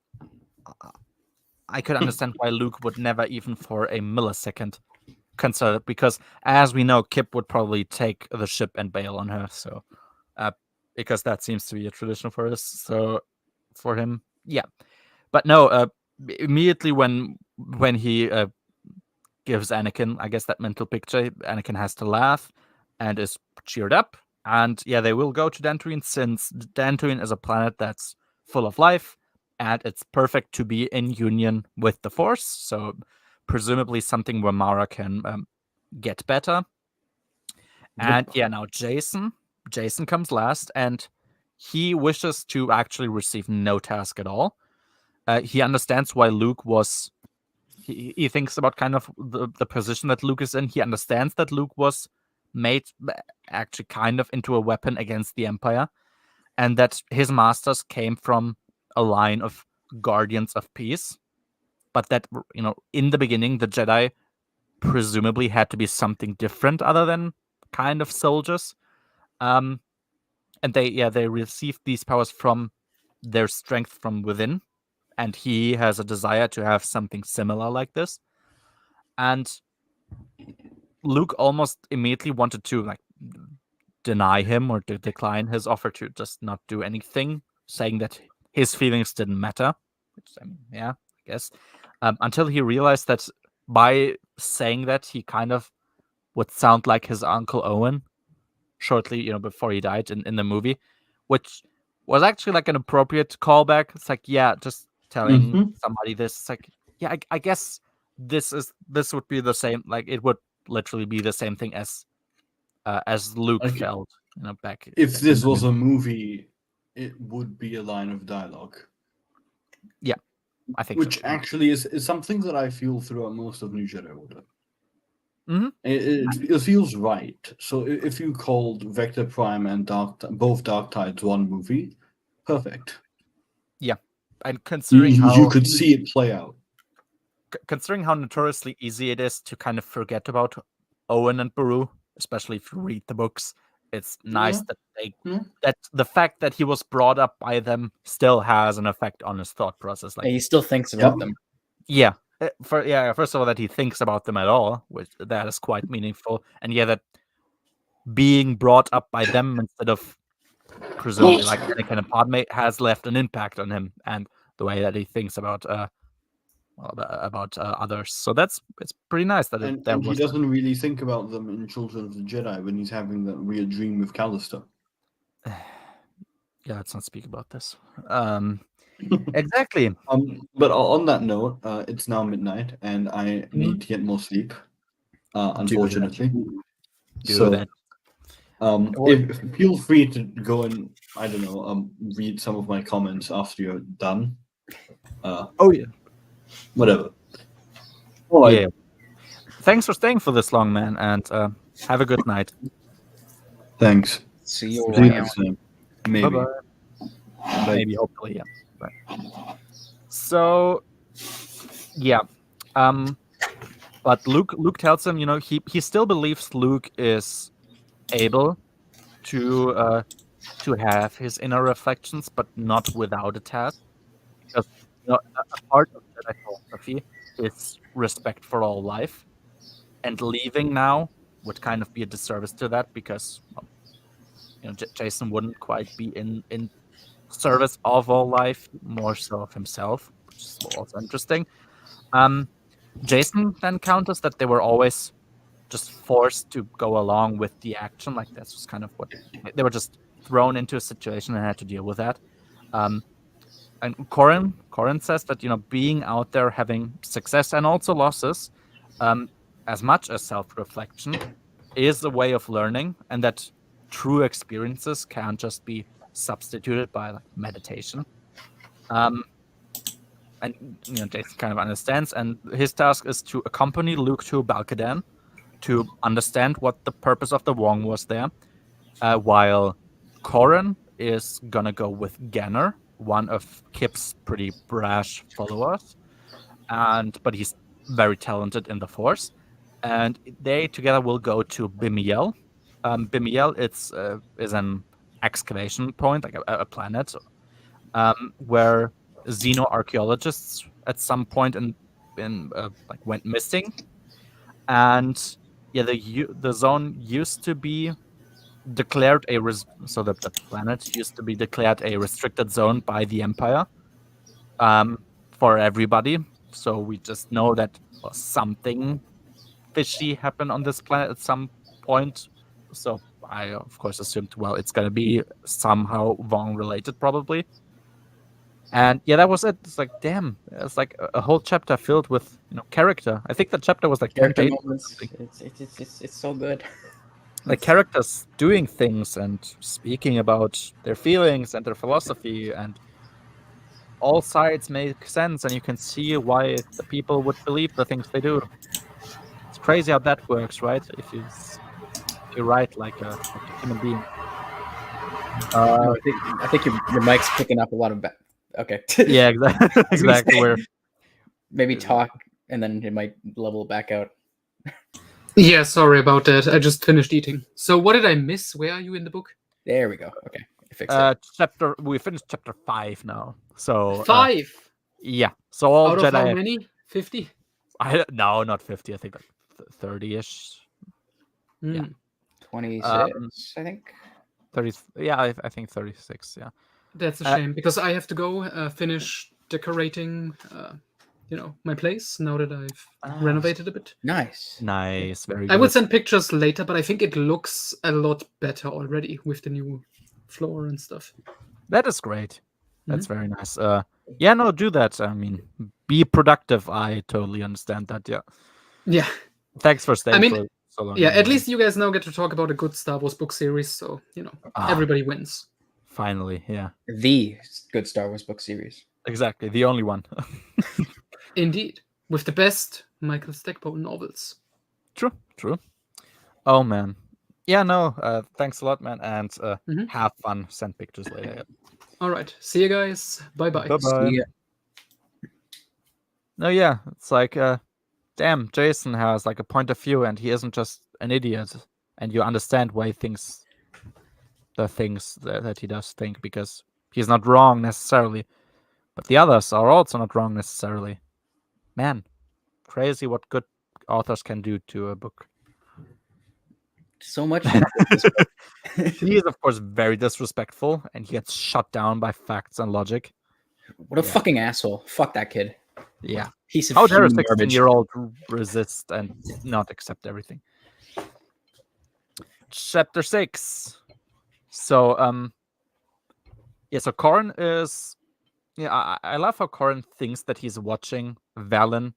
could understand why Luke would never even for a millisecond consider it, because as we know, Kip would probably take the ship and bail on her. So, because that seems to be a tradition for us. So, for him, yeah. But no, immediately when he gives Anakin, I guess, that mental picture, Anakin has to laugh and is cheered up. And yeah, they will go to Dantooine, since Dantooine is a planet that's full of life, and it's perfect to be in union with the Force. So presumably something where Mara can get better. And yeah, now Jason comes last, and he wishes to actually receive no task at all. He understands why Luke was. He thinks about kind of the position that Luke is in. He understands that Luke was made actually kind of into a weapon against the Empire, and that his masters came from a line of guardians of peace. But that, in the beginning, the Jedi presumably had to be something different other than kind of soldiers. And they received these powers from their strength from within. And he has a desire to have something similar like this. And Luke almost immediately wanted to deny him or to decline his offer to just not do anything, saying that his feelings didn't matter. Which, I mean, yeah, I guess. Until he realized that by saying that, he kind of would sound like his Uncle Owen shortly, before he died in the movie, which was actually like an appropriate callback. It's like, yeah, just telling somebody this. It's like, yeah, I guess this would be the same. Like, it would literally be the same thing as Luke felt, back. If this was a movie, it would be a line of dialogue. Yeah, I think. Which so. actually is something that I feel throughout most of New Jedi Order. Mm-hmm. It feels right. So if you called Vector Prime and both Dark Tides one movie, perfect. Yeah, and considering you could see it play out. Considering how notoriously easy it is to kind of forget about Owen and Beru, especially if you read the books, it's nice that that the fact that he was brought up by them still has an effect on his thought process. Like, he still thinks about them. Yeah. First of all, that he thinks about them at all, which that is quite meaningful. And yeah, that being brought up by them instead of presumably like Anakin and Padme has left an impact on him and the way that he thinks about others. So it's pretty nice that And, that and he was. doesn't really think about them in Children of the Jedi when he's having that weird dream with Callister. Yeah, let's not speak about this. Exactly. But on that note, it's now midnight, and I need to get more sleep. Unfortunately, Do that. if feel free to go and I don't know, read some of my comments after you're done. Oh yeah. Whatever. All right. Yeah. Thanks for staying for this long, man, and have a good night. Thanks. See you See you around. next time. Maybe. Bye-bye. Bye. Maybe, hopefully, yeah. Right. So, yeah. But Luke tells him, he still believes Luke is able to have his inner reflections, but not without a task, because a part of Jedi philosophy is respect for all life, and leaving now would kind of be a disservice to that, because Jason wouldn't quite be in service of all life, more so of himself, which is also interesting. Jason then counters that they were always just forced to go along with the action, like that's just kind of what they were just thrown into a situation and had to deal with that. And Corin says that being out there, having success and also losses, as much as self-reflection, is a way of learning, and that true experiences can't just be substituted by like meditation. And Jason kind of understands, and his task is to accompany Luke to Balkadan to understand what the purpose of the Wong was there, while Corin is gonna go with Ganner, one of Kip's pretty brash followers, but he's very talented in the Force, and they together will go to Bimiel. Bimiel is an excavation point, like a planet, where xenoarchaeologists at some point like went missing, and the zone used to be declared so that the planet used to be declared a restricted zone by the Empire, for everybody. So we just know that something fishy happened on this planet at some point. So I of course assumed, well, it's gonna be somehow Vong related probably. And yeah, that was it. It's like, damn, it's like a whole chapter filled with character. I think the chapter was like 10 Character pages. moments. It's so good. Like characters doing things and speaking about their feelings and their philosophy, and all sides make sense, and you can see why the people would believe the things they do. It's crazy how that works, right? If you write like a human being. No, I think your mic's picking up a lot of. Okay. Yeah, exactly. Exactly. Where maybe talk and then it might level back out. Yeah, sorry about that. I just finished eating. So what did I miss? Where are you in the book? There we go. Okay, I fixed it. we finished chapter 5 now. So 5 yeah. So all out Jedi. of how many? 50? No, not 50. I think like 30-ish. Yeah. 26, I think. 30. Yeah, I think 36. Yeah. That's a shame, because I have to go finish decorating, my place now that I've renovated a bit. Nice. Nice. Very good. I will send pictures later, but I think it looks a lot better already with the new floor and stuff. That is great. That's very nice. Yeah, no, do that. I mean, be productive. I totally understand that. Yeah. Yeah. Thanks for staying I mean, for so long. Yeah, at least you guys now get to talk about a good Star Wars book series, so everybody wins. Finally, yeah. The good Star Wars book series. Exactly, the only one. Indeed, with the best Michael Stackpole novels. True. Oh man, yeah. No, thanks a lot, man, and have fun. Send pictures later. All right, see you guys. Bye bye. Bye. No, yeah, it's like, damn, Jason has like a point of view, and he isn't just an idiot, and you understand why he thinks the things that he does think, because he's not wrong necessarily, but the others are also not wrong necessarily. Man, crazy what good authors can do to a book. So much. He is, of course, very disrespectful, and he gets shut down by facts and logic. What a Yeah. fucking asshole. Fuck that kid. Yeah. Piece of How dare a human garbage. 16-year-old resist and not accept everything? Chapter 6. So, so Corrin is... Yeah, I love how Corrin thinks that he's watching Valen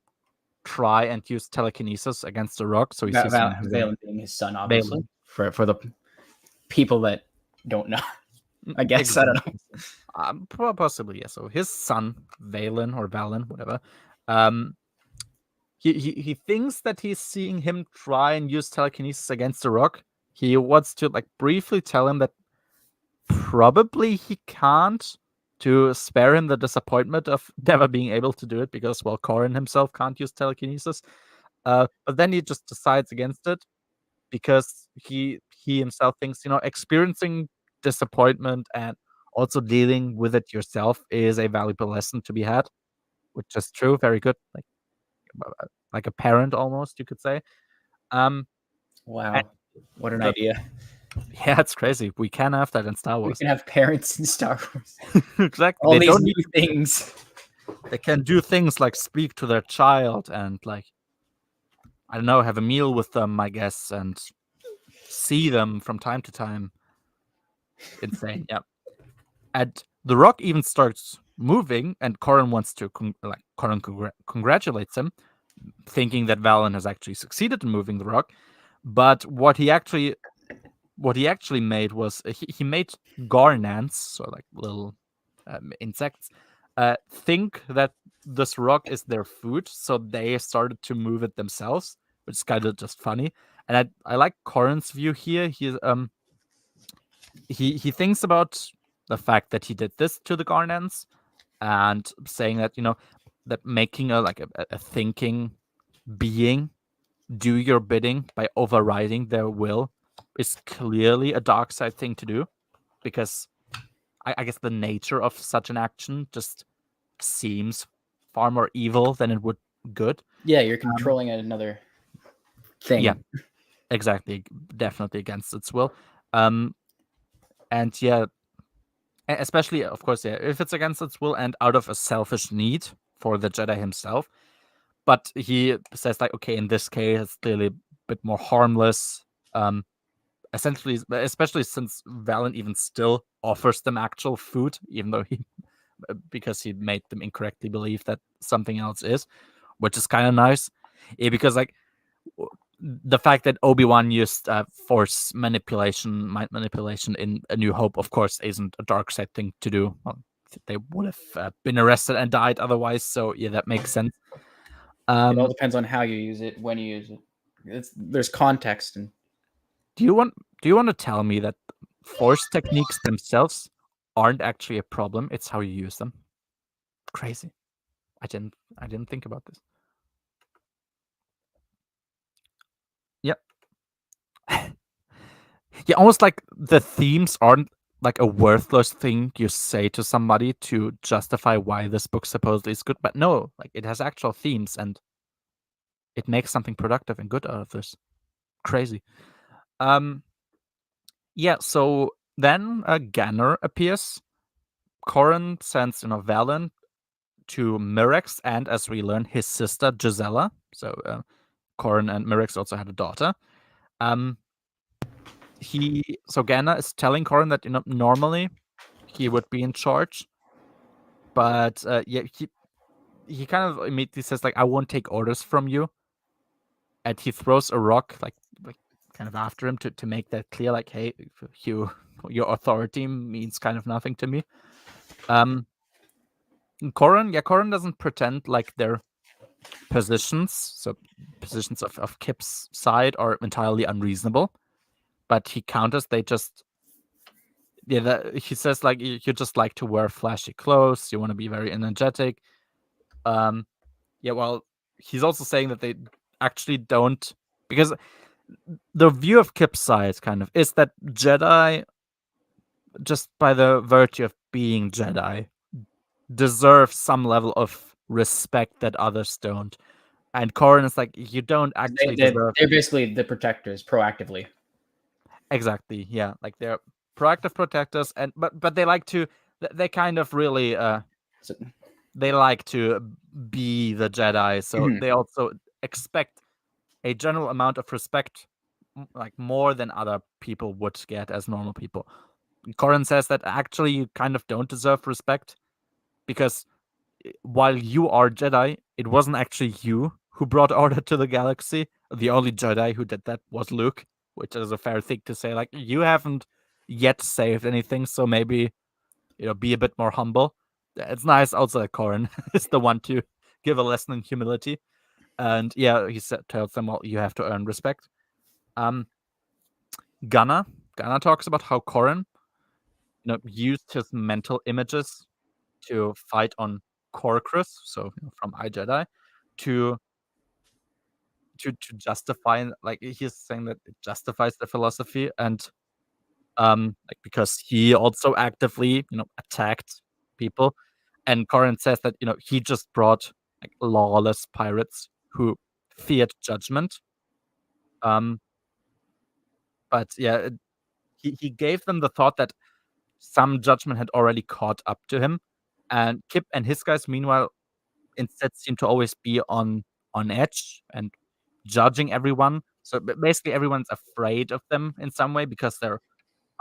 try and use telekinesis against the rock. So he sees him as a- Valen being his son, obviously. Valen. For the people that don't know. I guess, I don't know. Possibly, yeah. So his son, Valen or Valen, whatever, he thinks that he's seeing him try and use telekinesis against the rock. He wants to like briefly tell him that probably he can't, to spare him the disappointment of never being able to do it because, well, Corrin himself can't use telekinesis. But then he just decides against it because he himself thinks, experiencing disappointment and also dealing with it yourself is a valuable lesson to be had, which is true. Very good. Like a parent almost, you could say. Wow. What an idea. Yeah, it's crazy. We can have that in Star We Wars. can have parents in Star Wars. Exactly. All They these don't new things. They can do things like speak to their child and, like, I don't know, have a meal with them, I guess, and see them from time to time. Insane, yeah. And the rock even starts moving, and Corrin wants to congratulates him, thinking that Valen has actually succeeded in moving the rock. But what he actually made was he made garnants, so like little insects, think that this rock is their food, so they started to move it themselves, which is kind of just funny. And I like Corrin's view here. He thinks about the fact that he did this to the garnants, and saying that that making a thinking being do your bidding by overriding their will is clearly a dark side thing to do, because I guess the nature of such an action just seems far more evil than it would good. Yeah, you're controlling another thing. Yeah, exactly. Definitely against its will. And yeah, especially, of course, yeah, if it's against its will and out of a selfish need for the Jedi himself. But he says, like, okay, in this case, it's clearly a bit more harmless. Essentially, especially since Valen even still offers them actual food, even though because he made them incorrectly believe that something else is, which is kind of nice. Yeah, because like the fact that Obi-Wan used force manipulation, mind manipulation in A New Hope, of course, isn't a dark side thing to do. Well, they would have been arrested and died otherwise. So yeah, that makes sense. It all depends on how you use it, when you use it. There's context. And do you want to tell me that force techniques themselves aren't actually a problem? It's how you use them. Crazy. I didn't think about this. Yep. Yeah, almost like the themes aren't like a worthless thing you say to somebody to justify why this book supposedly is good, but no, like it has actual themes and it makes something productive and good out of this. Crazy. Yeah, so then Ganner appears. Corrin sends Valen to Mirex, and as we learn, his sister Gisela. So Corrin and Mirex also had a daughter. So Ganner is telling Corrin that normally he would be in charge, but yeah, he kind of immediately says, like, I won't take orders from you, and he throws a rock like kind of after him to make that clear, like, hey, your authority means kind of nothing to me. Corrin doesn't pretend like their positions, so positions of Kip's side, are entirely unreasonable, but he counters they just he says, like, you just like to wear flashy clothes, you want to be very energetic. Yeah, well, he's also saying that they actually don't, because the view of Kip's side kind of is that Jedi, just by the virtue of being Jedi, deserve some level of respect that others don't. And Corrin is like, you don't actually deserve. They're basically the protectors proactively. Exactly. Yeah, like they're proactive protectors, and but they like to. They kind of really So, they like to be the Jedi, so Mhm. they also expect a general amount of respect, like more than other people would get as normal people. Corrin says that actually you kind of don't deserve respect because while you are Jedi, it wasn't actually you who brought order to the galaxy. The only Jedi who did that was Luke, which is a fair thing to say. Like, you haven't yet saved anything, so maybe, be a bit more humble. It's nice also that Corrin is the one to give a lesson in humility. And yeah, tells them, well, you have to earn respect. Gunnar talks about how Corrin, used his mental images to fight on Corcus, so from iJedi, to justify, like, he's saying that it justifies the philosophy, and like, because he also actively attacked people, and Corrin says that he just brought like lawless pirates who feared judgment. But yeah, he gave them the thought that some judgment had already caught up to him, and Kip and his guys meanwhile instead seem to always be on edge and judging everyone. So basically everyone's afraid of them in some way because they're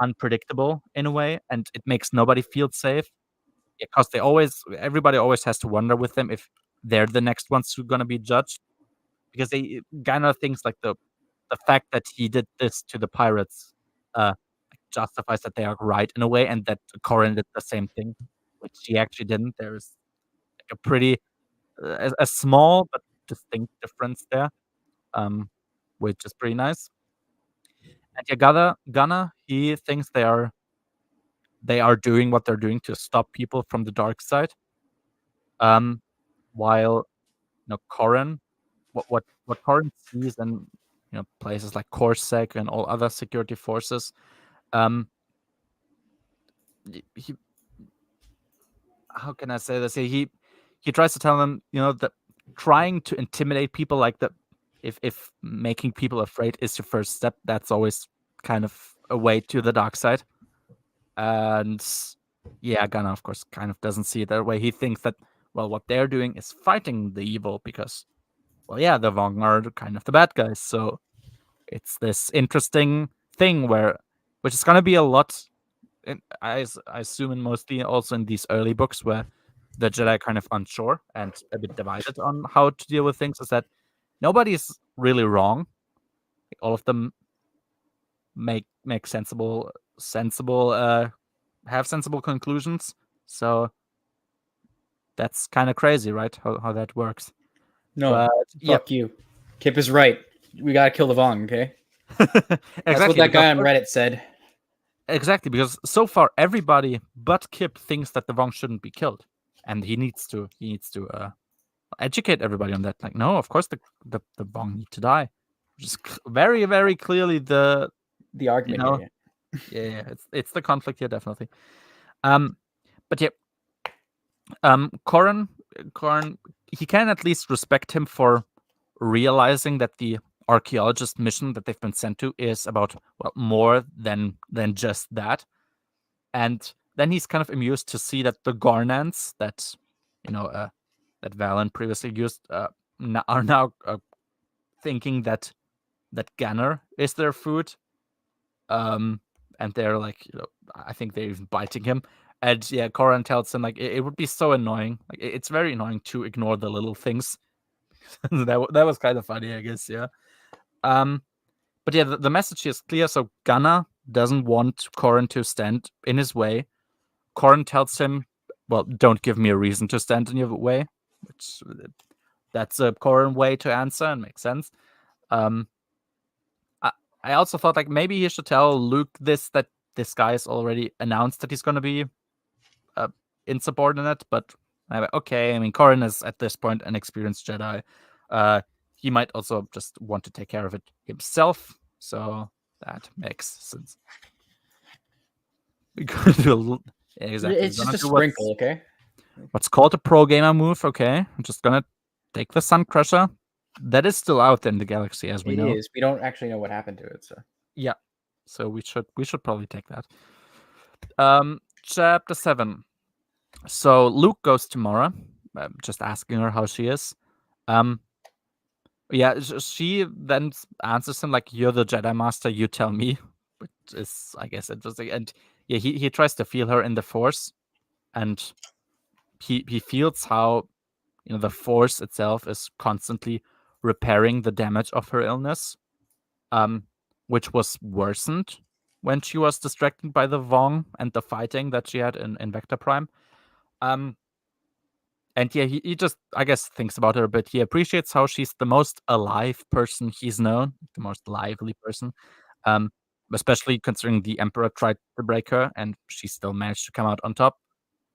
unpredictable in a way, and it makes nobody feel safe because everybody always has to wonder with them if they're the next ones who are gonna be judged, because they kind of thinks like the fact that he did this to the pirates uh justifies that they are right in a way, and that Corrin did the same thing, which he actually didn't. There's like a pretty a small but distinct difference there, which is pretty nice. And yeah, Gunnar, he thinks they are doing what they're doing to stop people from the dark side. While Corrin, what Corrin sees in places like Corsac and all other security forces, um, he how can I say this? He tries to tell them, that trying to intimidate people, like that, if making people afraid is your first step, that's always kind of a way to the dark side. And yeah, Gunnar, of course, kind of doesn't see it that way. He thinks that, well, what they're doing is fighting the evil because, well, yeah, the Vong are kind of the bad guys. So it's this interesting thing which is going to be a lot. I assume, and mostly also in these early books where the Jedi are kind of unsure and a bit divided on how to deal with things, is that nobody's really wrong. All of them make sensible have sensible conclusions. So that's kind of crazy, right? How that works. No, But fuck you. Kip is right. We gotta kill the Vong, okay? exactly, That's what that guy on Reddit said. Exactly, because so far everybody but Kip thinks that the Vong shouldn't be killed, and he needs to educate everybody on that. Like, no, of course the Vong need to die, which is very, very clearly the argument. Yeah, it's the conflict here, definitely. But yeah, Corrin, he can at least respect him for realizing that the archaeologist mission that they've been sent to is about, well, more than just that. And then he's kind of amused to see that the Garnants that that Valen previously used are now thinking that Gunnar is their food. And they're like, I think they're even biting him. And yeah, Corrin tells him like it would be so annoying. Like it's very annoying to ignore the little things. that was kind of funny, I guess. Yeah. But yeah, the message here is clear. So Gunnar doesn't want Corrin to stand in his way. Corrin tells him, well, don't give me a reason to stand in your way, which that's a Corrin way to answer and makes sense. I also thought like maybe he should tell Luke that this guy has already announced that he's going to be insubordinate, but okay. I mean, Corrin is at this point an experienced Jedi. He might also just want to take care of it himself, so that makes sense. Exactly. It's just a sprinkle, okay? What's called a pro gamer move, okay? I'm just gonna take the Sun Crusher. That is still out there in the galaxy, as we know. It is. We don't actually know what happened to it, so. Yeah. So we should probably take that. Chapter 7. So Luke goes to Mara, just asking her how she is. Yeah, she then answers him like, "You're the Jedi Master. You tell me," which is, I guess, interesting. And yeah, he tries to feel her in the Force, and he feels how the Force itself is constantly repairing the damage of her illness, which was worsened when she was distracted by the Vong and the fighting that she had in Vector Prime. And yeah, he just, I guess, thinks about her a bit. He appreciates how she's the most alive person he's known, the most lively person, especially considering the Emperor tried to break her and she still managed to come out on top,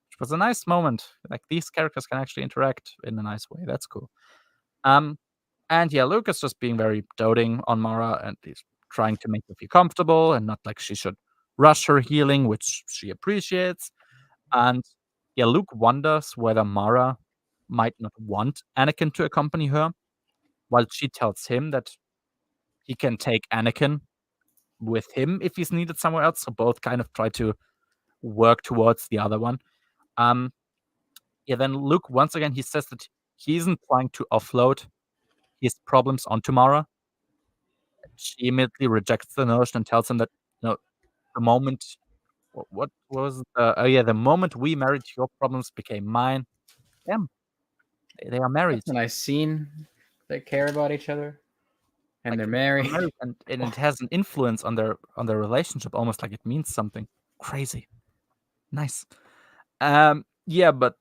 which was a nice moment. Like, these characters can actually interact in a nice way. That's cool. And yeah, Luke is just being very doting on Mara, and he's trying to make her feel comfortable and not like she should rush her healing, which she appreciates. And yeah, Luke wonders whether Mara might not want Anakin to accompany her, while she tells him that he can take Anakin with him if he's needed somewhere else. So both kind of try to work towards the other one. Yeah, then Luke, once again, he says that he isn't trying to offload his problems onto Mara. She immediately rejects the notion and tells him that, the moment what was the moment we married, your problems became mine. Damn, they are married. That's a nice scene. They care about each other, and Like, they're they're married. and it has an influence on their relationship, almost like it means something crazy. Nice. Yeah, but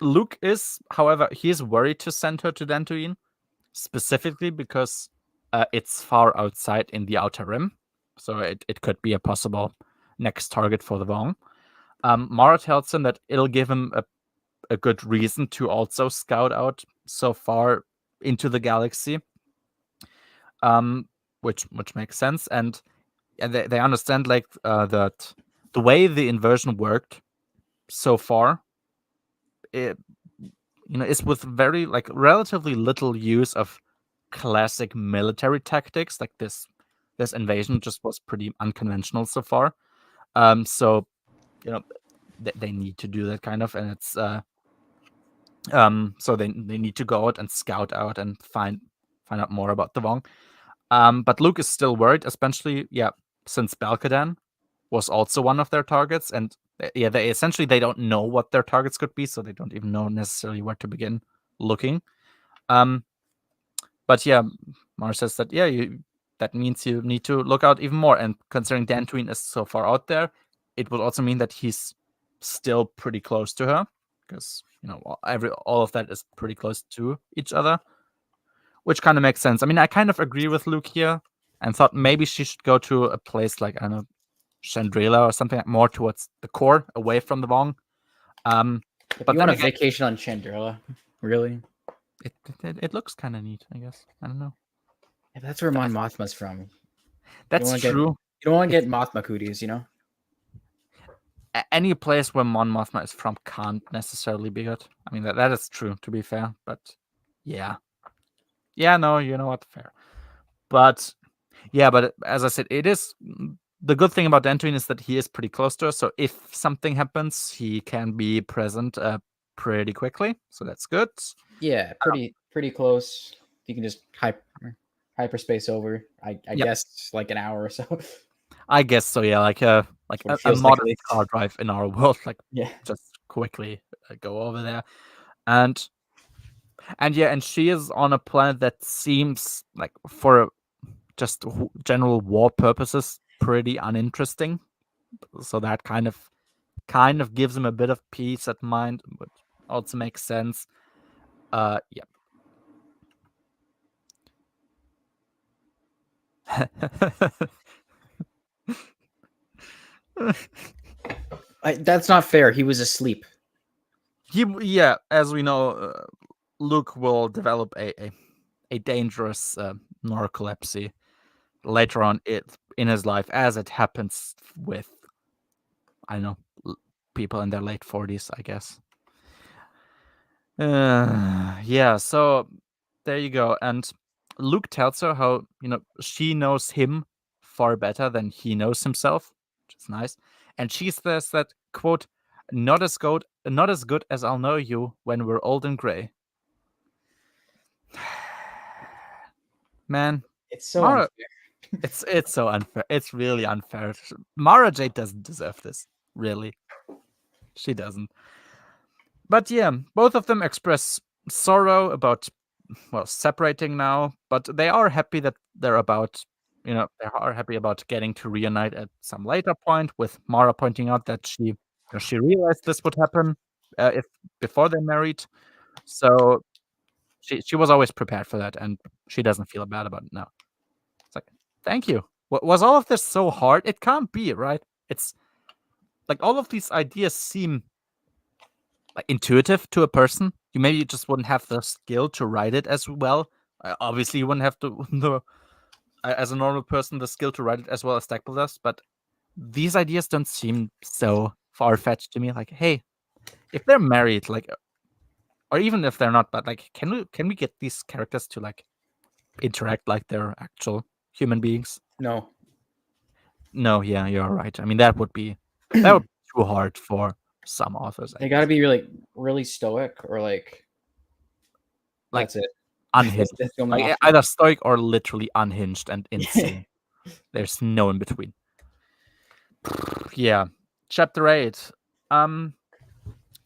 Luke is, however, he's worried to send her to Dantooine, specifically because it's far outside in the Outer Rim, so it could be a possible next target for the Vong. Mara tells him that it'll give him a good reason to also scout out so far into the galaxy, which makes sense, and they understand like that the way the inversion worked so far, is with very like relatively little use of classic military tactics. Like this invasion just was pretty unconventional so far. So they need to do that kind of, and it's so they need to go out and scout out and find out more about the Vong. But Luke is still worried, especially since Balkadan was also one of their targets, and they essentially they don't know what their targets could be, so they don't even know necessarily where to begin looking. But yeah, Mara says that that means you need to look out even more, and considering Dantooine is so far out there, it would also mean that he's still pretty close to her, because all of that is pretty close to each other, which kind of makes sense. I mean, I kind of agree with Luke here, and thought maybe she should go to a place like, I don't know, Chandrila or something, more towards the core, away from the Vong. But you want a vacation on Chandrila, really? It looks kind of neat, I guess. I don't know. Yeah, that's where Mon Mothma's from. That's true. You don't want to get Mothma cooties, Any place where Mon Mothma is from can't necessarily be good. I mean, that is true, to be fair. But yeah, no, you know what, fair. But yeah, but as I said, it is the good thing about Dantooine is that he is pretty close to us. So if something happens, he can be present pretty quickly. So that's good. Yeah, pretty close. You can just hyperspace over. I guess like an hour or so. I guess so. Yeah, like a modern car drive in our world. Like, just quickly go over there, and she is on a planet that seems like, for just general war purposes, pretty uninteresting. So that kind of gives him a bit of peace at mind, but also makes sense. Yeah. That's not fair. He was asleep. As we know, Luke will develop a dangerous narcolepsy later on in his life, as it happens with, I don't know, people in their late 40s, I guess. So there you go. And Luke tells her how she knows him far better than he knows himself, which is nice. And she says that, quote, not as good as I'll know you when we're old and gray. Man, It's so Mara, unfair. it's so unfair. It's really unfair. Mara Jade doesn't deserve this, really. She doesn't. But yeah, both of them express sorrow about, well, separating now, but they are happy that they're about, they are happy about getting to reunite at some later point, with Mara pointing out that she realized this would happen if before they married. So she was always prepared for that, and she doesn't feel bad about it now. It's like, thank you. Was all of this so hard? It can't be, right? It's like all of these ideas seem like intuitive to a person. You maybe just wouldn't have the skill to write it as well. Obviously, you wouldn't have as a normal person, the skill to write it as well as Stackpole does. But these ideas don't seem so far fetched to me. Like, hey, if they're married, like, or even if they're not, but like, can we get these characters to like interact like they're actual human beings? No. No, yeah, you're right. I mean, that would be too hard for some authors. They got to be really, really stoic, or like that's it. Unhinged. That's the only Like, option. either stoic or literally unhinged and insane. There's no in between. Yeah. Chapter 8.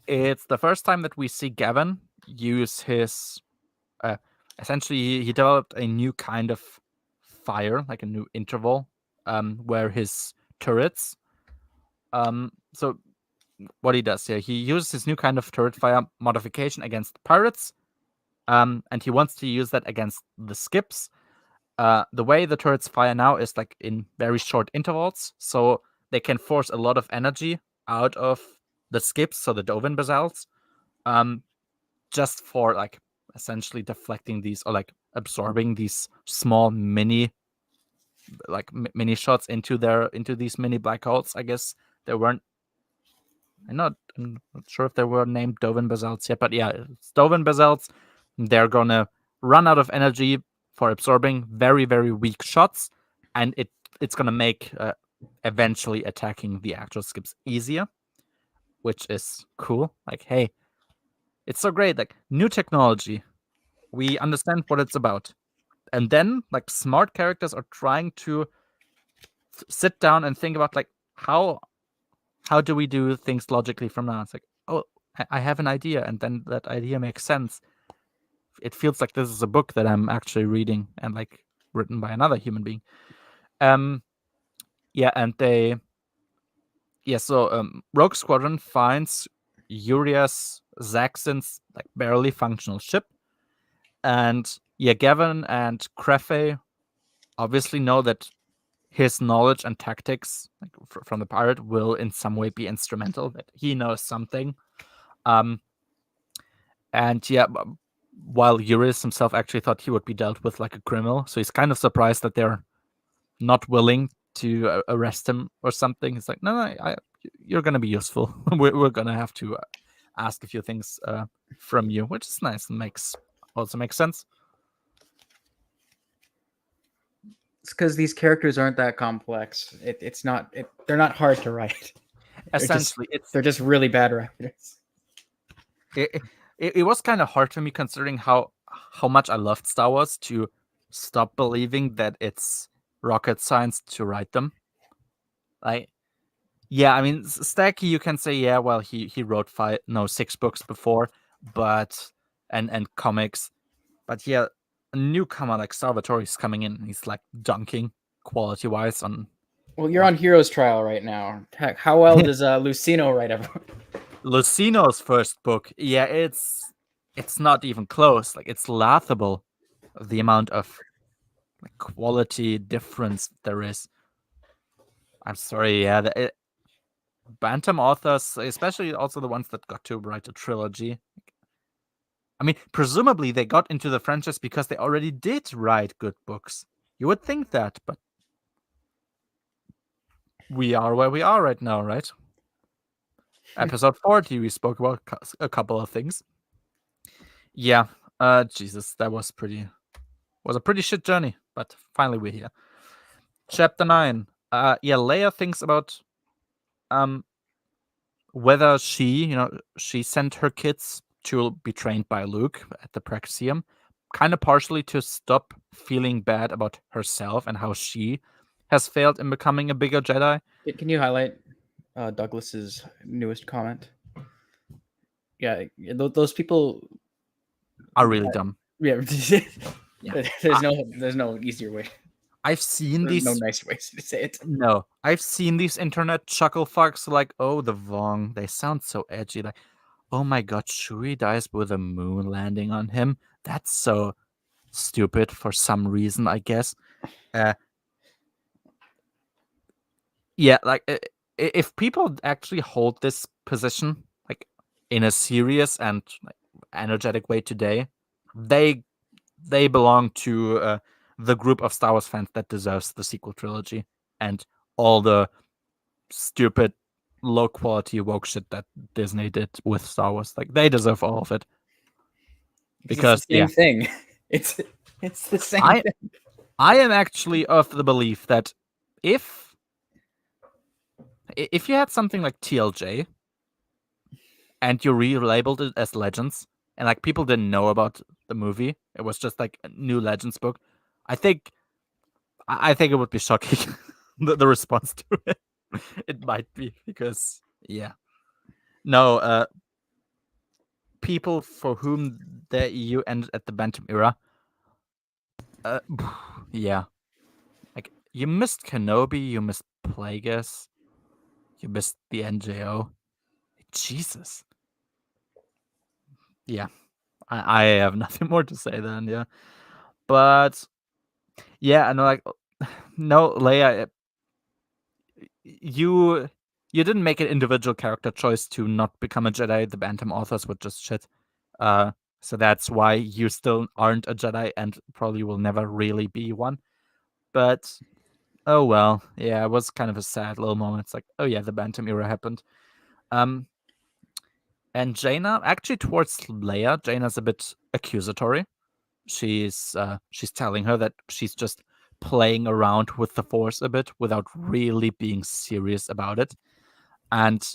It's the first time that we see Gavin use his essentially he developed a new kind of fire, like a new interval, where his turrets. So what he does here, he uses his new kind of turret fire modification against pirates, and he wants to use that against the skips. The way the turrets fire now is like in very short intervals, so they can force a lot of energy out of the skips, so the Dovin basalts, just for like essentially deflecting these, or like absorbing these small mini shots into these mini black holes. I guess they weren't. I'm not sure if they were named Dovin basalts yet, but yeah, it's Dovin basalts. They're gonna run out of energy for absorbing very, very weak shots, and it's gonna make eventually attacking the actual skips easier, which is cool. Like, hey, it's so great. Like, new technology, we understand what it's about, and then like smart characters are trying to sit down and think about like how do we do things logically from now. It's like, oh, I have an idea, and then that idea makes sense. It feels like this is a book that I'm actually reading, and like written by another human being. Yeah, and Rogue Squadron finds Urias Zaxxon's like barely functional ship, and yeah, Gavin and Crefe obviously know that his knowledge and tactics, like from the pirate, will in some way be instrumental. That he knows something, and yeah, while Urias himself actually thought he would be dealt with like a criminal, so he's kind of surprised that they're not willing to arrest him or something. He's like, no, you're gonna be useful. we're gonna have to ask a few things from you, which is nice and makes sense. It's because these characters aren't that complex. They're not hard to write. Essentially, they're just really bad writers. It was kind of hard for me, considering how much I loved Star Wars, to stop believing that it's rocket science to write them. Like, yeah, I mean, Stacky, you can say, yeah, well, he wrote 6 books before, but and comics, but yeah, a newcomer like Salvatore's coming in, and he's like dunking quality wise on. Well, you're on Hero's Trial right now. Heck, how well does Lucino write everyone? Lucino's first book, yeah, it's not even close. Like, it's laughable, the amount of like quality difference there is. I'm sorry, yeah, Bantam authors, especially also the ones that got to write a trilogy. I mean, presumably they got into the franchise because they already did write good books. You would think that, but we are where we are right now, right? Episode 40, we spoke about a couple of things. Yeah, Jesus, that was a pretty shit journey, but finally we're here. Chapter 9. Leia thinks about whether she sent her kids to be trained by Luke at the Praxium, kind of partially to stop feeling bad about herself and how she has failed in becoming a bigger Jedi. Can you highlight Douglas's newest comment? Yeah, those people Are really dumb. Yeah, Yeah. there's no easier way. I've seen There's these. no nicer ways to say it. No, I've seen these internet chuckle fucks like, oh, the Vong. They sound so edgy. Like, oh my god, Chewie dies with a moon landing on him. That's so stupid for some reason, I guess. Yeah, like if people actually hold this position, like in a serious and like, energetic way today, they belong to the group of Star Wars fans that deserves the sequel trilogy and all the stupid, low quality woke shit that Disney did with Star Wars. Like they deserve all of it. Because it's the same thing. It's the same thing. I am actually of the belief that if you had something like TLJ and you relabeled it as Legends and like people didn't know about the movie, it was just like a new Legends book, I think it would be shocking the response to it. It might be because people for whom the EU ended at the Bantam era, like you missed Kenobi, you missed Plagueis, you missed the NJO. Jesus. Yeah, I have nothing more to say then. Yeah, but yeah, and like, no, Leia, you didn't make an individual character choice to not become a Jedi. The Bantam authors would just shit. So that's why you still aren't a Jedi and probably will never really be one. But oh well, yeah, it was kind of a sad little moment. It's like, oh yeah, the Bantam era happened. And Jaina, actually towards Leia, Jaina's a bit accusatory. She's telling her that she's just playing around with the Force a bit without really being serious about it. And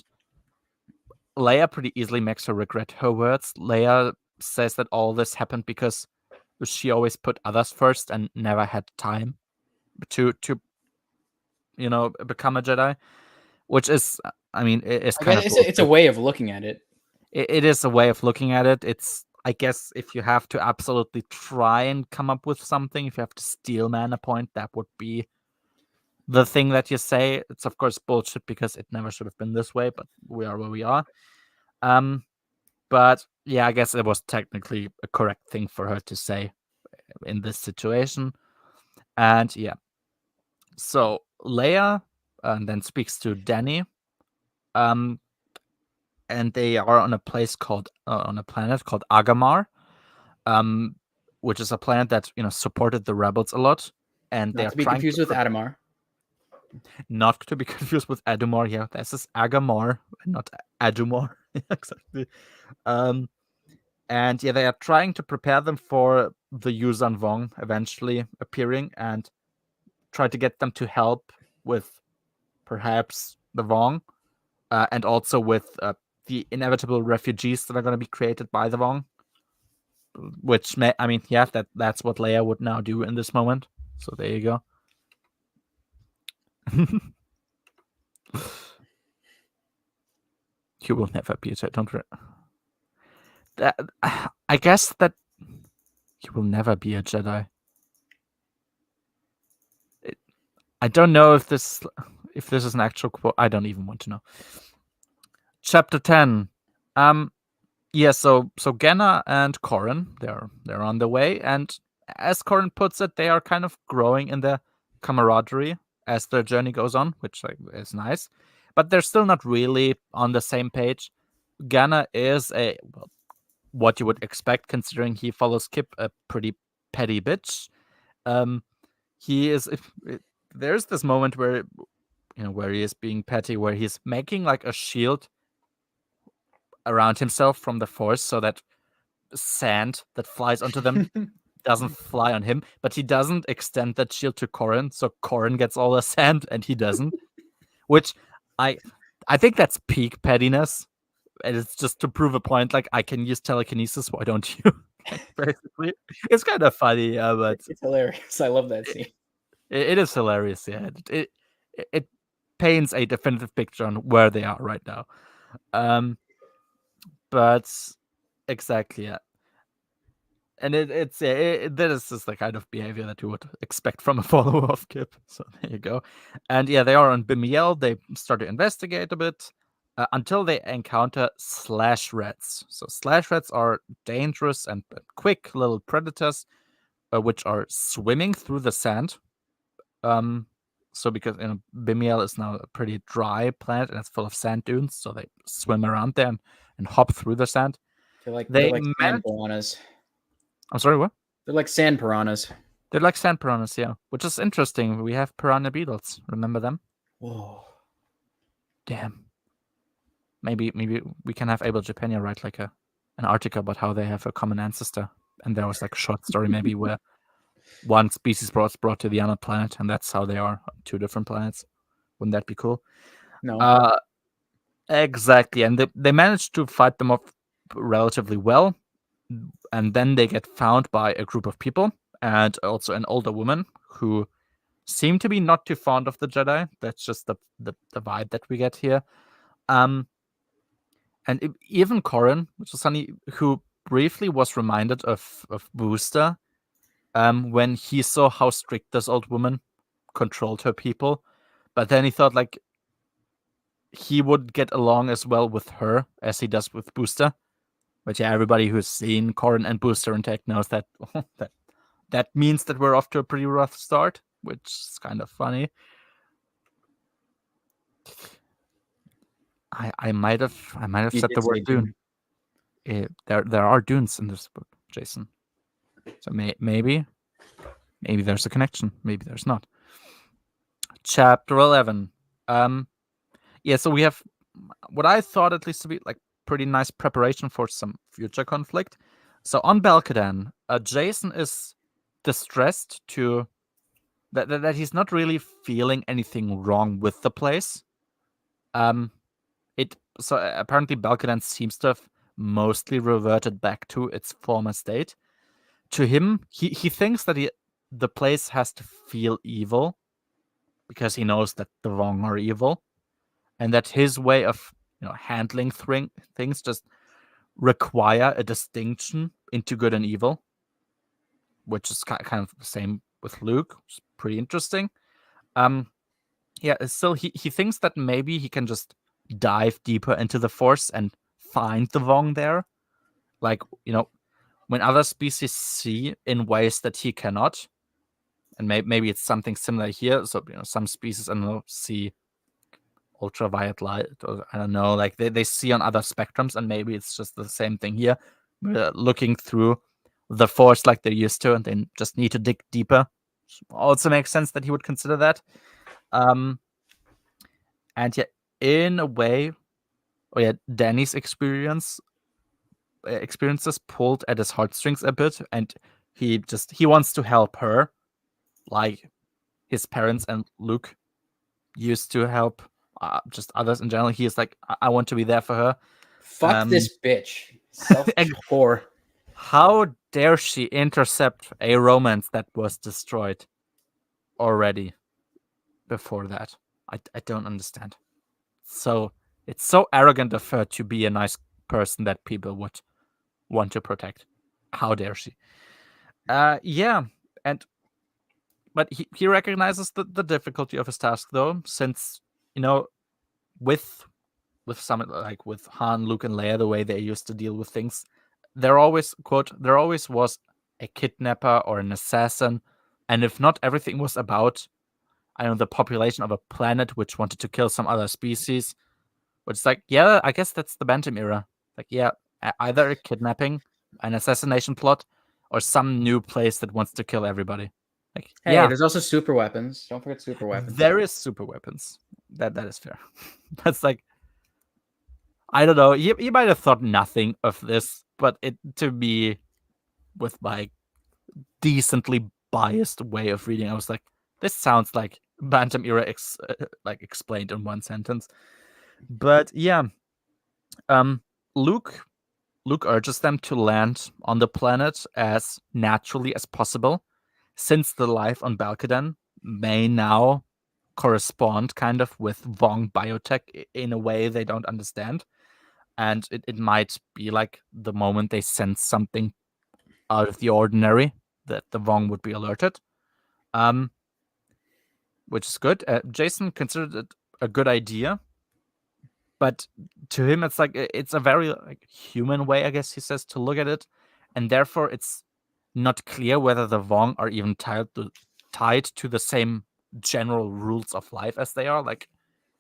Leia pretty easily makes her regret her words. Leia says that all this happened because she always put others first and never had time to become a Jedi, which is, I mean, it's kind of it's a way of looking at it. It is a way of looking at it. It's, I guess, if you have to absolutely try and come up with something, if you have to steel man a point, that would be the thing that you say. It's of course bullshit because it never should have been this way, but we are where we are. But yeah, I guess it was technically a correct thing for her to say in this situation. And yeah, so Leia then speaks to Danny, and they are on a place called on a planet called Agamar, which is a planet that supported the rebels a lot, and they're Not to be trying confused with Adamar. Not to be confused with Adumar. Yeah, this is Agamar, not Adumar. Exactly. And yeah, they are trying to prepare them for the Yuuzhan Vong eventually appearing and try to get them to help with perhaps the Vong, and also with the inevitable refugees that are going to be created by the Vong. Which that's what Leia would now do in this moment. So there you go. You will never be a Jedi. Don't worry. I guess that you will never be a Jedi. I don't know if this is an actual quote. I don't even want to know. Chapter 10. Yeah, so Genna and Corrin, they're on their way, and as Corrin puts it, they are kind of growing in their camaraderie as their journey goes on, which is nice. But they're still not really on the same page. Genna is what you would expect, considering he follows Kip, a pretty petty bitch. He is. There's this moment where he is being petty, where he's making like a shield around himself from the Force, so that sand that flies onto them doesn't fly on him, but he doesn't extend that shield to Corrin, so Corrin gets all the sand and he doesn't. Which I think that's peak pettiness. And it's just to prove a point, like, I can use telekinesis, why don't you? Basically. It's kind of funny, but It's hilarious. I love that scene. it is hilarious, yeah. It paints a definitive picture on where they are right now. But exactly, yeah. And that is just the kind of behavior that you would expect from a follower of Kip. So there you go. And yeah, they are on Bimiel. They start to investigate a bit until they encounter slash rats. So slash rats are dangerous and quick little predators, which are swimming through the sand. So because Bimiel is now a pretty dry planet and it's full of sand dunes, so they swim around there and hop through the sand. They're like They sand piranhas. I'm sorry, what? They're like sand piranhas. They're like sand piranhas, yeah. Which is interesting. We have piranha beetles. Remember them? Whoa. Damn. Maybe we can have Abel Japania write like an article about how they have a common ancestor. And there was like a short story maybe where one species brought to the other planet, and that's how they are on two different planets. Wouldn't that be cool? No. Exactly. And they managed to fight them off relatively well. And then they get found by a group of people and also an older woman who seem to be not too fond of the Jedi. That's just the vibe that we get here. And even Corrin, which is funny, who briefly was reminded of Booster when he saw how strict this old woman controlled her people. But then he thought like he would get along as well with her as he does with Booster. But yeah, everybody who's seen Corrin and Booster in Tech knows that that means that we're off to a pretty rough start, which is kind of funny. I might have said the word dune. There are dunes in this book, Jason. So maybe there's a connection. Maybe there's not. Chapter 11. Yeah. So we have what I thought at least to be like pretty nice preparation for some future conflict. So on Balkadan, Jason is distressed to that he's not really feeling anything wrong with the place. So apparently Balkadan seems to have mostly reverted back to its former state. To him, he thinks that the place has to feel evil because he knows that the Vong are evil, and that his way of handling things just require a distinction into good and evil, which is kind of the same with Luke. It's pretty interesting. Yeah, still he thinks that maybe he can just dive deeper into the Force and find the Vong there. Like, when other species see in ways that he cannot. And maybe it's something similar here. So, some species, I don't know, see ultraviolet light, or I don't know, like they see on other spectrums, and maybe it's just the same thing here. We're looking through the Force like they're used to, and they just need to dig deeper. Also makes sense that he would consider that. And yeah, in a way, Danny's experiences pulled at his heartstrings a bit, and he wants to help her, like his parents and Luke used to help just others in general. He is like, I want to be there for her. Fuck this bitch. Selfish whore. How dare she intercept a romance that was destroyed already before that? I don't understand. So it's so arrogant of her to be a nice person that people would want to protect. How dare she? Yeah, but he recognizes the difficulty of his task, though, since with some like with Han, Luke, and Leia, the way they used to deal with things, there always was a kidnapper or an assassin, and if not, everything was about the population of a planet which wanted to kill some other species. Which is like, yeah, I guess that's the Bantam era. Like, yeah, either a kidnapping, an assassination plot, or some new place that wants to kill everybody. Like, hey, yeah, there's also super weapons. Don't forget super weapons. there is super weapons. That is fair. That's like, I don't know. You might have thought nothing of this, but it to me, with my decently biased way of reading. I was like, this sounds like Bantam era like explained in one sentence. But yeah, Luke urges them to land on the planet as naturally as possible, since the life on Balkadan may now correspond kind of with Vong biotech in a way they don't understand. And it might be like the moment they sense something out of the ordinary that the Vong would be alerted. Which is good. Jason considered it a good idea, but to him, it's like it's a very like human way, I guess he says, to look at it, and therefore it's not clear whether the Vong are even tied to the same general rules of life as they are. Like,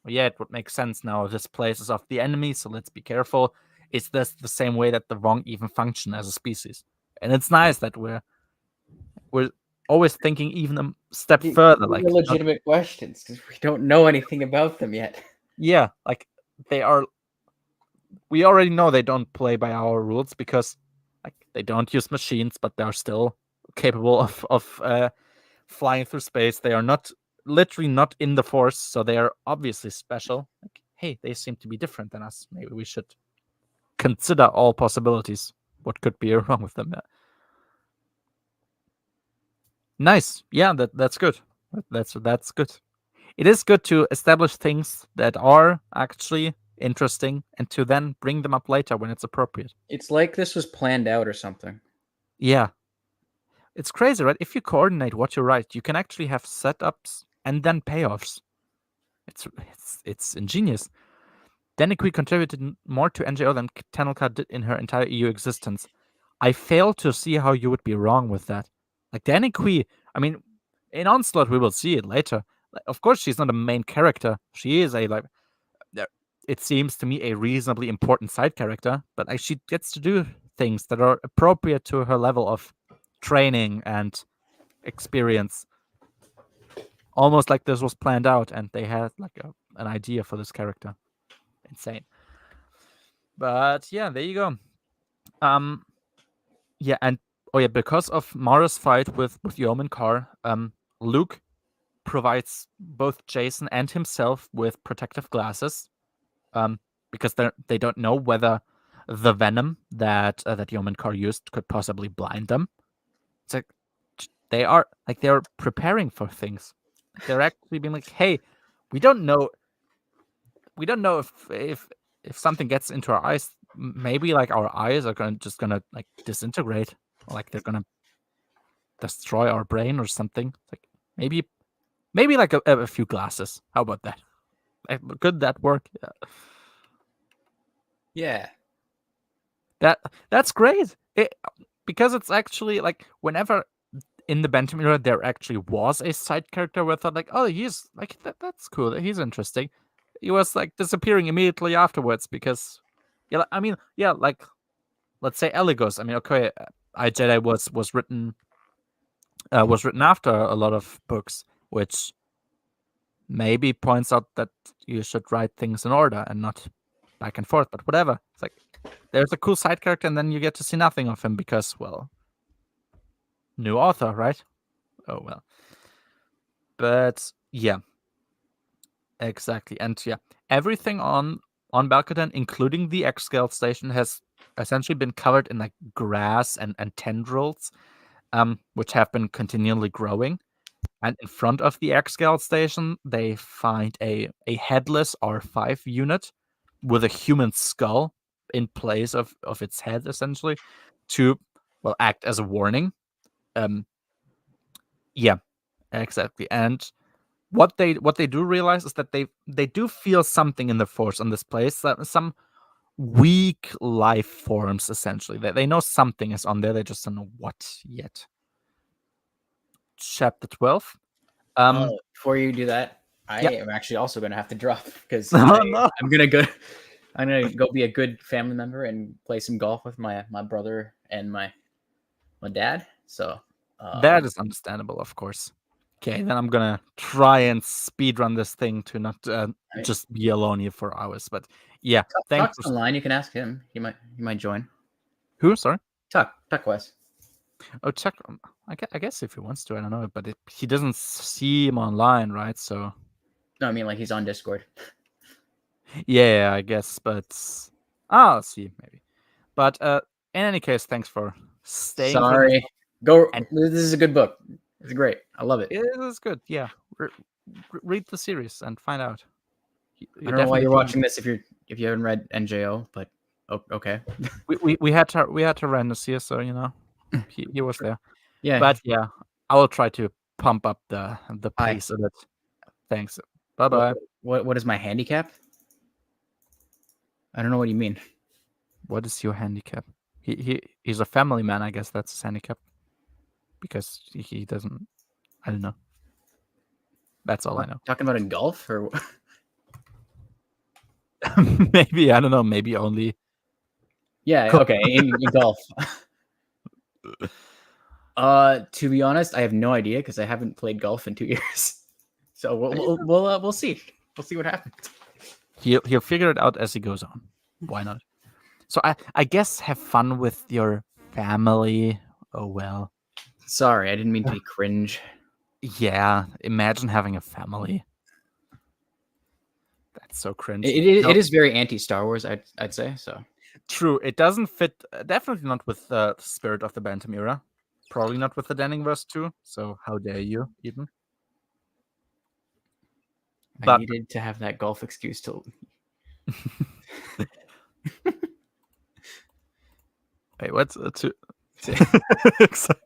well, yeah, it would make sense now. This place is of the enemy, so let's be careful. Is this the same way that the Vong even function as a species? And it's nice that we're always thinking even a step further. Like legitimate questions because we don't know anything about them yet. Yeah, like they are. We already know they don't play by our rules because, like, they don't use machines, but they're still capable of flying through space. They are literally not in the Force, so they are obviously special. Like, hey, they seem to be different than us. Maybe we should consider all possibilities. What could be wrong with them? Nice. Yeah, that's good. That's good. It is good to establish things that are actually interesting and to then bring them up later when it's appropriate. It's like this was planned out or something. Yeah. It's crazy, right? If you coordinate what you write, you can actually have setups and then payoffs. It's ingenious. Daniqui contributed more to NJO than Tenelka did in her entire EU existence. I fail to see how you would be wrong with that. Like Daniqui, I mean, in Onslaught we will see it later. Like, of course, she's not a main character. She is it seems to me, a reasonably important side character, but like, she gets to do things that are appropriate to her level of training and experience. Almost like this was planned out and they had like an idea for this character. Insane. But yeah, there you go. Yeah, and because of Mara's fight with Yeoman Carr, Luke provides both Jason and himself with protective glasses, because they don't know whether the venom that Yeoman Carr used could possibly blind them. It's like they're preparing for things. They're actually being like, hey, we don't know if something gets into our eyes, maybe like our eyes are just gonna like disintegrate, or like they're gonna destroy our brain or something. Like maybe like a few glasses. How about that? Could that work? Yeah. That's great. Because it's actually like whenever in the Bantam era there actually was a side character where I thought like, oh, he's like that's cool. He's interesting. He was like disappearing immediately afterwards because, yeah, I mean, yeah, like let's say Eligos. I mean, okay, iJedi was written after a lot of books, which maybe points out that you should write things in order and not back and forth. But whatever. It's like there's a cool side character, and then you get to see nothing of him because, well, new author, right? Oh well. But yeah. Exactly. And yeah, everything on Balkadan, including the X-Scale station, has essentially been covered in like grass and tendrils, which have been continually growing. And in front of the X-Scale station, they find a headless R5 unit with a human skull in place of its head, essentially, to, well, act as a warning. Yeah, exactly. And what they do realize is that they do feel something in the Force on this place, some weak life forms, essentially. They know something is on there, they just don't know what yet. Chapter 12. Before you do that, I Yeah. am actually also going to have to drop because Oh, no. I'm gonna go be a good family member and play some golf with my brother and my dad. So That is understandable, of course. Okay, then I'm gonna try and speedrun this thing to not just be alone here for hours. But yeah, thanks. Tuck's online. You can ask him. He might join. Who? Sorry. Tuck West. Oh, check. I guess if he wants to, I don't know, but he doesn't see him online, right? So No, I mean like he's on Discord. yeah, I guess, but I'll see maybe. But in any case, thanks for staying. Sorry. Go. And- This is a good book. It's great. I love it. It is good. Yeah, read the series and find out. I don't know why you're watching this if you haven't read NJO, but okay. We had to run this here, so he was there. Yeah. But yeah, I will try to pump up the pace of it. Thanks. Bye bye. What is my handicap? I don't know what you mean. What is your handicap? He's a family man. I guess that's his handicap. Because he doesn't. I don't know. That's all I know. Talking about in golf or Maybe I don't know. Maybe only. yeah. Okay, in golf. To be honest, I have no idea because I haven't played golf in 2 years. So we'll see. We'll see what happens. He'll figure it out as he goes on. Why not? So I guess have fun with your family. Oh well. Sorry, I didn't mean to be cringe. Yeah, imagine having a family. That's so cringe. It is very anti-Star Wars, I'd say. So true. It doesn't fit. Definitely not with the spirit of the Bantam era. Probably not with the Denningverse too. So how dare you, even? I needed to have that golf excuse to. Wait, what's exactly.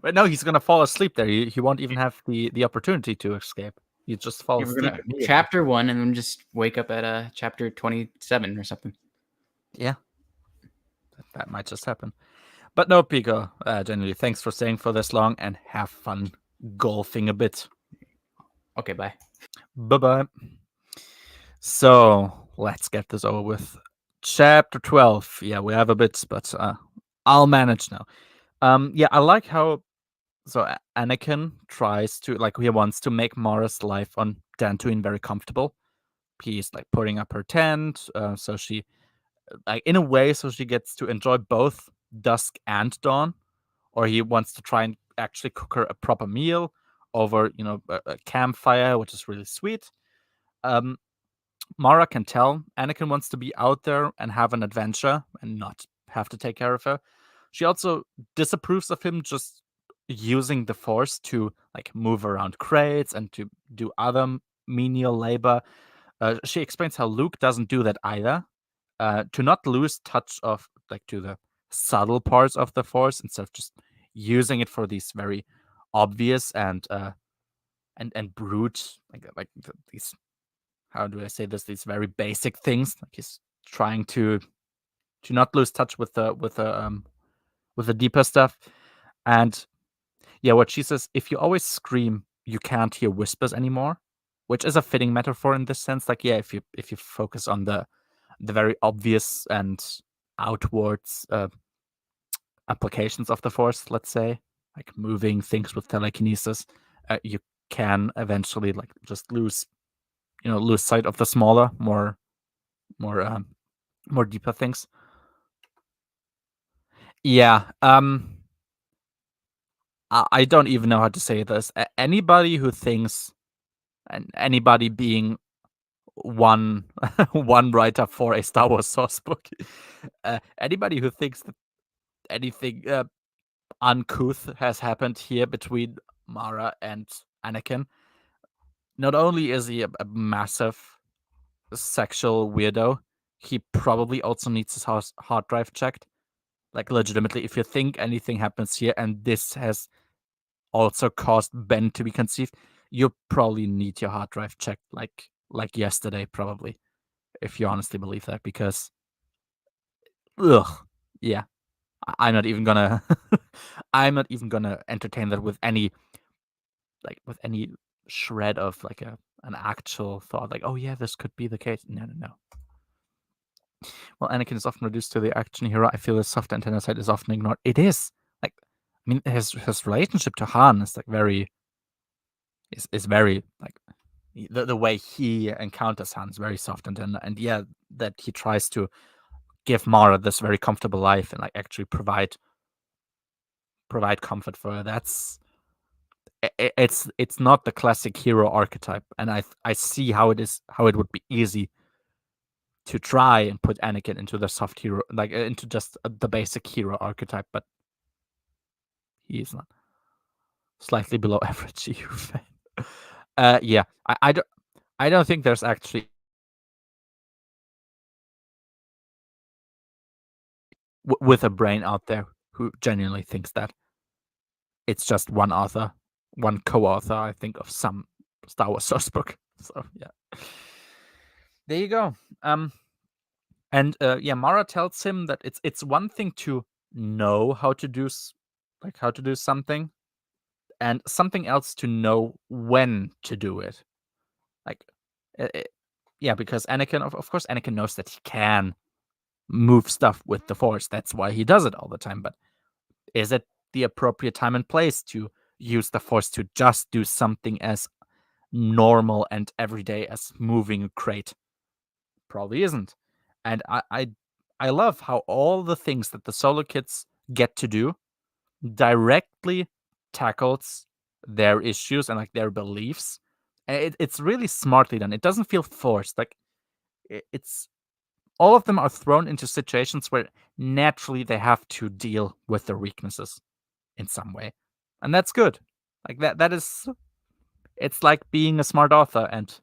But no, he's gonna fall asleep there. He won't even have the opportunity to escape. You just fall asleep. Chapter 1 and then just wake up at chapter 27 or something. Yeah, that might just happen. But no, Pico. Generally, thanks for staying for this long and have fun golfing a bit. Okay, bye. Bye bye. So let's get this over with. Chapter 12. Yeah, we have a bit, but I'll manage now. Yeah, I like how Anakin tries to he wants to make Mara's life on Dantooine very comfortable. He's putting up her tent, so she in a way so she gets to enjoy both dusk and dawn, or he wants to try and actually cook her a proper meal over a campfire, which is really sweet. Mara can tell Anakin wants to be out there and have an adventure and not have to take care of her. She also disapproves of him just using the Force to move around crates and to do other menial labor. She explains how Luke doesn't do that either. To not lose touch of to the subtle parts of the Force instead of just using it for these very obvious and brute these, how do I say this, these very basic things. He's trying to not lose touch with the deeper stuff. And yeah, what she says, if you always scream, you can't hear whispers anymore, which is a fitting metaphor in this sense. If you focus on the very obvious and outwards applications of the Force, let's say, moving things with telekinesis, you can eventually just lose sight of the smaller, more deeper things. Yeah. I don't even know how to say this. Anybody who thinks, and anybody being one writer for a Star Wars source book, anybody who thinks that anything uncouth has happened here between Mara and Anakin, not only is he a massive sexual weirdo, he probably also needs his hard drive checked. Legitimately, if you think anything happens here and this has also caused Ben to be conceived, you probably need your hard drive checked like yesterday, probably, if you honestly believe that, because yeah, I'm not even gonna entertain that with any shred of an actual thought, oh yeah, this could be the case. No. Well, Anakin is often reduced to the action hero. I feel his soft antenna side is often ignored. It is. His relationship to Han is very the way he encounters Han is very soft antenna, and yeah, that he tries to give Mara this very comfortable life and actually provide provide comfort for her. It's not the classic hero archetype, and I see how it would be easy to try and put Anakin into the soft hero, like into just the basic hero archetype, but he is not. Slightly below average EU fan. Yeah, I don't think there's actually with a brain out there who genuinely thinks that. It's just one co-author, I think, of some Star Wars source book. So yeah, there you go. And yeah, Mara tells him that it's one thing to know how to do something, and something else to know when to do it. Like, yeah, because Anakin, of course, Anakin knows that he can move stuff with the Force. That's why he does it all the time. But is it the appropriate time and place to use the Force to just do something as normal and everyday as moving a crate? Probably isn't. And I love how all the things that the Solo kids get to do directly tackles their issues and like their beliefs. And it's really smartly done. It doesn't feel forced. Like it's all of them are thrown into situations where naturally they have to deal with their weaknesses in some way, and that's good. Like that is, it's like being a smart author and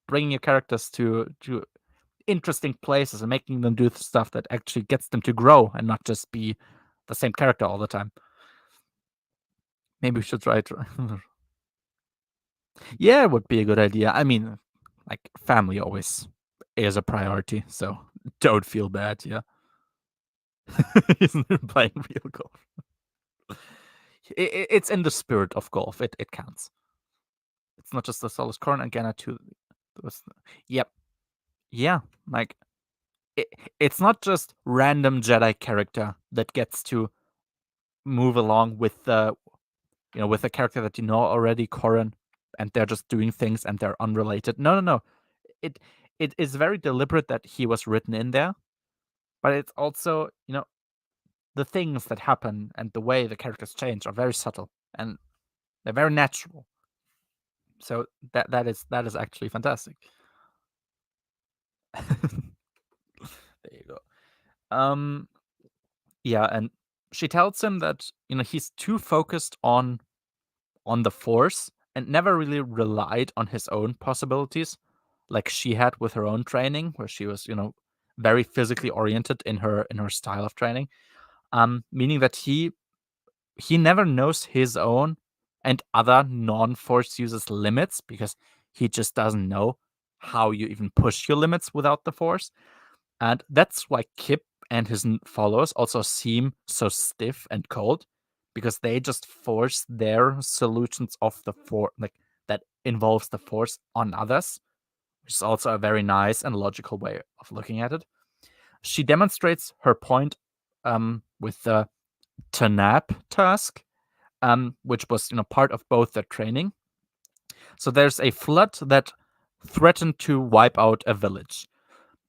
bringing your characters to interesting places and making them do stuff that actually gets them to grow and not just be the same character all the time. Maybe we should try it. Yeah, it would be a good idea. I mean, like, family always is a priority, so don't feel bad. Yeah. Isn't it playing real golf? It's in the spirit of golf. It counts. It's not just the Solus Corn and Ganna too. Yep. Yeah. Like, it's not just random Jedi character that gets to move along with the with a character that you know already, Corran, and they're just doing things and they're unrelated. No. It is very deliberate that he was written in there, but it's also the things that happen and the way the characters change are very subtle and they're very natural. So that is actually fantastic. There you go. Yeah, and she tells him that he's too focused on the Force and never really relied on his own possibilities, like she had with her own training, where she was very physically oriented in her style of training. Meaning that he never knows his own and other non-Force users' limits, because he just doesn't know how you even push your limits without the Force. And that's why Kip and his followers also seem so stiff and cold, because they just force their solutions of the Force, like that involves the Force, on others, which is also a very nice and logical way of looking at it. She demonstrates her point with the Tanap task, which was part of both their training. So there's a flood that threatened to wipe out a village,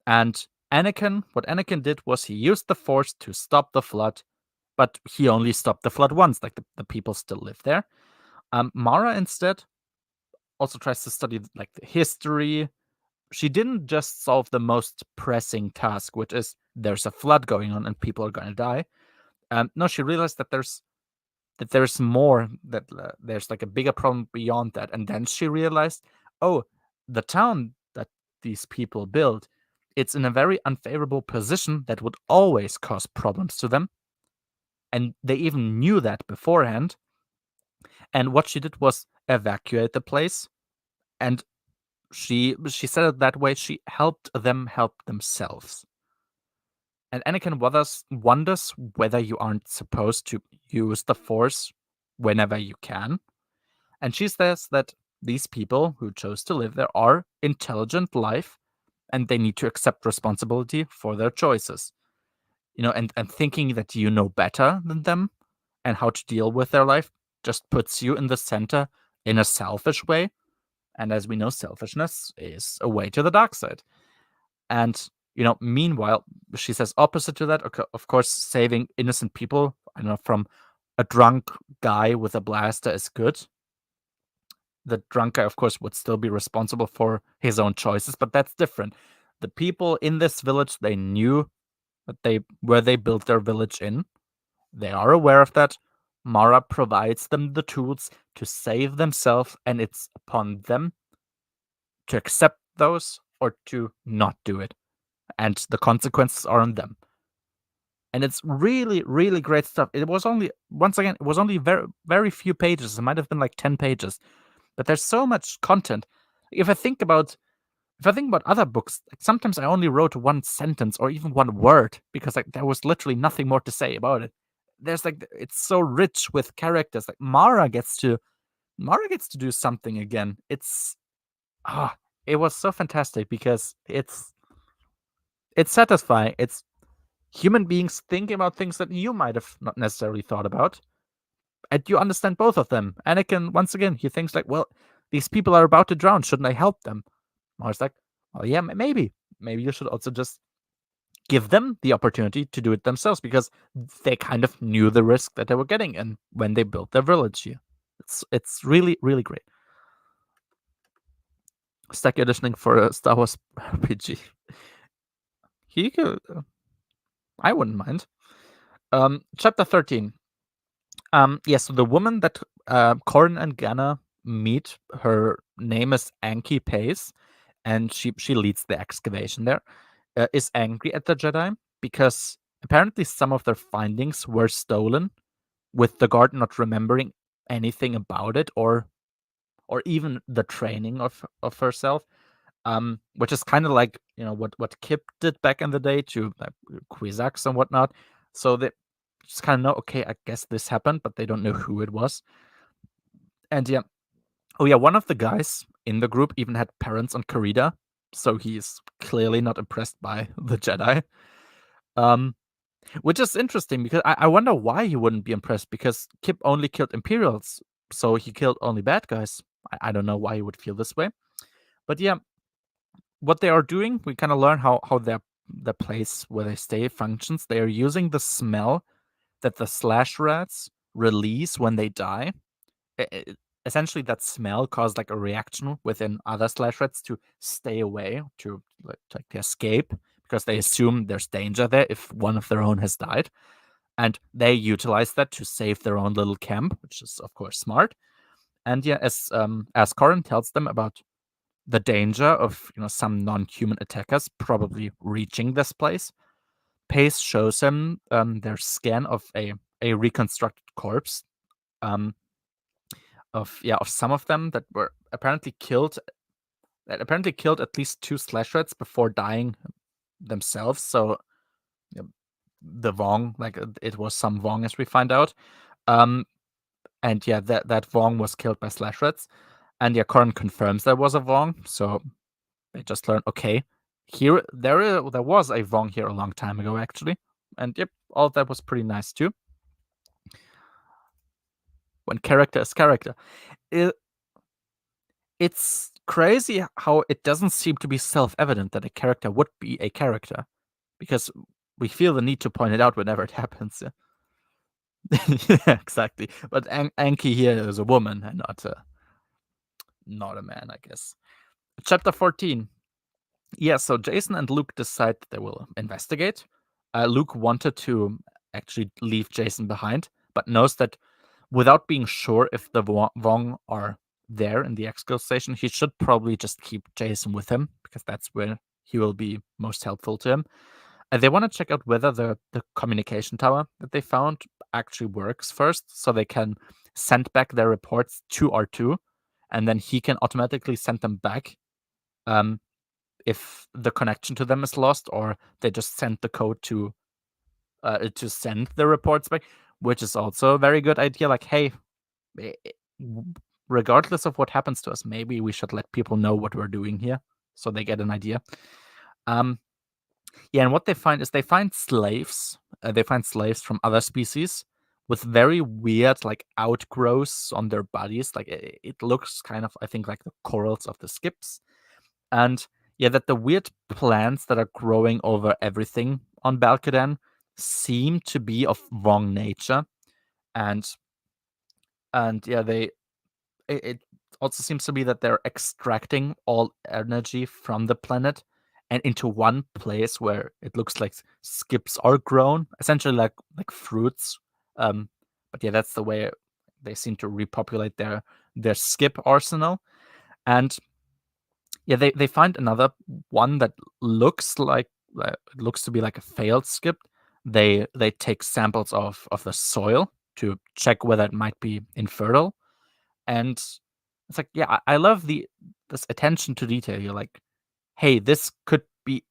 and what Anakin did was he used the Force to stop the flood, but he only stopped the flood once. Like the people still live there. Mara instead also tries to study like the history. She didn't just solve the most pressing task, which is there's a flood going on and people are going to die. No, she realized that there's more, that there's like a bigger problem beyond that. And then she realized, oh, the town that these people build, it's in a very unfavorable position that would always cause problems to them. And they even knew that beforehand. And what she did was evacuate the place. And she said it that way, she helped them help themselves. And Anakin wonders whether you aren't supposed to use the Force whenever you can. And she says that these people who chose to live there are intelligent life, and they need to accept responsibility for their choices. And thinking that you know better than them and how to deal with their life just puts you in the center in a selfish way. And as we know, selfishness is a way to the dark side. And meanwhile, she says opposite to that. Of course, saving innocent people, from a drunk guy with a blaster is good. The drunk guy, of course, would still be responsible for his own choices, but that's different. The people in this village, they knew that where they built their village in. They are aware of that. Mara provides them the tools to save themselves, and it's upon them to accept those or to not do it. And the consequences are on them. And it's really, really great stuff. It was only, once again, it was only very, very few pages. It might have been like 10 pages. But there's so much content. If I think about other books, like sometimes I only wrote one sentence or even one word because like there was literally nothing more to say about it. There's like it's so rich with characters. Like Mara gets to do something again. It was so fantastic because it's satisfying. It's human beings thinking about things that you might have not necessarily thought about. And you understand both of them. Anakin, once again, he thinks like, well, these people are about to drown. Shouldn't I help them? Mara's like, well, yeah, maybe. Maybe you should also just give them the opportunity to do it themselves because they kind of knew the risk that they were getting in when they built their village here. It's really, really great. Stacky auditioning for a Star Wars RPG. He could, I wouldn't mind. Chapter 13. Yes, so the woman that Corin and Ganna meet, her name is Anki Pace, and she leads the excavation there, is angry at the Jedi because apparently some of their findings were stolen, with the guard not remembering anything about it or even the training of herself. Which is kind of like what Kip did back in the day to Kwisatz and whatnot. So they just kind of know, okay, I guess this happened, but they don't know who it was. And yeah, one of the guys in the group even had parents on Karida, so he's clearly not impressed by the Jedi. Which is interesting because I wonder why he wouldn't be impressed, because Kip only killed Imperials, so he killed only bad guys. I don't know why he would feel this way. But yeah, what they are doing, we kind of learn how the place where they stay functions. They are using the smell that the slash rats release when they die. Essentially, that smell caused like a reaction within other slash rats to stay away, to escape, because they assume there's danger there if one of their own has died. And they utilize that to save their own little camp, which is of course smart. And yeah, as Corin tells them about the danger of some non-human attackers probably reaching this place, Pace shows him their scan of a reconstructed corpse of some of them that were apparently killed at least 2 slash rats before dying themselves. So the Vong, like it was some Vong, as we find out. And yeah, that Vong was killed by slash rats. And yeah, Corin confirms there was a Vong, so they just learn, okay, here there was a Vong here a long time ago, actually. And yep, all of that was pretty nice too. When character is character. It's crazy how it doesn't seem to be self-evident that a character would be a character, because we feel the need to point it out whenever it happens. Yeah, exactly. But Anki here is a woman and not a man, I guess. Chapter 14. Yeah, so Jason and Luke decide that they will investigate. Luke wanted to actually leave Jason behind, but knows that without being sure if the Vong are there in the Exco station, he should probably just keep Jason with him, because that's where he will be most helpful to him. And they want to check out whether the communication tower that they found actually works first, so they can send back their reports to R2, and then he can automatically send them back if the connection to them is lost, or they just send the code to send the reports back, which is also a very good idea. Like, hey, regardless of what happens to us, maybe we should let people know what we're doing here, so they get an idea. Yeah, and what they find is they find slaves. They find slaves from other species with very weird, like, outgrowths on their bodies. Like, it looks kind of, I think, like the corals of the skips. And yeah, that the weird plants that are growing over everything on Balkadan seem to be of Vong nature. and yeah, it also seems to be that they're extracting all energy from the planet and into one place where it looks like skips are grown, essentially like fruits. But yeah, that's the way they seem to repopulate their skip arsenal. And yeah, they find another one that looks looks to be like a failed skip. They take samples of the soil to check whether it might be infertile. And it's like, yeah, I love this attention to detail. You're like, hey, this could be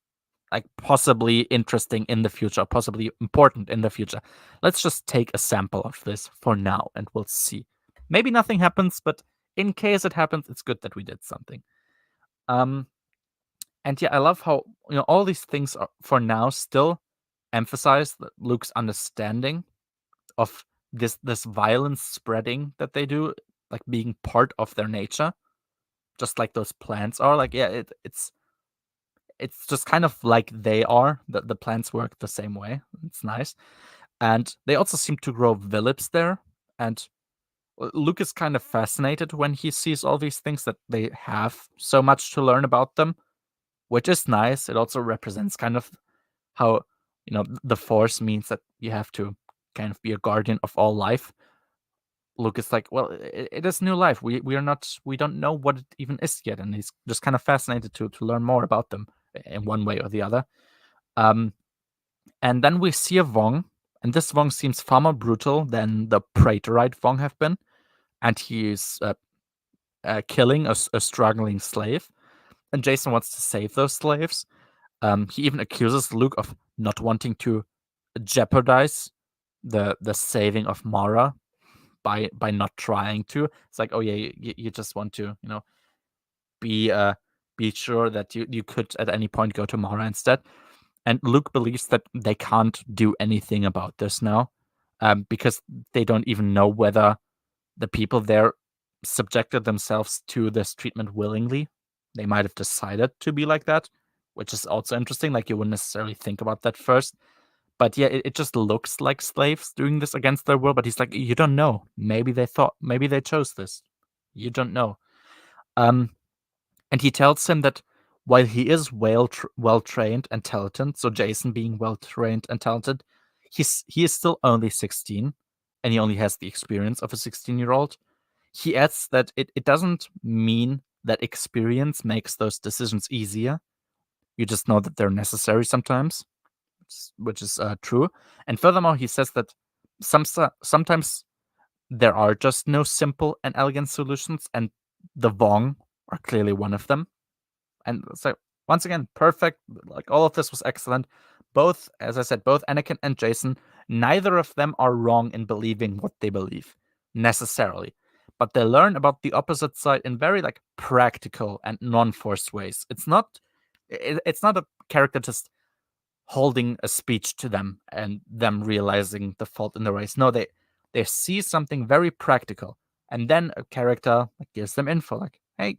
like possibly interesting in the future, possibly important in the future. Let's just take a sample of this for now and we'll see. Maybe nothing happens, but in case it happens, it's good that we did something. And yeah, I love how all these things are for now still emphasize Luke's understanding of this violence spreading that they do, like being part of their nature, just like those plants are. Like, yeah, it's just kind of like they are. The plants work the same way. It's nice. And they also seem to grow villips there. And Luke is kind of fascinated when he sees all these things, that they have so much to learn about them, which is nice. It also represents kind of how, the Force means that you have to kind of be a guardian of all life. Luke is like, well, it is new life. We don't know what it even is yet, and he's just kind of fascinated to learn more about them in one way or the other. And then we see a Vong, and this Vong seems far more brutal than the Praetorite Vong have been, and he's killing a struggling slave, and Jason wants to save those slaves. He even accuses Luke of not wanting to jeopardize the saving of Mara by not trying to. It's like, oh yeah, you just want to be sure that you could at any point go to Mara instead. And Luke believes that they can't do anything about this now, because they don't even know whether the people there subjected themselves to this treatment willingly. They might have decided to be like that, which is also interesting. Like, you wouldn't necessarily think about that first. But yeah, it just looks like slaves doing this against their will. But he's like, you don't know. Maybe they chose this. You don't know. And he tells him that while he is well trained and talented, so Jason being well trained and talented, he is still only 16, and he only has the experience of a 16-year-old. He adds that it doesn't mean that experience makes those decisions easier. You just know that they're necessary sometimes, which is true. And furthermore, he says that sometimes there are just no simple and elegant solutions, and the Vong are clearly one of them. And so, once again, perfect. Like, all of this was excellent. Both, as I said, both Anakin and Jason, neither of them are wrong in believing what they believe, necessarily. But they learn about the opposite side in very practical and non-forced ways. It's not a character just holding a speech to them and them realizing the fault in the race. No, they see something very practical, and then a character gives them info, like, hey,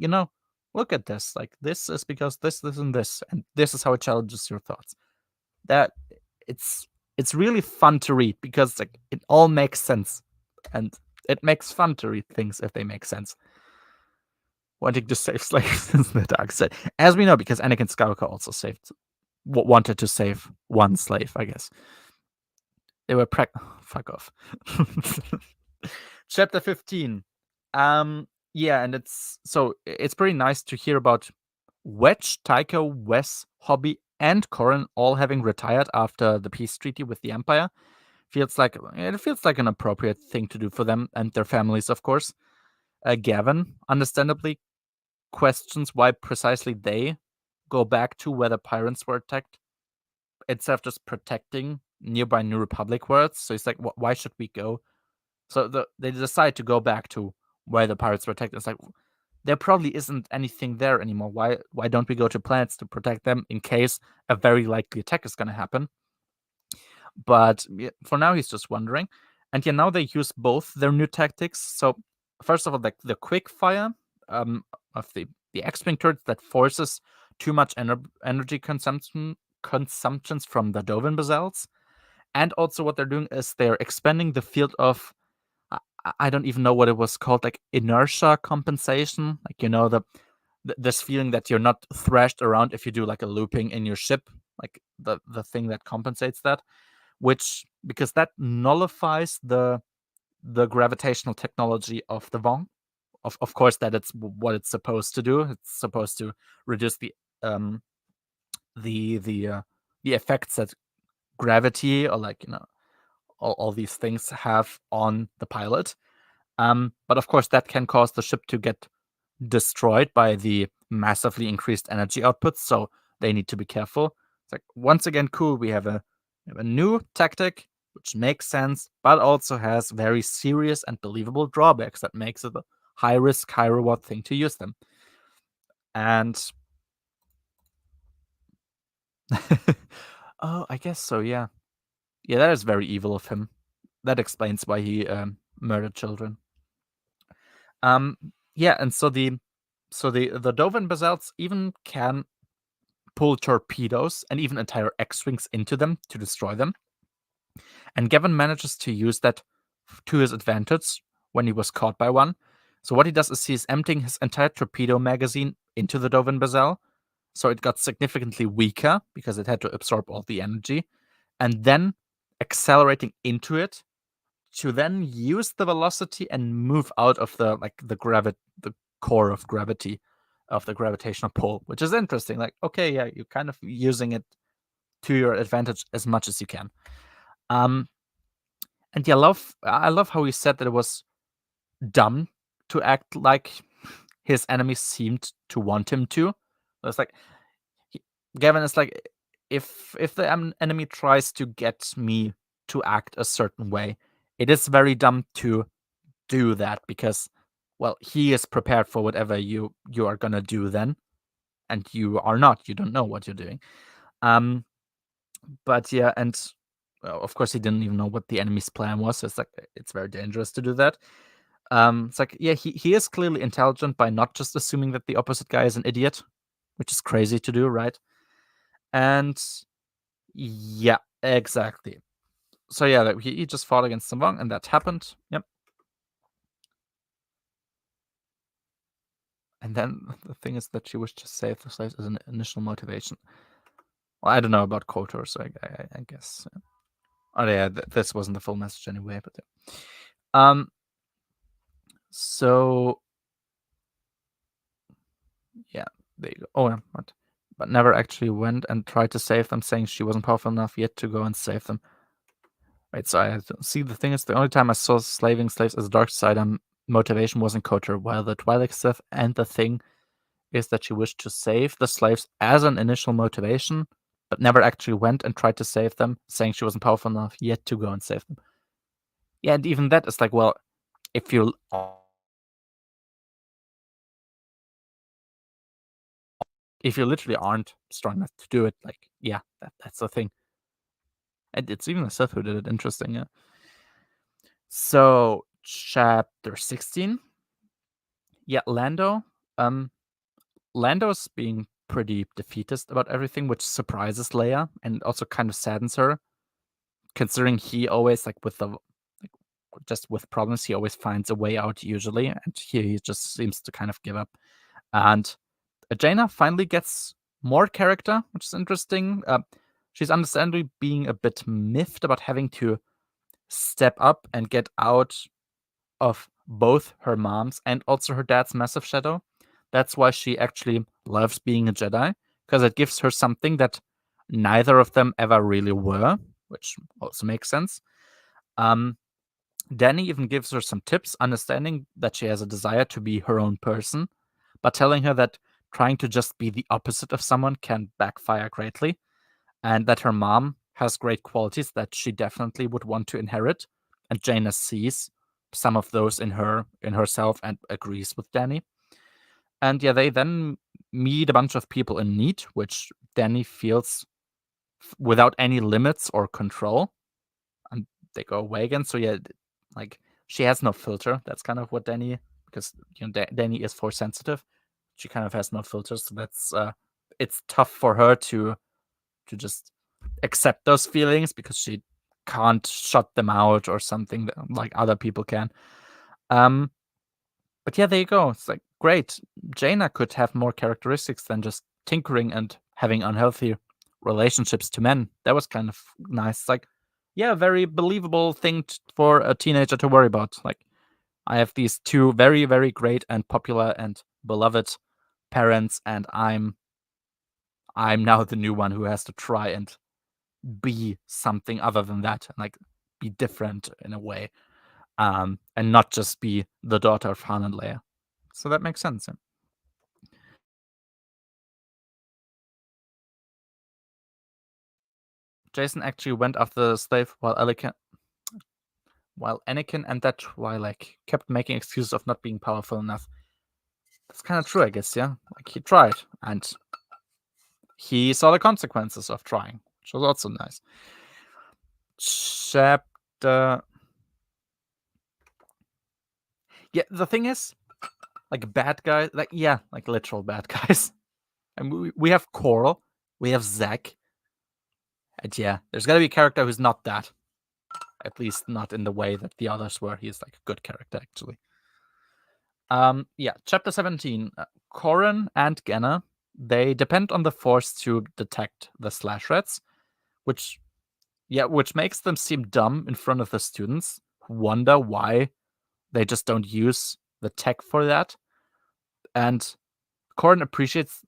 look at this. Like, this is because this, and this is how it challenges your thoughts. That it's really fun to read because it all makes sense, and it makes fun to read things if they make sense. Wanting to save slaves is the dark side, as we know, because Anakin Skywalker also wanted to save one slave, I guess. They were fuck off. Chapter 15. Yeah, and it's pretty nice to hear about Wedge, Tycho, Wes, Hobby, and Corran all having retired after the peace treaty with the Empire. It feels like an appropriate thing to do for them and their families, of course. Gavin, understandably, questions why precisely they go back to where the pirates were attacked instead of just protecting nearby New Republic worlds. So he's like, why should we go? So they decide to go back to where the pirates were attacked. It's like, there probably isn't anything there anymore. Why don't we go to planets to protect them in case a very likely attack is going to happen? But for now, he's just wondering. And yeah, now they use both their new tactics. So first of all, the quick fire of the X-Wing turrets that forces too much energy consumptions from the Dovin Bazals. And also what they're doing is they're expanding the field of I don't even know what it was called, like inertia compensation. Like, this feeling that you're not thrashed around if you do like a looping in your ship, like the thing that compensates that, because that nullifies the gravitational technology of the Vong. Of course, that it's what it's supposed to do. It's supposed to reduce the effects that gravity, or like all these things have on the pilot. But of course, that can cause the ship to get destroyed by the massively increased energy output. So they need to be careful. It's like, once again, cool. We have a new tactic, which makes sense, but also has very serious and believable drawbacks that makes it a high risk, high reward thing to use them. And oh, I guess so. Yeah, that is very evil of him. That explains why he murdered children. Yeah, and so the Dovan Basals even can pull torpedoes and even entire X-wings into them to destroy them. And Gavin manages to use that to his advantage when he was caught by one. So what he does is he's emptying his entire torpedo magazine into the Dovan Basal. So it got significantly weaker because it had to absorb all the energy, and then accelerating into it to then use the velocity and move out of the core of gravity of the gravitational pull, which is interesting. Like, okay, yeah, you're kind of using it to your advantage as much as you can. And yeah, I love how he said that it was dumb to act like his enemies seemed to want him to. It's like Gavin is like, if the enemy tries to get me to act a certain way, it is very dumb to do that because, well, he is prepared for whatever you are gonna do then, and you are not. You don't know what you're doing. But yeah, and well, of course he didn't even know what the enemy's plan was. So it's like, it's very dangerous to do that. It's like, yeah, he is clearly intelligent by not just assuming that the opposite guy is an idiot, which is crazy to do, right? And yeah, exactly. So yeah, he just fought against someone, and that happened. Yep. And then the thing is that she wished to save the slaves as an initial motivation. Well, I don't know about KOTOR, so I guess. Oh yeah, this wasn't the full message anyway, but yeah. So yeah, there you go. Oh yeah, but never actually went and tried to save them, saying she wasn't powerful enough yet to go and save them. Right, so I see, the thing is, the only time I saw slaving slaves as a dark side motivation was in KOTOR, while the Twilight Sith and the thing is that she wished to save the slaves as an initial motivation, but never actually went and tried to save them, saying she wasn't powerful enough yet to go and save them. Yeah, and even that is like, well, if you literally aren't strong enough to do it, like, yeah, that's the thing. And it's even the Sith who did it. Interesting, yeah. So, chapter 16. Yeah, Lando. Lando's being pretty defeatist about everything, which surprises Leia and also kind of saddens her, considering he always, like, just with problems, he always finds a way out usually, and here he just seems to kind of give up. And Jaina finally gets more character, which is interesting. She's understandably being a bit miffed about having to step up and get out of both her mom's and also her dad's massive shadow. That's why she actually loves being a Jedi, because it gives her something that neither of them ever really were, which also makes sense. Danny even gives her some tips, understanding that she has a desire to be her own person, but telling her that trying to just be the opposite of someone can backfire greatly, and that her mom has great qualities that she definitely would want to inherit, and Jaina sees some of those in herself and agrees with Danny. And yeah, they then meet a bunch of people in need, which Danny feels without any limits or control, and they go away again. So yeah, like, she has no filter. That's kind of what Danny, because Danny is force sensitive. She kind of has no filters, so that's it's tough for her to just accept those feelings because she can't shut them out or something like other people can. But yeah, there you go. It's like, great. Jaina could have more characteristics than just tinkering and having unhealthy relationships to men. That was kind of nice. Like, yeah, very believable thing for a teenager to worry about. Like, I have these two very, very great and popular and beloved parents, and I'm now the new one who has to try and be something other than that, and like be different in a way, and not just be the daughter of Han and Leia. So that makes sense. Yeah. Jason actually went after the slave while Anakin and that while like kept making excuses of not being powerful enough. That's kind of true, I guess. Yeah, like he tried and he saw the consequences of trying, which was also nice. Chapter. Yeah, the thing is, like bad guys, like literal bad guys. And we have Coral, we have Zack, and yeah, there's gotta be a character who's not that. At least not in the way that the others were. He's like a good character, actually. Yeah, chapter 17. Corran and Genna, they depend on the Force to detect the slash rats, which makes them seem dumb in front of the students who wonder why they just don't use the tech for that. And Corran appreciates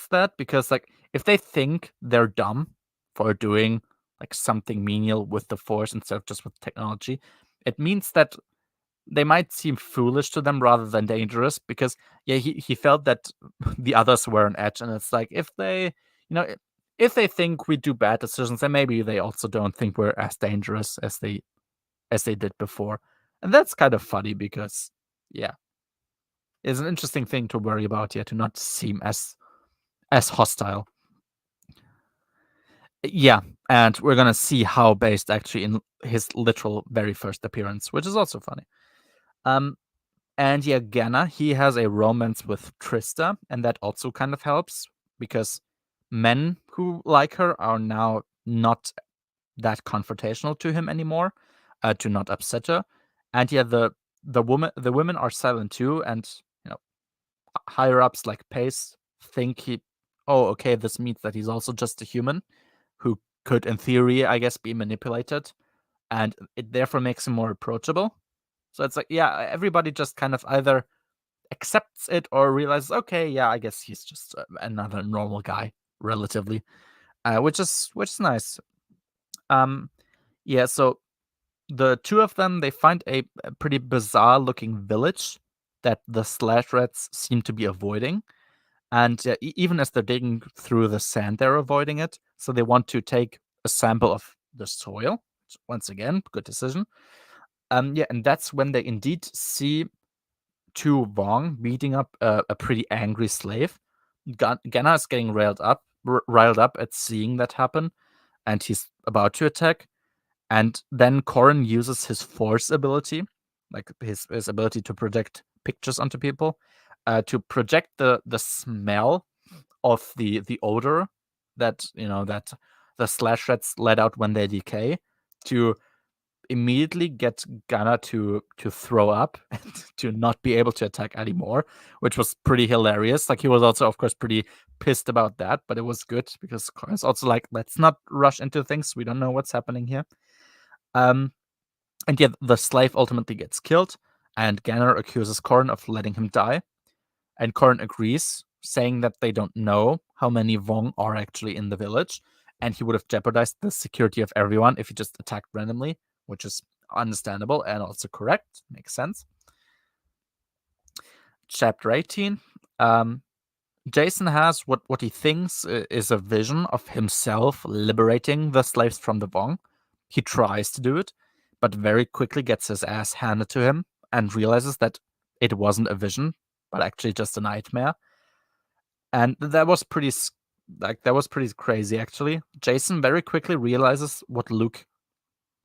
that because like if they think they're dumb for doing like something menial with the Force instead of just with technology, it means that they might seem foolish to them rather than dangerous because he felt that the others were on edge, and it's like if they think we do bad decisions, then maybe they also don't think we're as dangerous as they did before. And that's kind of funny because it's an interesting thing to worry about here, to not seem as hostile. Yeah, and we're gonna see how based actually in his literal very first appearance, which is also funny. And yeah, Genna, he has a romance with Trista, and that also kind of helps because men who like her are now not that confrontational to him anymore, to not upset her. And yeah, the women are silent too, and higher ups like Pace think okay, this means that he's also just a human who could, in theory, I guess, be manipulated, and it therefore makes him more approachable. So it's like, yeah, everybody just kind of either accepts it or realizes, okay, yeah, I guess he's just another normal guy, relatively, which is nice. Yeah, so the two of them, they find a pretty bizarre looking village that the slash rats seem to be avoiding. And even as they're digging through the sand, they're avoiding it. So they want to take a sample of the soil. Once again, good decision. Yeah, and that's when they indeed see Tu Vong beating up a pretty angry slave. Genna is getting riled up at seeing that happen, and he's about to attack. And then Corran uses his Force ability, like his ability to project pictures onto people, to project the smell of the odor that that the slash rats let out when they decay, to immediately get Genna to throw up and to not be able to attack anymore, which was pretty hilarious. Like he was also, of course, pretty pissed about that, but it was good because Corran's also like, let's not rush into things. We don't know what's happening here. And yeah, the slave ultimately gets killed, and Genna accuses Corran of letting him die. And Corran agrees, saying that they don't know how many Vong are actually in the village, and he would have jeopardized the security of everyone if he just attacked randomly, which is understandable and also correct. Makes sense. Chapter 18. Jason has what he thinks is a vision of himself liberating the slaves from the Vong. He tries to do it, but very quickly gets his ass handed to him and realizes that it wasn't a vision, but actually just a nightmare. And that was pretty crazy, actually. Jason very quickly realizes what Luke,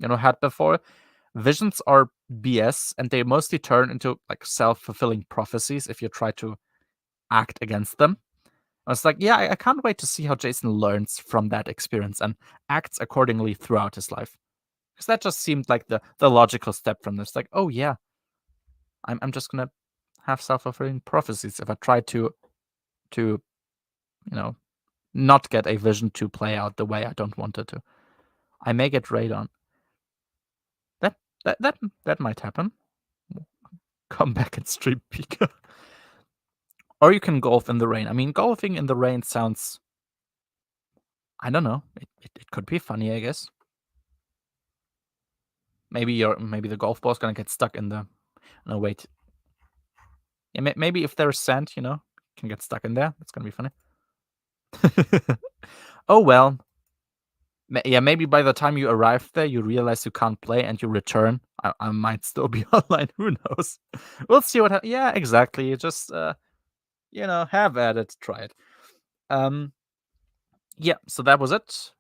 had before. Visions are BS, and they mostly turn into like self-fulfilling prophecies if you try to act against them. I was like, yeah, I can't wait to see how Jason learns from that experience and acts accordingly throughout his life. Because that just seemed like the logical step from this. Like, oh yeah, I'm just gonna have self-fulfilling prophecies if I try to not get a vision to play out the way I don't want it to. I may get radon. That might happen. Come back and stream Pika. Or you can golf in the rain. I mean, golfing in the rain sounds, I don't know. It could be funny, I guess. Maybe the golf ball's gonna get stuck in the. No, wait. Yeah, maybe if there's sand, can get stuck in there. That's gonna be funny. Oh well. Yeah, maybe by the time you arrive there, you realize you can't play and you return. I might still be online. Who knows? We'll see what happens. Yeah, exactly. Just have at it. Try it. Yeah. So that was it.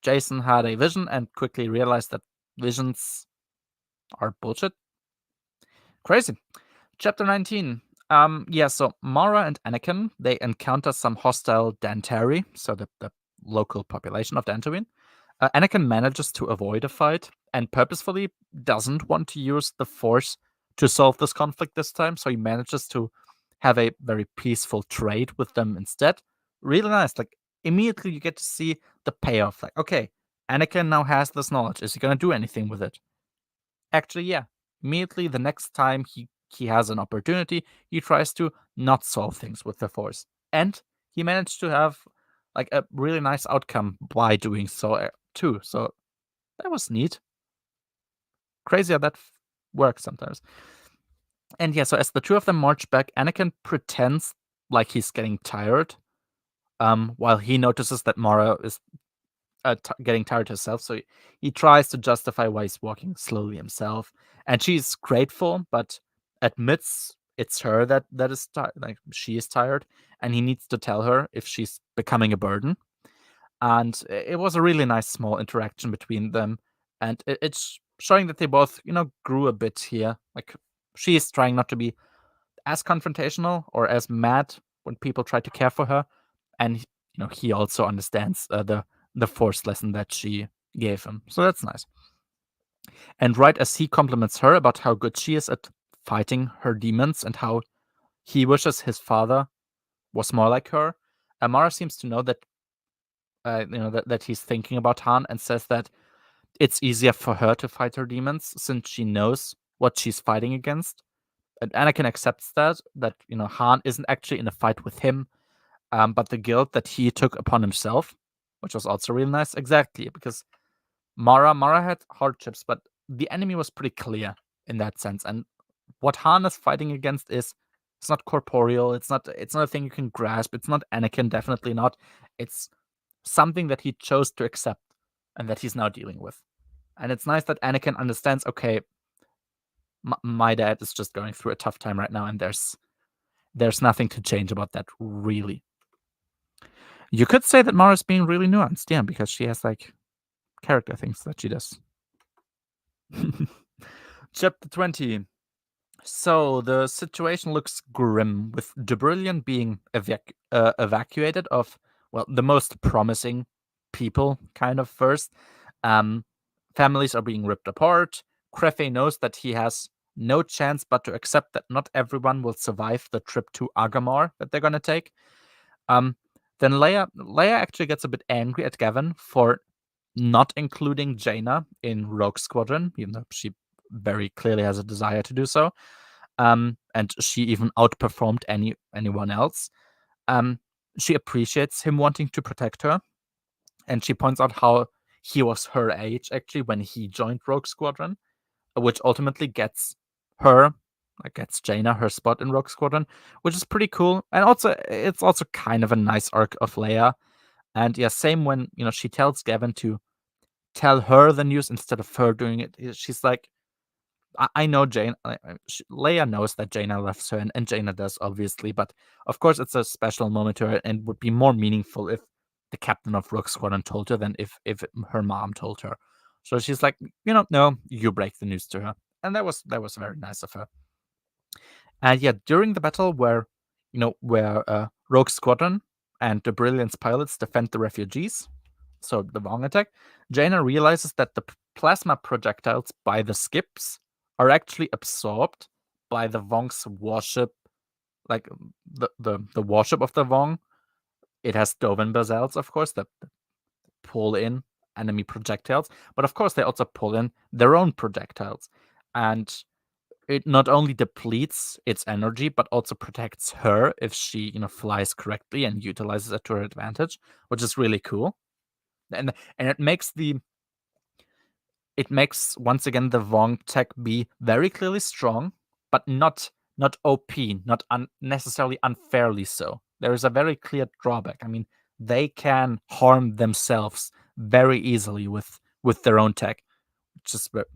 Jason had a vision and quickly realized that visions are bullshit. Crazy. Chapter 19. So Mara and Anakin, they encounter some hostile Dantari, so the local population of Dantooine. Anakin manages to avoid a fight and purposefully doesn't want to use the Force to solve this conflict this time, so he manages to have a very peaceful trade with them instead. Really nice. Like, immediately you get to see the payoff. Like, okay, Anakin now has this knowledge. Is he going to do anything with it? Actually, yeah. Immediately the next time he has an opportunity, he tries to not solve things with the Force. And he managed to have like a really nice outcome by doing so too. So that was neat. Crazy how that works sometimes. And yeah, so as the two of them march back, Anakin pretends like he's getting tired, while he notices that Mara is getting tired herself. So he tries to justify why he's walking slowly himself, and she's grateful, but admits it's her that is tired. Like, she is tired, and he needs to tell her if she's becoming a burden. And it was a really nice small interaction between them, and it's showing that they both grew a bit here. Like, she is trying not to be as confrontational or as mad when people try to care for her, and he also understands the Force lesson that she gave him. So that's nice. And right as he compliments her about how good she is at fighting her demons and how he wishes his father was more like her, Amara seems to know that that he's thinking about Han, and says that it's easier for her to fight her demons since she knows what she's fighting against. And Anakin accepts that Han isn't actually in a fight with him, but the guilt that he took upon himself, which was also really nice. Exactly, because Mara had hardships, but the enemy was pretty clear in that sense. And what Han is fighting against it's not corporeal. It's not a thing you can grasp. It's not Anakin, definitely not. It's something that he chose to accept and that he's now dealing with. And it's nice that Anakin understands, okay, my dad is just going through a tough time right now, and there's nothing to change about that, really. You could say that Mara's being really nuanced, yeah, because she has like character things that she does. Chapter 20. So the situation looks grim, with Dubrillion being evacuated of, well, the most promising people kind of first. Families are being ripped apart. Crefe knows that he has no chance but to accept that not everyone will survive the trip to Agamar that they're going to take. Then Leia actually gets a bit angry at Gavin for not including Jaina in Rogue Squadron, even though she very clearly has a desire to do so. And she even outperformed anyone else. She appreciates him wanting to protect her, and she points out how he was her age actually when he joined Rogue Squadron, which ultimately gets Jaina her spot in Rogue Squadron, which is pretty cool. And also, it's also kind of a nice arc of Leia. And yeah, same when she tells Gavin to tell her the news instead of her doing it. She's like, I know Leia knows that Jaina loves her, and Jaina does, obviously, but of course it's a special moment to her and would be more meaningful if the captain of Rogue Squadron told her than if her mom told her. So she's like, no, you break the news to her. And that was very nice of her. And yeah, during the battle where Rogue Squadron and the Brilliance pilots defend the refugees, so the Vong attack, Jaina realizes that the plasma projectiles by the skips are actually absorbed by the Vong's warship, like the warship of the Vong. It has Dovin basals, of course, that pull in enemy projectiles, but of course they also pull in their own projectiles, and it not only depletes its energy but also protects her if she flies correctly and utilizes it to her advantage, which is really cool. And it makes once again the Vong tech be very clearly strong, but not OP, not necessarily unfairly so. There is a very clear drawback. I mean, they can harm themselves very easily with their own tech, which is but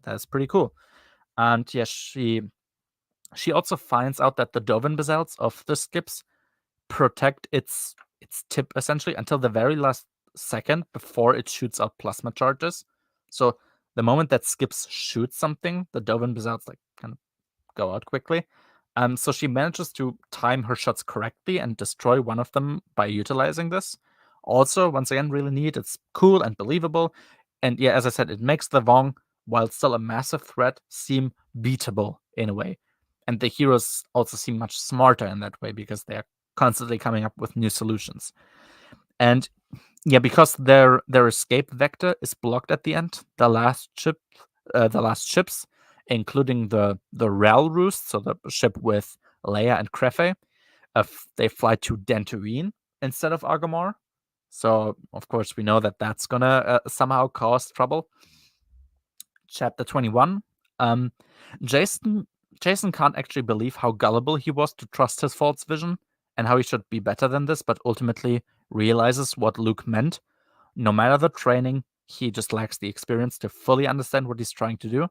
that's pretty cool. And yes, she also finds out that the Dovin basals of the skips protect its tip essentially until the very last second before it shoots out plasma charges. So the moment that skips shoots something, the Dovin basals like kind of go out quickly. So she manages to time her shots correctly and destroy one of them by utilizing this. Also, once again, really neat. It's cool and believable. And yeah, as I said, it makes the Vong, while still a massive threat, seem beatable in a way. And the heroes also seem much smarter in that way because they are constantly coming up with new solutions. And yeah, because their escape vector is blocked at the end, the last ships, including the Rel Roost, so the ship with Leia and Crefe, they fly to Dantooine instead of Argomar. So of course we know that that's gonna somehow cause trouble. Chapter 21. Jason can't actually believe how gullible he was to trust his false vision and how he should be better than this, but ultimately realizes what Luke meant. No matter the training, he just lacks the experience to fully understand what he's trying to do,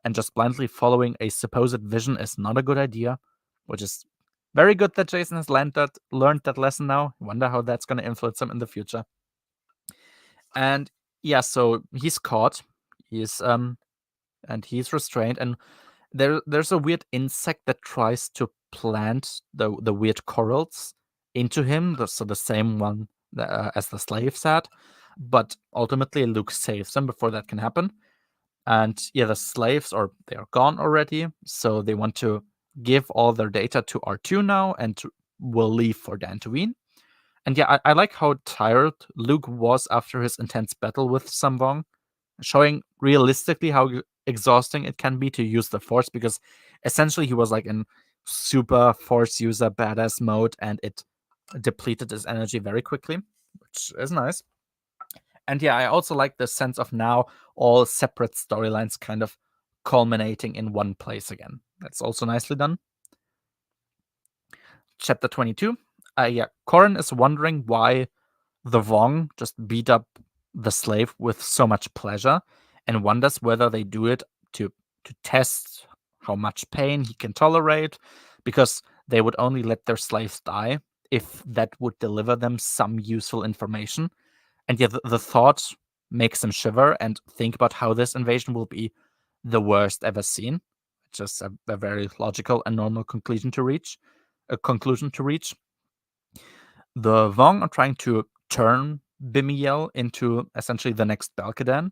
and just blindly following a supposed vision is not a good idea, which is very good that Jason has learned that lesson now. I wonder how that's going to influence him in the future. And yeah, so he's caught. He's restrained, and there's a weird insect that tries to plant the weird corals into him, so the same one as the slaves had. But ultimately, Luke saves them before that can happen. And yeah, the slaves they are gone already, so they want to give all their data to R2 now, and will leave for Dantooine. And yeah, I like how tired Luke was after his intense battle with Samvong, showing realistically how exhausting it can be to use the Force, because essentially he was like in super Force user badass mode, and it depleted his energy very quickly, which is nice. And yeah, I also like the sense of now all separate storylines kind of culminating in one place again. That's also nicely done. Chapter 22. Yeah, Corran is wondering why the Vong just beat up the slave with so much pleasure, and wonders whether they do it to test how much pain he can tolerate, because they would only let their slaves die if that would deliver them some useful information. And yet the thought makes him shiver and think about how this invasion will be the worst ever seen. Just a very logical and normal conclusion to reach. The Vong are trying to turn Bimiel into essentially the next Balkadan,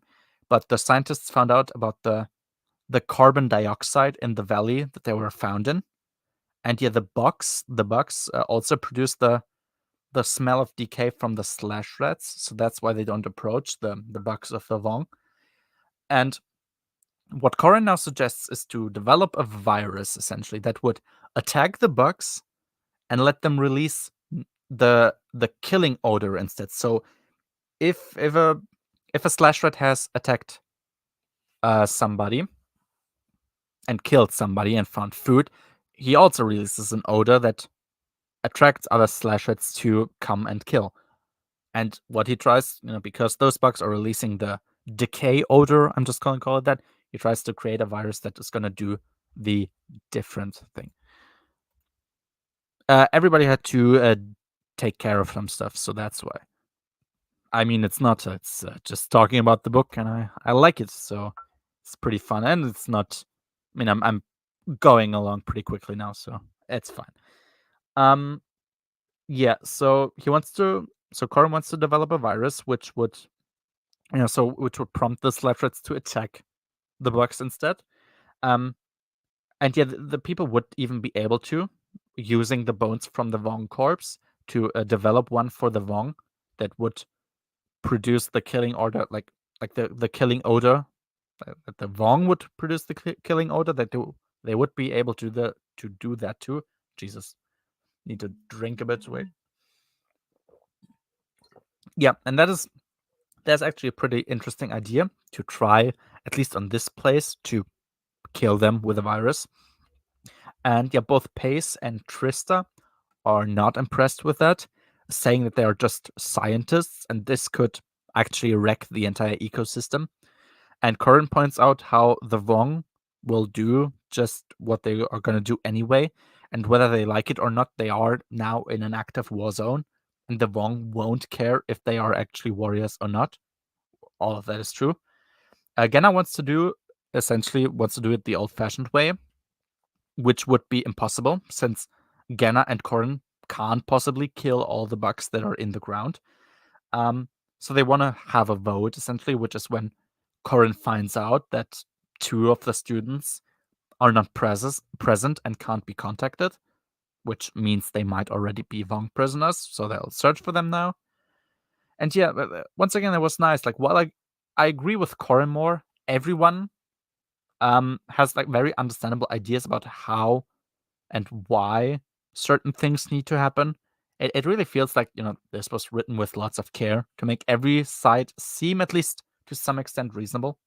but the scientists found out about the carbon dioxide in the valley that they were found in. And yeah, the bugs also produce the smell of decay from the slash rats, so that's why they don't approach the bugs of the Vong. And what Corran now suggests is to develop a virus, essentially, that would attack the bugs and let them release the killing odor instead. So if a slash rat has attacked somebody and killed somebody and found food, he also releases an odor that attracts other slash rats to come and kill. And what he tries, because those bugs are releasing the decay odor, I'm just going to call it that, he tries to create a virus that is going to do the different thing. Everybody had to take care of some stuff, so that's why. I mean, it's just talking about the book, and I like it, so it's pretty fun, and it's not. I mean, I'm going along pretty quickly now, so it's fine. Yeah. So Corran wants to develop a virus which would, which would prompt the slash rats to attack the bugs instead. And yeah, the people would even be able to, using the bones from the Vong corpse, to develop one for the Vong that would produce the killing order, like the killing odor. That the Vong would produce the killing odor. That they would be able to do that too. Jesus, need to drink a bit. Wait. Yeah, and that's actually a pretty interesting idea to try, at least on this place, to kill them with a virus. And yeah, both Pace and Trista are not impressed with that, saying that they are just scientists and this could actually wreck the entire ecosystem. And Corin points out how the Vong will do just what they are going to do anyway, and whether they like it or not, they are now in an active war zone, and the Vong won't care if they are actually warriors or not. All of that is true. Genna wants to do it the old-fashioned way, which would be impossible since Genna and Corin can't possibly kill all the bugs that are in the ground. So they want to have a vote, essentially, which is when Corin finds out that 2 of the students are not present and can't be contacted, which means they might already be Vong prisoners, so they'll search for them now. And yeah, once again, it was nice. Like, while I agree with Corin more, everyone has like very understandable ideas about how and why certain things need to happen. It really feels like, this was written with lots of care to make every side seem, at least to some extent, reasonable.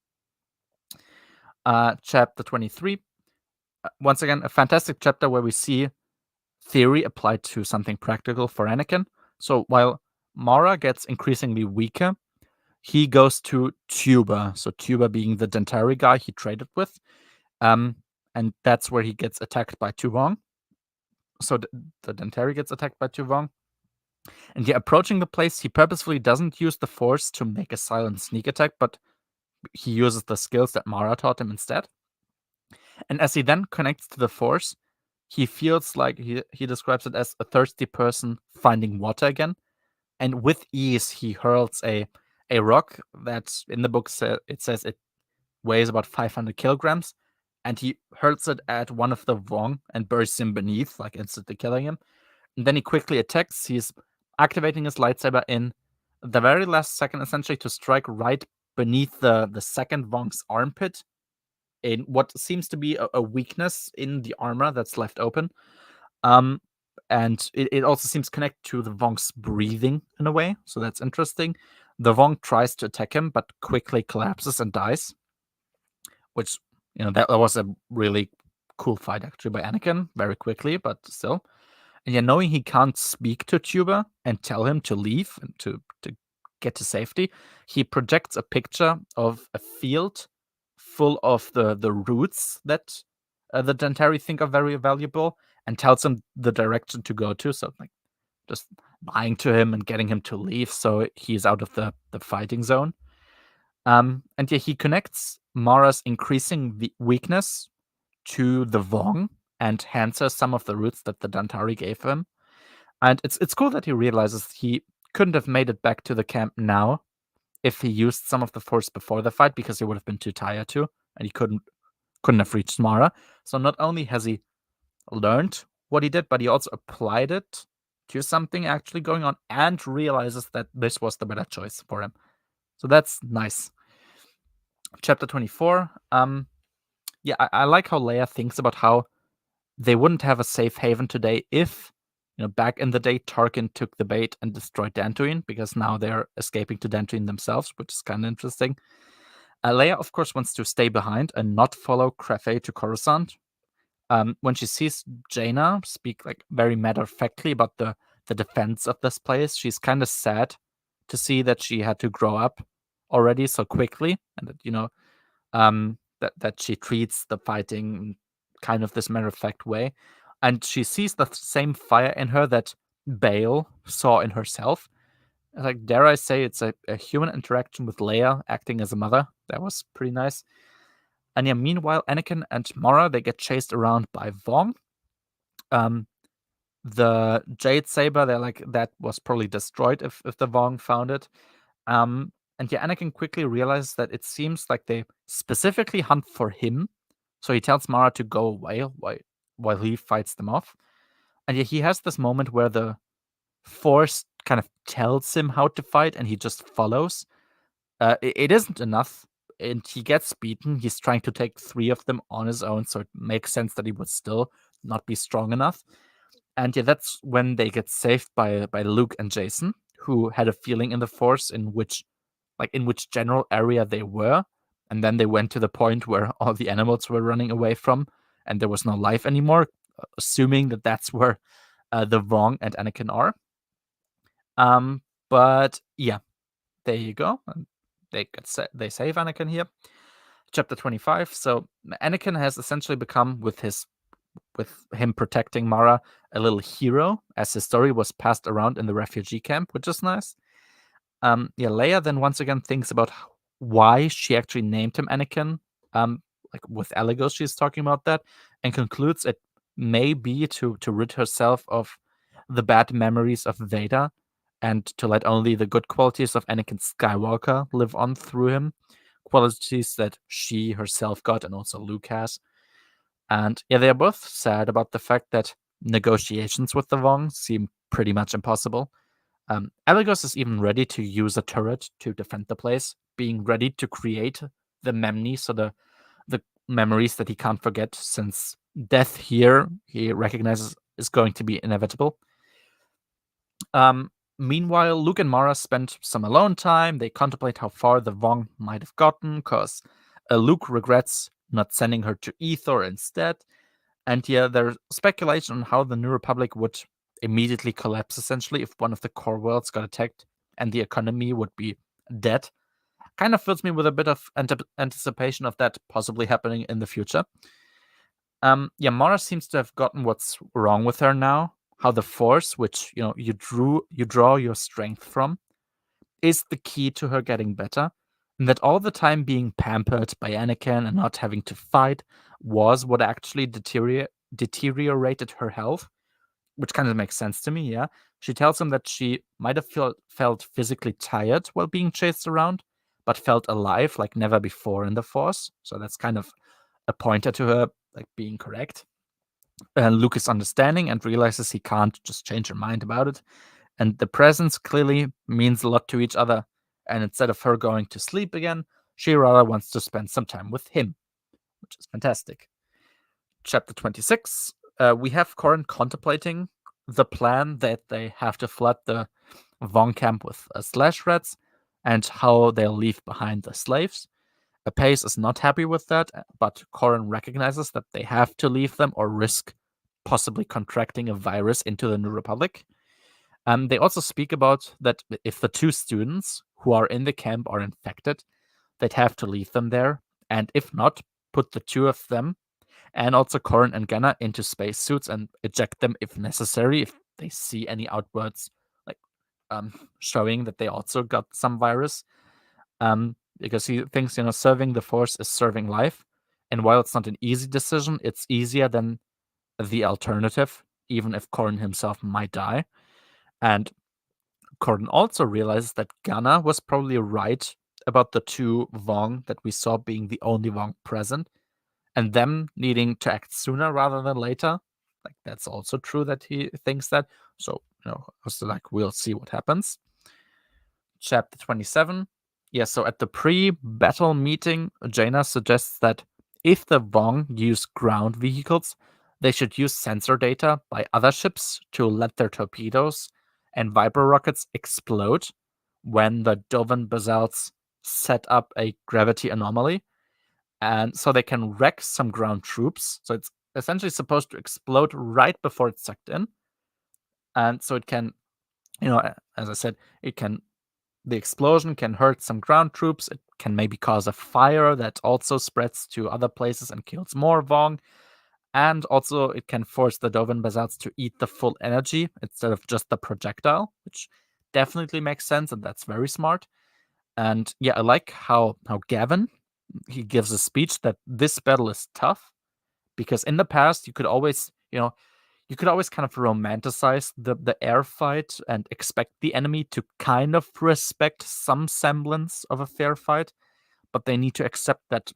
Chapter 23. Once again, a fantastic chapter where we see theory applied to something practical for Anakin. So while Mara gets increasingly weaker, he goes to Tuba. So Tuba being the Dentari guy he traded with. And that's where he gets attacked by 2 Vong. So the Dentari gets attacked by 2 Vong. And yeah, approaching the place, he purposefully doesn't use the Force to make a silent sneak attack, but he uses the skills that Mara taught him instead. And as he then connects to the Force, he feels like he describes it as a thirsty person finding water again. And with ease, he hurls a rock that in the book it says it weighs about 500 kilograms. And he hurls it at one of the Vong and buries him beneath, like instantly killing him. And then he quickly attacks. He's activating his lightsaber in the very last second, essentially, to strike right beneath the second Vong's armpit, in what seems to be a weakness in the armor that's left open. And it also seems connected to the Vong's breathing in a way, so that's interesting. The Vong tries to attack him, but quickly collapses and dies, which, that was a really cool fight, actually, by Anakin, very quickly, but still. And yeah, knowing he can't speak to Tuba and tell him to leave and to get to safety, he projects a picture of a field full of the roots that the Dentari think are very valuable, and tells him the direction to go to. So, like, just lying to him and getting him to leave so he's out of the fighting zone. And yeah, he connects Mara's increasing weakness to the Vong and hands her some of the roots that the Dantari gave him. And it's cool that he realizes he couldn't have made it back to the camp now if he used some of the Force before the fight, because he would have been too tired to, and he couldn't have reached Mara. So not only has he learned what he did, but he also applied it to something actually going on and realizes that this was the better choice for him. So that's nice. Chapter 24. Yeah, I like how Leia thinks about how they wouldn't have a safe haven today if, back in the day, Tarkin took the bait and destroyed Dantooine, because now they're escaping to Dantooine themselves, which is kind of interesting. Leia, of course, wants to stay behind and not follow Crefei to Coruscant. When she sees Jaina speak like very matter-of-factly about the defense of this place, she's kind of sad to see that she had to grow up already so quickly, and that, that she treats the fighting in kind of this matter-of-fact way. And she sees the same fire in her that Bale saw in herself. Like, dare I say, it's a human interaction with Leia acting as a mother. That was pretty nice. And yeah, meanwhile, Anakin and Mara, they get chased around by Vong. The Jade Saber, they're like, that was probably destroyed if the Vong found it. And yeah, Anakin quickly realizes that it seems like they specifically hunt for him. So he tells Mara to go away while he fights them off. And yet he has this moment where the Force kind of tells him how to fight and he just follows. It isn't enough, and he gets beaten. He's trying to take 3 of them on his own, so it makes sense that he would still not be strong enough. And yeah, that's when they get saved by Luke and Jason, who had a feeling in the Force in which general area they were, and then they went to the point where all the animals were running away from, and there was no life anymore, assuming that that's where the Vong and Anakin are. But yeah, there you go. They save Anakin here. Chapter 25. So Anakin has essentially become, with him protecting Mara, a little hero, as his story was passed around in the refugee camp, which is nice. Leia then once again thinks about why she actually named him Anakin. Like with Elegos, she's talking about that, and concludes it may be to rid herself of the bad memories of Vader, and to let only the good qualities of Anakin Skywalker live on through him, qualities that she herself got and also Luke has. And yeah, they are both sad about the fact that negotiations with the Vong seem pretty much impossible. Elegos is even ready to use a turret to defend the place, being ready to create the Memni, so the memories that he can't forget, since death here, he recognizes, is going to be inevitable. Meanwhile, Luke and Mara spend some alone time. They contemplate how far the Vong might have gotten, because Luke regrets not sending her to Ethor instead. And yeah, there's speculation on how the New Republic would immediately collapse, essentially, if one of the core worlds got attacked and the economy would be dead. Kind of fills me with a bit of anticipation of that possibly happening in the future. Mara seems to have gotten what's wrong with her now. How the Force, which you draw your strength from, is the key to her getting better, and that all the time being pampered by Anakin and not having to fight was what actually deteriorated her health, which kind of makes sense to me. Yeah, she tells him that she might have felt physically tired while being chased around, but felt alive like never before in the Force. So that's kind of a pointer to her like being correct. Luke is understanding and realizes he can't just change her mind about it. And the presence clearly means a lot to each other. And instead of her going to sleep again, she rather wants to spend some time with him, which is fantastic. Chapter 26, we have Corran contemplating the plan that they have to flood the Vong camp with slash rats, and how they'll leave behind the slaves. Pace is not happy with that, but Corran recognizes that they have to leave them or risk possibly contracting a virus into the New Republic. They also speak about that if the 2 students who are in the camp are infected, they'd have to leave them there, and if not, put the 2 of them and also Corran and Gunnar into spacesuits and eject them if necessary, if they see any outbursts like showing that they also got some virus. Because he thinks, serving the Force is serving life. And while it's not an easy decision, it's easier than the alternative, even if Corran himself might die. And Corran also realizes that Gunnar was probably right about the 2 Vong that we saw being the only Vong present, and them needing to act sooner rather than later. Like, that's also true that he thinks that. So, we'll see what happens. Chapter 27. Yeah, so at the pre-battle meeting, Jaina suggests that if the Vong use ground vehicles, they should use sensor data by other ships to let their torpedoes and vibro rockets explode when the Dovan basalts set up a gravity anomaly. And so they can wreck some ground troops. So it's essentially supposed to explode right before it's sucked in. And so it can, as I said, the explosion can hurt some ground troops. It can maybe cause a fire that also spreads to other places and kills more Vong. And also it can force the Dovan basalts to eat the full energy instead of just the projectile, which definitely makes sense, and that's very smart. And yeah, I like how Gavin, he gives a speech that this battle is tough, because in the past you could always kind of romanticize the air fight and expect the enemy to kind of respect some semblance of a fair fight, but they need to accept that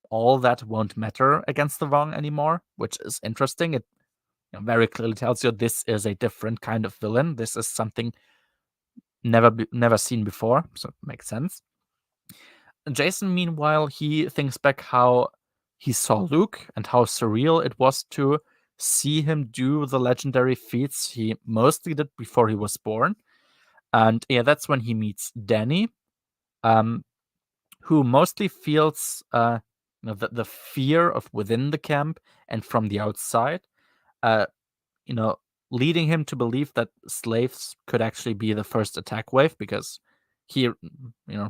all that won't matter against the Vong anymore, which is interesting. It very clearly tells you this is a different kind of villain. This is something never seen before, so it makes sense. Jason, meanwhile, he thinks back how he saw Luke and how surreal it was to see him do the legendary feats he mostly did before he was born. And yeah, that's when he meets Danny, who mostly feels the fear of within the camp and from the outside, leading him to believe that slaves could actually be the first attack wave, because he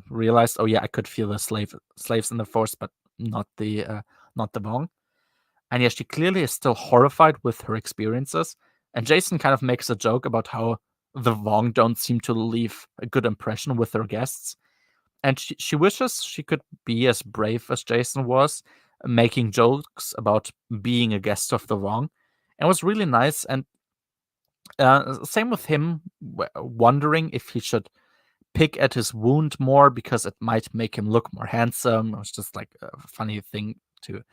realized, oh yeah, I could feel the slaves in the Force, but not the Vong. And yeah, she clearly is still horrified with her experiences. And Jason kind of makes a joke about how the Vong don't seem to leave a good impression with their guests. And she wishes she could be as brave as Jason was, making jokes about being a guest of the Vong. And it was really nice. And same with him wondering if he should pick at his wound more because it might make him look more handsome. It was just like a funny thing to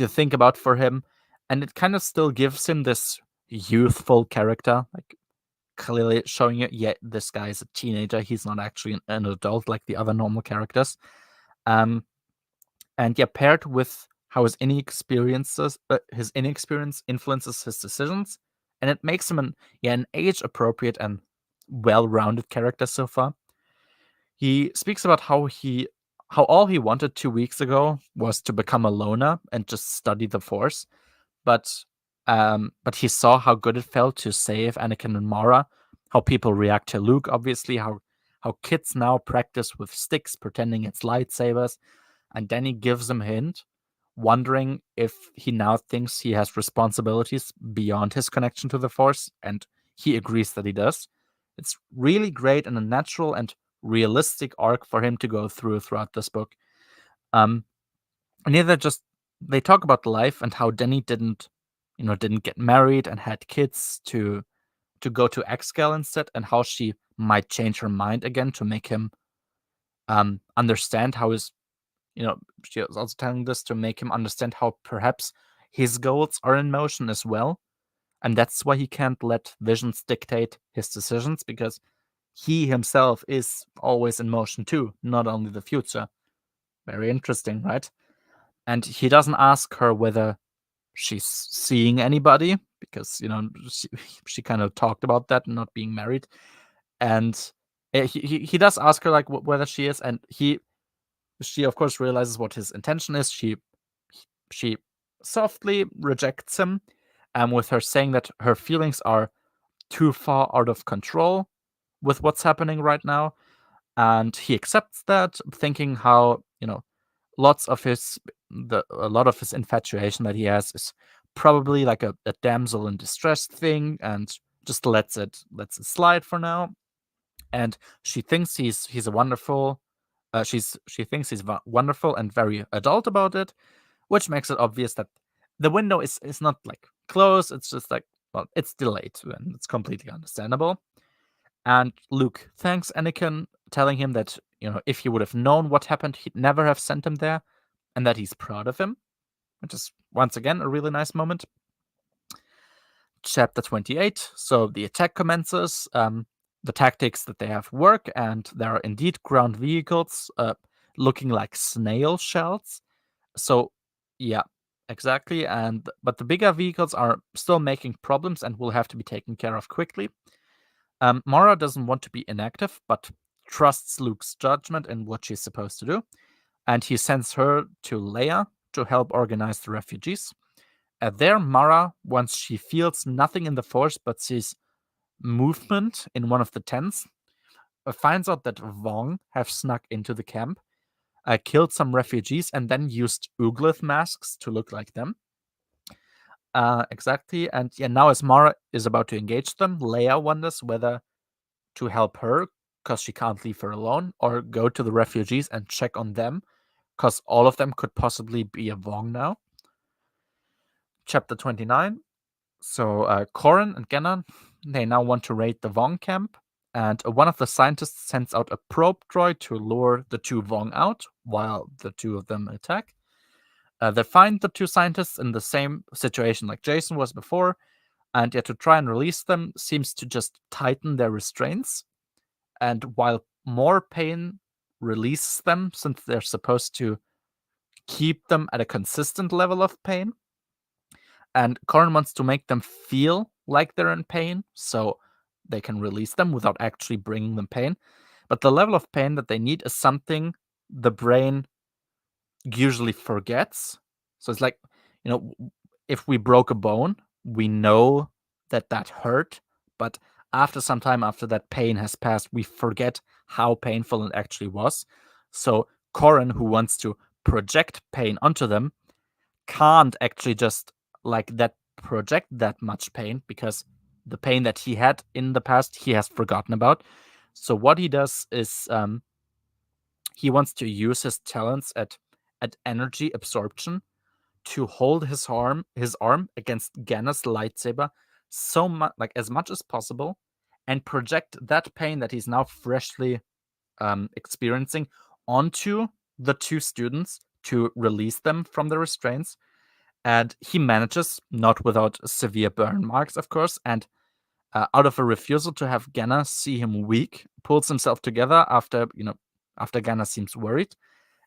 think about for him. And it kind of still gives him this youthful character, like clearly showing you, yeah, this guy is a teenager. He's not actually an adult like the other normal characters. And yeah, paired with how his inexperience influences his decisions, and it makes him an age-appropriate and well-rounded character so far. He speaks about how all he wanted 2 weeks ago was to become a loner and just study the Force, but he saw how good it felt to save Anakin and Mara, how people react to Luke, obviously, how kids now practice with sticks pretending it's lightsabers, and then he gives him a hint, wondering if he now thinks he has responsibilities beyond his connection to the Force, and he agrees that he does. It's really great and a natural and realistic arc for him to go throughout this book. And yeah, they talk about life and how Denny didn't get married and had kids to go to Excal instead, and how she might change her mind again to make him understand how his she was also telling this to make him understand how perhaps his goals are in motion as well, and that's why he can't let visions dictate his decisions, because he himself is always in motion too, not only the future. Very interesting, right? And he doesn't ask her whether she's seeing anybody, because she kind of talked about that, not being married. And he does ask her like whether she is, and she of course realizes what his intention is. She softly rejects him, with her saying that her feelings are too far out of control with what's happening right now. And he accepts that, thinking how a lot of his infatuation that he has is probably like a damsel in distress thing, and just lets it slide for now. And she thinks he's a wonderful. She thinks he's wonderful and very adult about it, which makes it obvious that the window is not like closed. It's just like, well, it's delayed, and it's completely understandable. And Luke thanks Anakin, telling him that if he would have known what happened, he'd never have sent him there, and that he's proud of him, which is once again a really nice moment. Chapter 28. So the attack commences. The tactics that they have work, and there are indeed ground vehicles looking like snail shells. So yeah, exactly. But the bigger vehicles are still making problems and will have to be taken care of quickly. Mara doesn't want to be inactive, but trusts Luke's judgment and what she's supposed to do, and he sends her to Leia to help organize the refugees. There, Mara, once she feels nothing in the Force but sees movement in one of the tents, finds out that Vong have snuck into the camp, killed some refugees, and then used Uglith masks to look like them. Exactly. And yeah, now as Mara is about to engage them, Leia wonders whether to help her, because she can't leave her alone, or go to the refugees and check on them, because all of them could possibly be a Vong now. Chapter 29. So Corran and Gennan, they now want to raid the Vong camp, and one of the scientists sends out a probe droid to lure the two Vong out while the two of them attack. They find the two scientists in the same situation like Jason was before, and to try and release them seems to just tighten their restraints. And while more pain releases them, since they're supposed to keep them at a consistent level of pain, and Corin wants to make them feel like they're in pain, so they can release them without actually bringing them pain. But the level of pain that they need is something the brain usually forgets. So it's like, if we broke a bone, we know that hurt, but after some time, after that pain has passed, we forget how painful it actually was. So Corin, who wants to project pain onto them, can't actually just project that much pain, because the pain that he had in the past he has forgotten about. So what he does is he wants to use his talents at energy absorption to hold his arm against Ganna's lightsaber so much, like as much as possible, and project that pain that he's now freshly experiencing onto the two students to release them from the restraints. And he manages, not without severe burn marks, of course, and out of a refusal to have Ganna see him weak, pulls himself together after Ganna seems worried.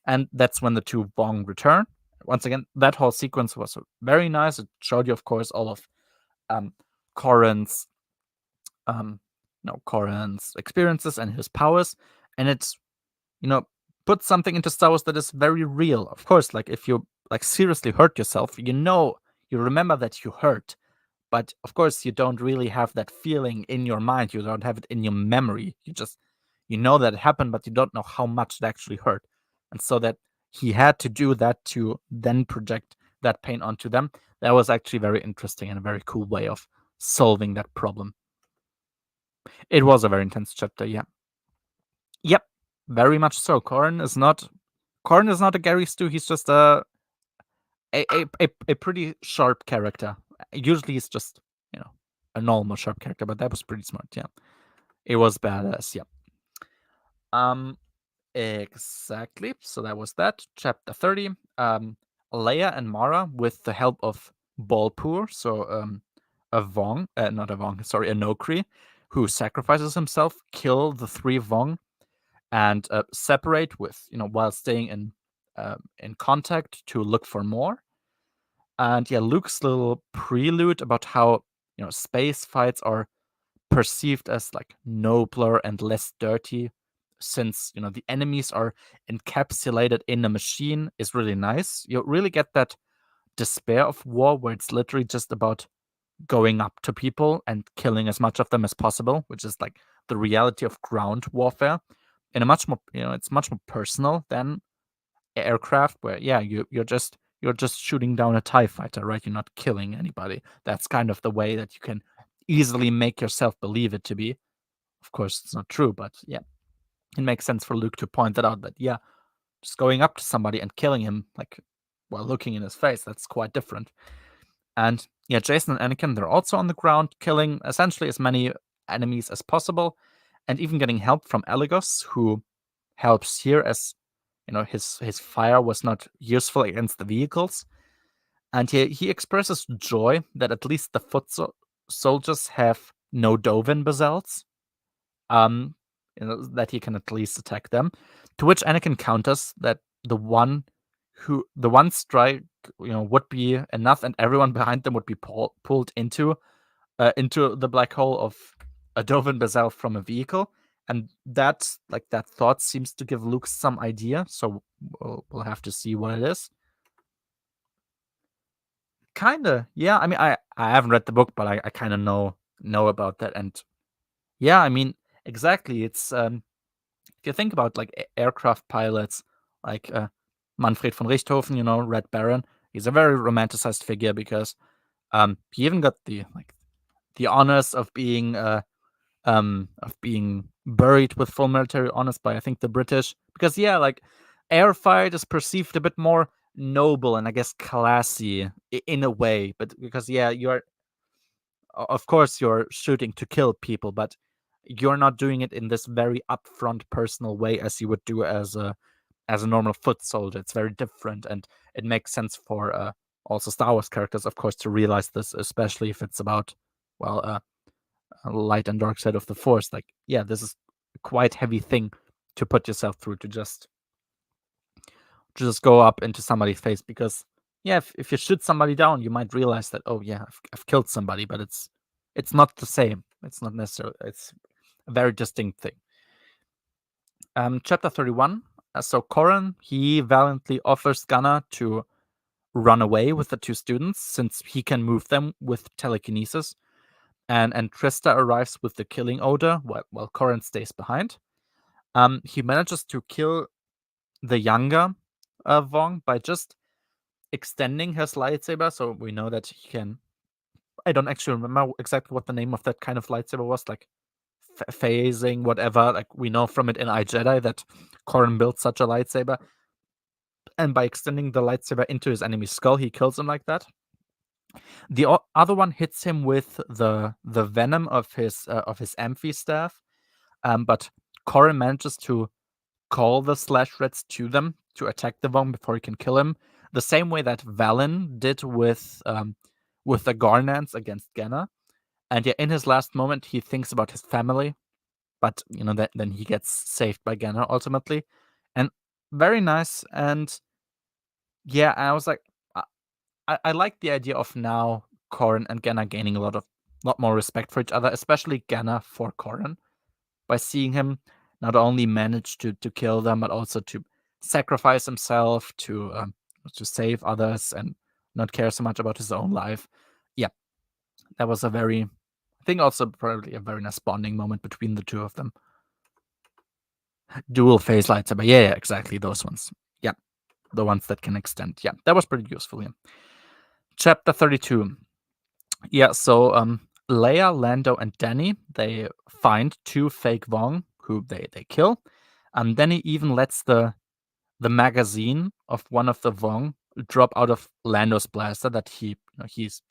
And that's when the two Vong return. Once again, that whole sequence was very nice. It showed you, of course, all of Corin's experiences and his powers, and it's put something into Star Wars that is very real. Of course, like if you seriously hurt yourself, you remember that you hurt, but of course you don't really have that feeling in your mind. You don't have it in your memory. You know that it happened, but you don't know how much it actually hurt. And so that he had to do that to then project that pain onto them. That was actually very interesting and a very cool way of solving that problem. It was a very intense chapter, yeah. Yep, very much so. Corin is not a Gary Stu. He's just a pretty sharp character. Usually he's just a normal sharp character, but that was pretty smart. Yeah, it was badass. Yeah. Exactly. So that was that chapter 30. Leia and Mara, with the help of Balpur, so a Nokri, who sacrifices himself, kill the three Vong, and separate while staying in contact to look for more. And Luke's little prelude about how space fights are perceived as like nobler and less dirty, since the enemies are encapsulated in a machine, is really nice. You really get that despair of war, where it's literally just about going up to people and killing as much of them as possible, which is like the reality of ground warfare. In a much more, it's much more personal than aircraft, where you're just shooting down a TIE fighter, right? You're not killing anybody. That's kind of the way that you can easily make yourself believe it to be. Of course, it's not true, but yeah, it makes sense for Luke to point that out, that just going up to somebody and killing him, like, while looking in his face, that's quite different. And Jason and Anakin, they're also on the ground, killing essentially as many enemies as possible, and even getting help from Eligos, who helps here, as his fire was not useful against the vehicles. And he expresses joy that at least the foot soldiers have no Dovin basals, that he can at least attack them. To which Anakin counters that the one strike would be enough, and everyone behind them would be pulled into the black hole of a Dovin basal from a vehicle. And that thought seems to give Luke some idea, so we'll have to see what it is. Kinda, yeah. I mean, I haven't read the book, but I kind of know about that. And yeah, I mean, exactly. It's if you think about like aircraft pilots, like Manfred von Richthofen, Red Baron, he's a very romanticized figure, because he even got the honors of being buried with full military honors by, I think, the British, because like airfight is perceived a bit more noble and I guess classy in a way, but because you're, of course, you're shooting to kill people, but you're not doing it in this very upfront personal way as you would do as a as a normal foot soldier. It's very different, and it makes sense for also Star Wars characters, of course, to realize this, especially if it's about, well, a light and dark side of the Force. Like, yeah, this is a quite heavy thing to put yourself through, to just go up into somebody's face, because yeah, if you shoot somebody down, you might realize that, oh yeah, I've killed somebody, but it's not the same. It's not necessarily. It's a very distinct thing. Chapter 31. So Corran, he valiantly offers Gunnar to run away with the two students, since he can move them with telekinesis. And Trista arrives with the killing order while Corran stays behind. He manages to kill the younger Vong by just extending his lightsaber, so we know that he can. I don't actually remember exactly what the name of that kind of lightsaber was, like phasing, whatever. Like, we know from it in iJedi that Corran built such a lightsaber, and by extending the lightsaber into his enemy's skull, he kills him like that. The other one hits him with the venom of his amphi staff, but Corran manages to call the slash reds to them to attack the Vong before he can kill him, the same way that Valen did with the Garnans against Genna. And yeah, in his last moment, he thinks about his family, but then he gets saved by Genna ultimately, and very nice. And yeah, I was like, I like the idea of now Corran and Genna gaining a lot more respect for each other, especially Genna for Corran, by seeing him not only manage to kill them, but also to sacrifice himself to save others and not care so much about his own life. Yeah, that was I think also probably a very nice bonding moment between the two of them. Dual phase lightsaber, yeah, exactly, those ones. Yeah, the ones that can extend. Yeah, that was pretty useful. Yeah. Chapter 32. Yeah, so Leia, Lando, and Danny, they find two fake Vong who they kill, and Danny even lets the magazine of one of the Vong drop out of Lando's blaster that he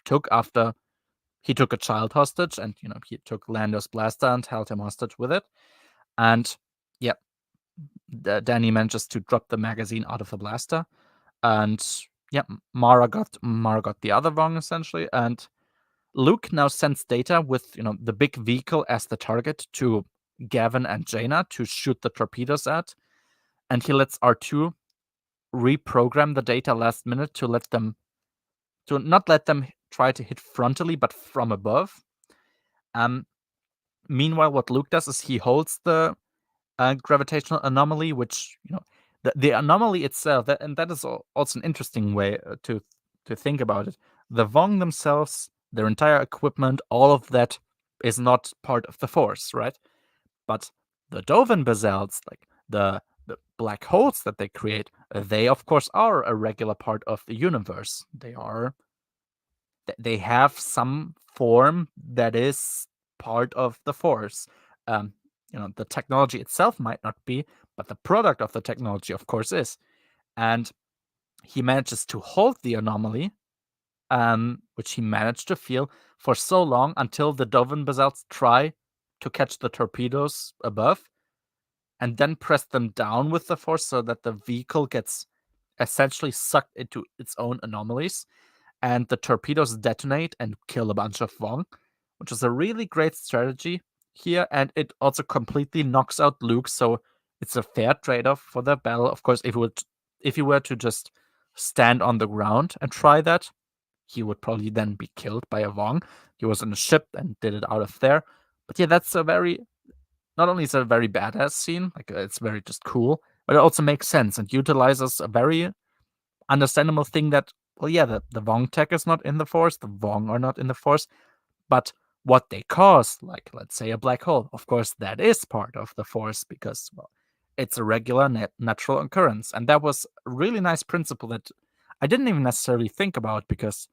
took after he took a child hostage, and he took Lando's blaster and held him hostage with it. And yeah, Danny manages to drop the magazine out of the blaster, and yeah, Mara got the other Vong essentially, and Luke now sends Data with the big vehicle as the target to Gavin and Jaina to shoot the torpedoes at, and he lets R2 reprogram the Data last minute to not let them try to hit frontally, but from above. Meanwhile, what Luke does is he holds the gravitational anomaly, which the anomaly itself, and that is also an interesting way to think about it. The Vong themselves, their entire equipment, all of that is not part of the Force, right? But the Dovin Bazals, like the black holes that they create, they of course are a regular part of the universe. They have some form that is part of the Force. The technology itself might not be, but the product of the technology, of course, is. And he manages to hold the anomaly, which he managed to feel for so long until the Dovin Bazals try to catch the torpedoes above, and then press them down with the Force so that the vehicle gets essentially sucked into its own anomalies, and the torpedoes detonate and kill a bunch of Vong, which is a really great strategy here, and it also completely knocks out Luke, so it's a fair trade-off for the battle. Of course, if he were to just stand on the ground and try that, he would probably then be killed by a Vong. He was in a ship and did it out of there. But yeah, that's not only is it a very badass scene, like it's very just cool, but it also makes sense and utilizes a very understandable thing that, well, yeah, the Vong tech is not in the Force, the Vong are not in the Force, but what they cause, like let's say a black hole, of course, that is part of the Force because, well, it's a regular natural occurrence. And that was a really nice principle that I didn't even necessarily think about because,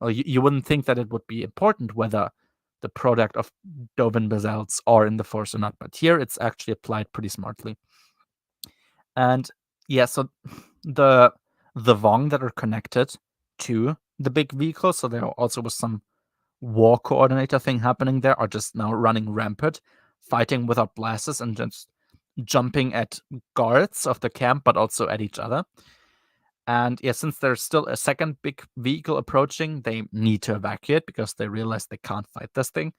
well, you wouldn't think that it would be important whether the product of Dovin Bazals are in the Force or not, but here it's actually applied pretty smartly. And yeah, so the Vong that are connected to the big vehicle, so there also was some war coordinator thing happening there, are just now running rampant, fighting without blasters and just jumping at guards of the camp, but also at each other. And yeah, since there's still a second big vehicle approaching, they need to evacuate because they realize they can't fight this thing.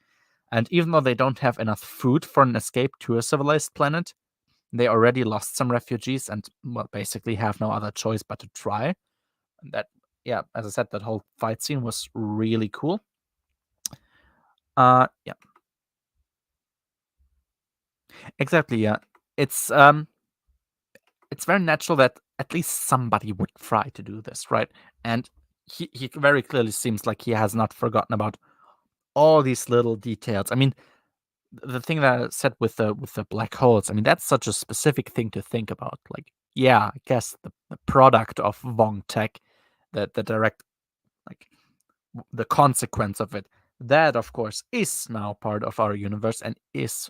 And even though they don't have enough food for an escape to a civilized planet, they already lost some refugees and, well, basically have no other choice but to try. And that, yeah, as I said, that whole fight scene was really cool. Yeah. Exactly, yeah. It's very natural that at least somebody would try to do this, right? And he very clearly seems like he has not forgotten about all these little details. I mean, the thing that I said with the black holes, I mean, that's such a specific thing to think about. Like, yeah, I guess the product of Vong Tech, the direct, like, the consequence of it, that of course is now part of our universe and is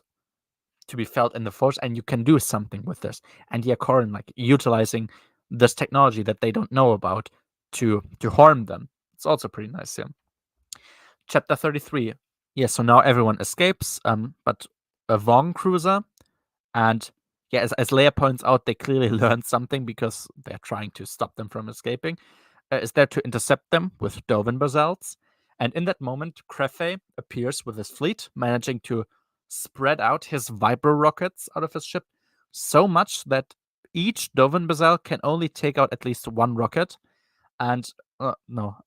to be felt in the Force, and you can do something with this. And yeah, Corrin, like, utilizing this technology that they don't know about to harm them. It's also pretty nice, yeah. Chapter 33. Yeah, so now everyone escapes, but a Vong cruiser, and yeah, as Leia points out, they clearly learned something because they're trying to stop them from escaping, is there to intercept them with Dovin basals. And in that moment, Crefei appears with his fleet, managing to spread out his vibro rockets out of his ship so much that each Dovin basal can only take out at least one rocket. And no,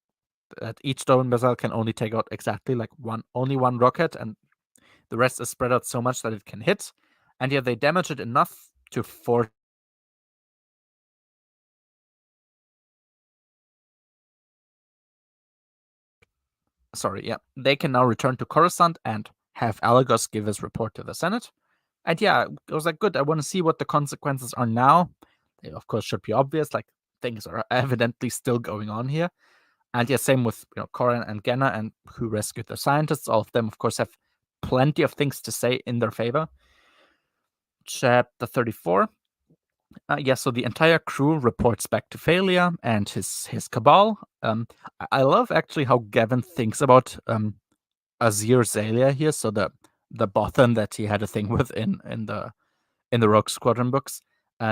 that each Dovin basal can only take out exactly like only one rocket, and the rest is spread out so much that it can hit. And yeah, they damage it enough to force they can now return to Coruscant and have Alagos give his report to the Senate. And yeah, I was like, good, I want to see what the consequences are now. They, of course, should be obvious, like, things are evidently still going on here. And yeah, same with, Corrin and Genna, and who rescued the scientists. All of them, of course, have plenty of things to say in their favor. Chapter 34. Yeah, so the entire crew reports back to Phalia and his cabal. I love actually how Gavin thinks about Azir Zalia here, so the Bothan that he had a thing with in the Rogue Squadron books,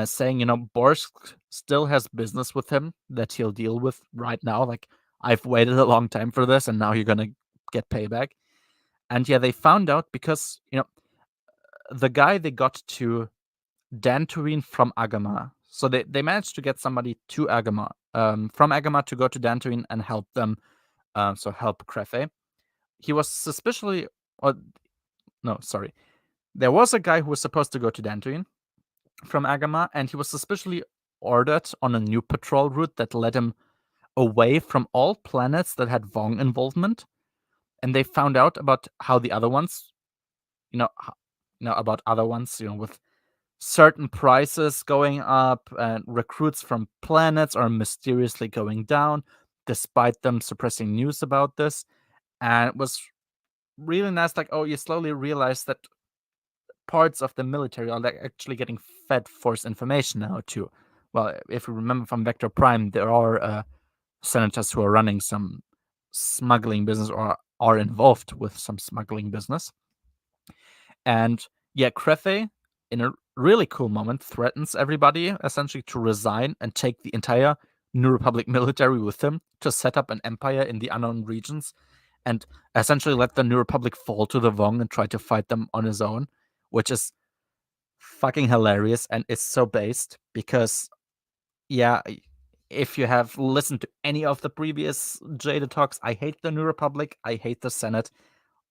saying, Borsk still has business with him that he'll deal with right now. Like, I've waited a long time for this, and now you're gonna get payback. And yeah, they found out because the guy they got to Dantooine from Agama. So they managed to get somebody to Agama, from Agama, to go to Dantooine and help them, so help Crefei. He was suspiciously, no, sorry. There was a guy who was supposed to go to Dantooine from Agama, and he was suspiciously ordered on a new patrol route that led him away from all planets that had Vong involvement. And they found out about how the other ones, with certain prices going up and recruits from planets are mysteriously going down, despite them suppressing news about this. And it was really nice, like, oh, you slowly realize that parts of the military are like actually getting fed Force information now too. Well, if you remember from Vector Prime, there are senators who are running some smuggling business or are involved with some smuggling business. And yeah, Crefei, in a really cool moment, threatens everybody essentially to resign and take the entire New Republic military with him to set up an empire in the unknown regions and essentially let the New Republic fall to the Vong and try to fight them on his own, which is fucking hilarious and is so based because, yeah, if you have listened to any of the previous Jaded Talks, I hate the New Republic, I hate the Senate,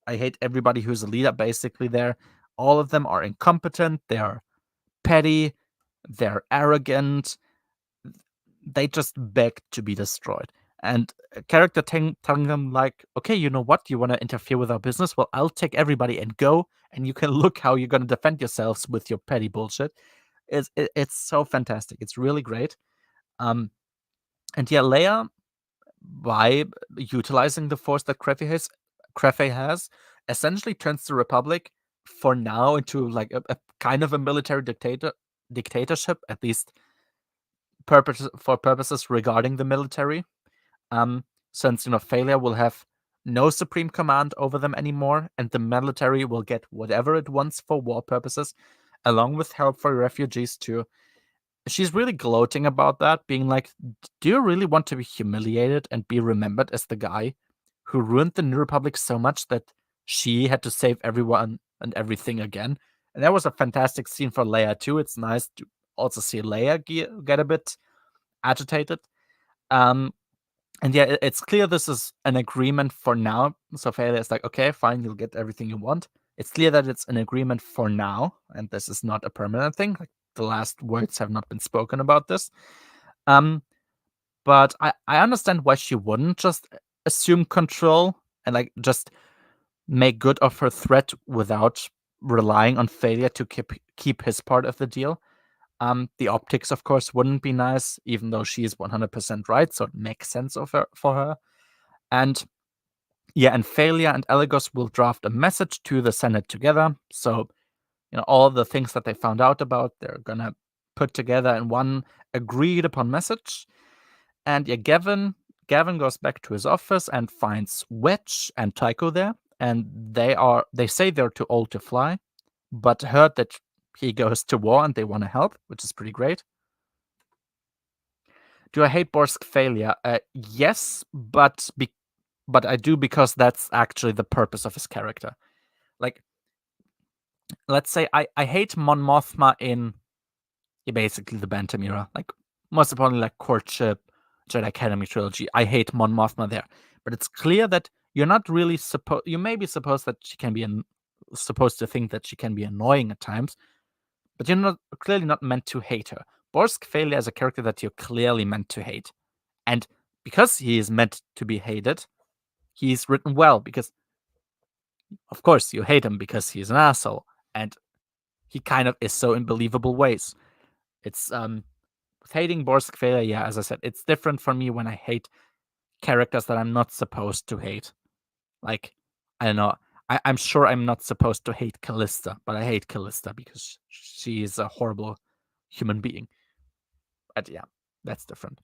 I hate everybody who's a leader basically there. All of them are incompetent, they're petty, they're arrogant, they just beg to be destroyed. And a character telling them, like, okay, you know what? You want to interfere with our business? Well, I'll take everybody and go, and you can look how you're going to defend yourselves with your petty bullshit. It's so fantastic. It's really great. And yeah, Leia, by utilizing the Force that Crefei has, essentially turns the Republic for now into like a kind of a military dictatorship, at least for purposes regarding the military. Since Phalia will have no supreme command over them anymore, and the military will get whatever it wants for war purposes. along with help for refugees too. She's really gloating about that, being like, do you really want to be humiliated and be remembered as the guy who ruined the New Republic so much that she had to save everyone and everything again? And that was a fantastic scene for Leia too. It's nice to also see Leia get a bit agitated. And yeah, it's clear this is an agreement for now. So Fela is like, okay, fine, you'll get everything you want. It's clear that it's an agreement for now, and this is not a permanent thing. Like, the last words have not been spoken about this. But I understand why she wouldn't just assume control and like just make good of her threat without relying on failure to keep his part of the deal. The optics, of course, wouldn't be nice, even though she is 100% right, so it makes sense for her. And yeah, and Failure and Elegos will draft a message to the Senate together. So, all the things that they found out about, they're gonna put together in one agreed upon message. And yeah, Gavin goes back to his office and finds Wedge and Tycho there, and they say they're too old to fly, but heard that he goes to war and they want to help, which is pretty great. Do I hate Borsk Failure? Yes, but I do, because that's actually the purpose of his character. Like, let's say I hate Mon Mothma in basically the Bantam era. Like, most importantly, like Courtship, Jedi Academy trilogy. I hate Mon Mothma there. But it's clear that you're not really you may be supposed that she can be supposed to think that she can be annoying at times, but you're clearly not meant to hate her. Borsk Failure is a character that you're clearly meant to hate. And because he is meant to be hated, he's written well, because of course you hate him because he's an asshole, and he kind of is so in believable ways. It's with hating Borsk Failure, yeah, as I said, it's different for me when I hate characters that I'm not supposed to hate. Like, I don't know, I'm sure I'm not supposed to hate Callista, but I hate Callista because she is a horrible human being. But yeah, that's different.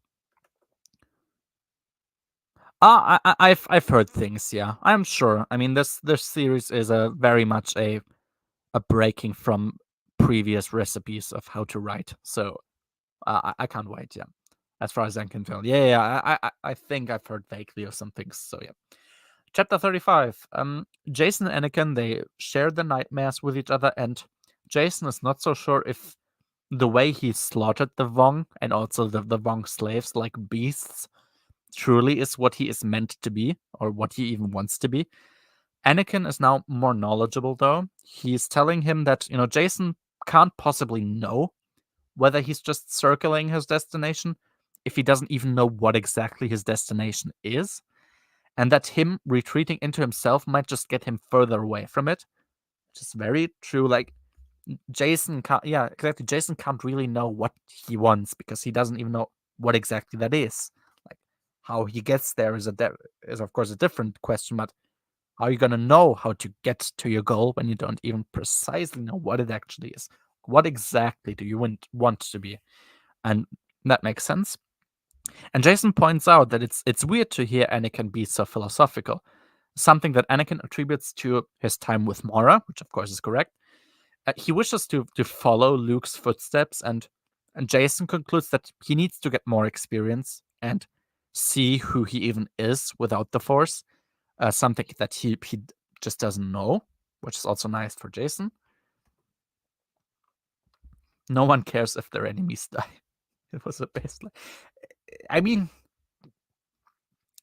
I've heard things. Yeah, I'm sure. I mean, this series is a very much a breaking from previous recipes of how to write. So I can't wait. Yeah, as far as I can tell. Yeah. I think I've heard vaguely of some things. So yeah. Chapter 35. Jason and Anakin, they share the nightmares with each other, and Jason is not so sure if the way he slaughtered the Vong and also the Vong slaves like beasts truly is what he is meant to be, or what he even wants to be. Anakin is now more knowledgeable, though. He's telling him that, Jason can't possibly know whether he's just circling his destination if he doesn't even know what exactly his destination is, and that him retreating into himself might just get him further away from it, which is very true. Like, Jason can't, yeah, exactly. Jason can't really know what he wants because he doesn't even know what exactly that is. Like, how he gets there is of course a different question, but how are you gonna know how to get to your goal when you don't even precisely know what it actually is? What exactly do you want to be? And that makes sense. And Jason points out that it's weird to hear Anakin be so philosophical, something that Anakin attributes to his time with Mara, which of course is correct. He wishes to follow Luke's footsteps, and Jason concludes that he needs to get more experience and see who he even is without the Force, something that he just doesn't know, which is also nice for Jason. No one cares if their enemies die. It was the best. I mean,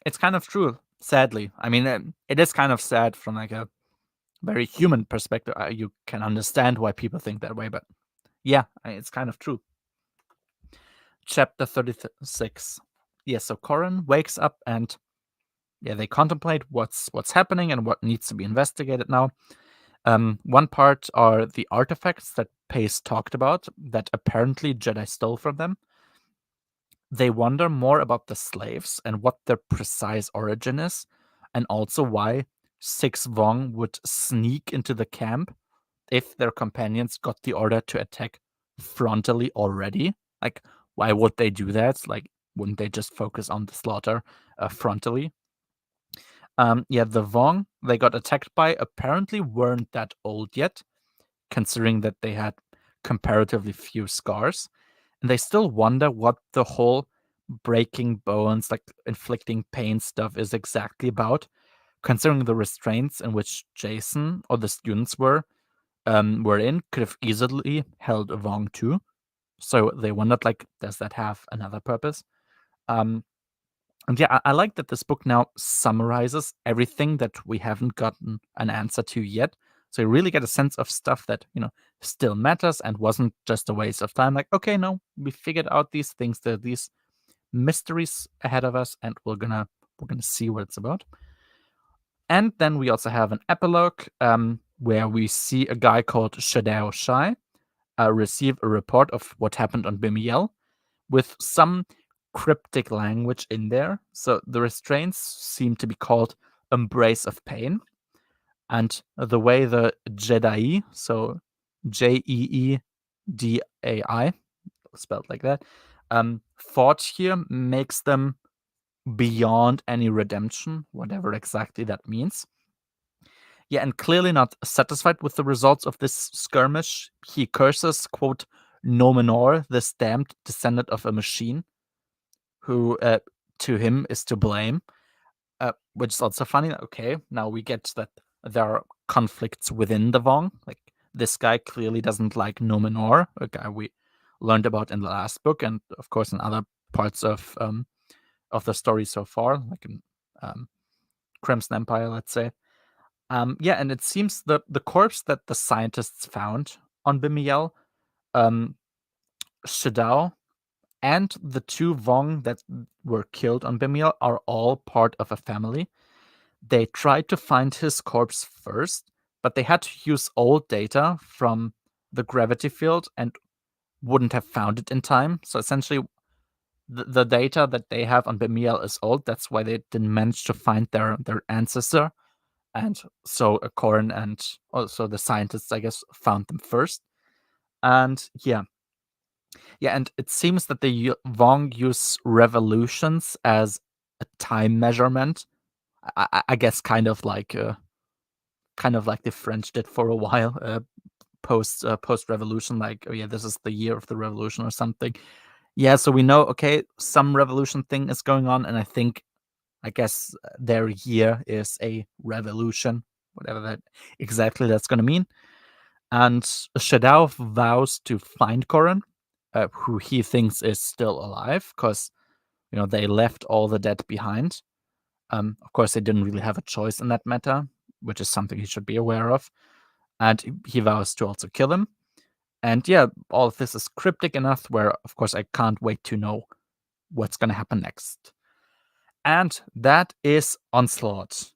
it's kind of true, sadly. I mean, it is kind of sad from like a very human perspective. You can understand why people think that way, but yeah, it's kind of true. Chapter 36. Yeah, so Corran wakes up and they contemplate what's happening and what needs to be investigated now. One part are the artifacts that Pace talked about that apparently Jedi stole from them. They wonder more about the slaves and what their precise origin is, and also why 6 Vong would sneak into the camp if their companions got the order to attack frontally already. Like, why would they do that? Like, wouldn't they just focus on the slaughter frontally? The Vong they got attacked by apparently weren't that old yet, considering that they had comparatively few scars, and they still wonder what the whole breaking bones, like inflicting pain stuff is exactly about, considering the restraints in which Jason or the students were in could have easily held Vong too. So they wondered, like, does that have another purpose? And yeah, I like that this book now summarizes everything that we haven't gotten an answer to yet. So you really get a sense of stuff that, still matters and wasn't just a waste of time. Like, okay, no, we figured out these things. There are these mysteries ahead of us, and we're gonna see what it's about. And then we also have an epilogue where we see a guy called Shadow Shai receive a report of what happened on Bimiel with some cryptic language in there. So the restraints seem to be called Embrace of Pain. And the way the Jedi, so Jeedai, spelled like that, fought here makes them beyond any redemption, whatever exactly that means. Yeah, and clearly not satisfied with the results of this skirmish, he curses, quote, Nomenor, this damned descendant of a machine, who to him is to blame, which is also funny. Okay, now we get that there are conflicts within the Vong. Like, this guy clearly doesn't like Nomenor, a guy we learned about in the last book, and of course in other parts of the story so far, like in Crimson Empire, let's say. Yeah, and it seems that the corpse that the scientists found on Bimiel, Shadao, and the two Vong that were killed on Bimiel are all part of a family. They tried to find his corpse first, but they had to use old data from the gravity field and wouldn't have found it in time. So essentially, the data that they have on Bimiel is old. That's why they didn't manage to find their ancestor. And so Corin and also the scientists, I guess, found them first. And yeah, and it seems that the Vong use revolutions as a time measurement. I guess kind of like the French did for a while, post revolution. Like, oh yeah, this is the year of the revolution or something. Yeah, so we know, okay, some revolution thing is going on, and I guess their year is a revolution, whatever that exactly that's going to mean. And Shadow vows to find Corin, who he thinks is still alive, because they left all the dead behind. Of course, they didn't really have a choice in that matter, which is something he should be aware of. And he vows to also kill him. And yeah, all of this is cryptic enough where, of course, I can't wait to know what's going to happen next. And that is Onslaught.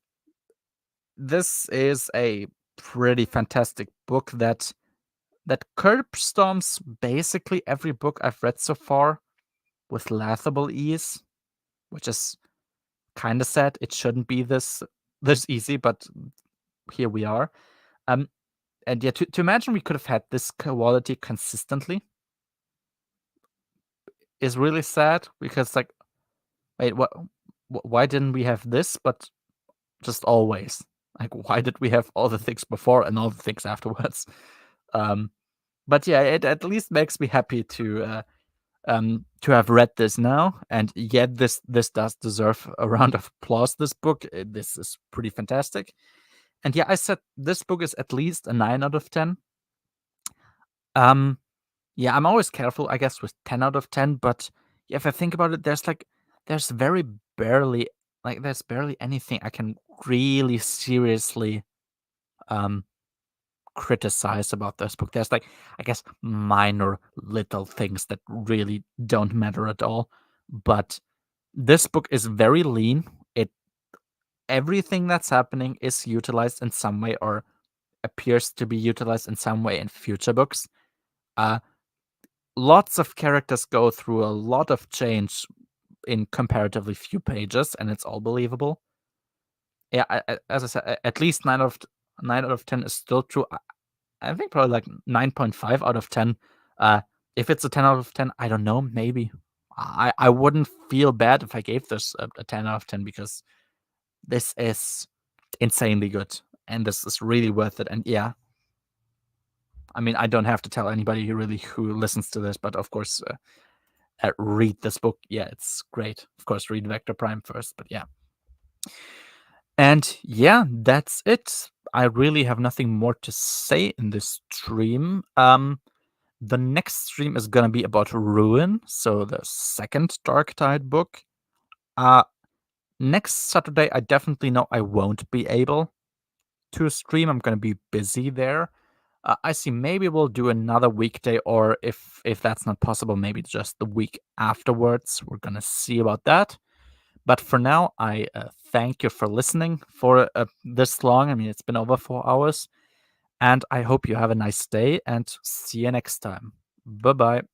This is a pretty fantastic book that curbstorms basically every book I've read so far with laughable ease, which is kind of sad. It shouldn't be this easy, but here we are. And yeah, to imagine we could have had this quality consistently is really sad, because like, wait, why didn't we have this, but just always? Like, why did we have all the things before and all the things afterwards? But yeah, it at least makes me happy to have read this now, and yet this does deserve a round of applause. This book, this is pretty fantastic. And yeah, I said this book is at least a 9 out of 10. Yeah, I'm always careful, I guess, with 10 out of 10, but yeah, if I think about it, there's barely anything I can really seriously criticize about this book. There's like, I guess, minor little things that really don't matter at all, but this book is very lean. Everything that's happening is utilized in some way, or appears to be utilized in some way in future books. Lots of characters go through a lot of change in comparatively few pages, and it's all believable. Yeah, as I said, at least 9 out of 10 is still true. I think probably like 9.5 out of 10. If it's a 10 out of 10, I don't know, maybe. I wouldn't feel bad if I gave this a 10 out of 10, because this is insanely good, and this is really worth it. And yeah, I mean, I don't have to tell anybody who listens to this, but of course, read this book. Yeah, it's great. Of course, read Vector Prime first, but yeah. And yeah, that's it. I really have nothing more to say in this stream. The next stream is gonna be about Ruin, so the second Dark Tide book. Next Saturday, I definitely know I won't be able to stream. I'm gonna be busy there. I see. Maybe we'll do another weekday, or if that's not possible, maybe just the week afterwards. We're gonna see about that. But for now, I thank you for listening for this long. I mean, it's been over 4 hours. And I hope you have a nice day and see you next time. Bye-bye.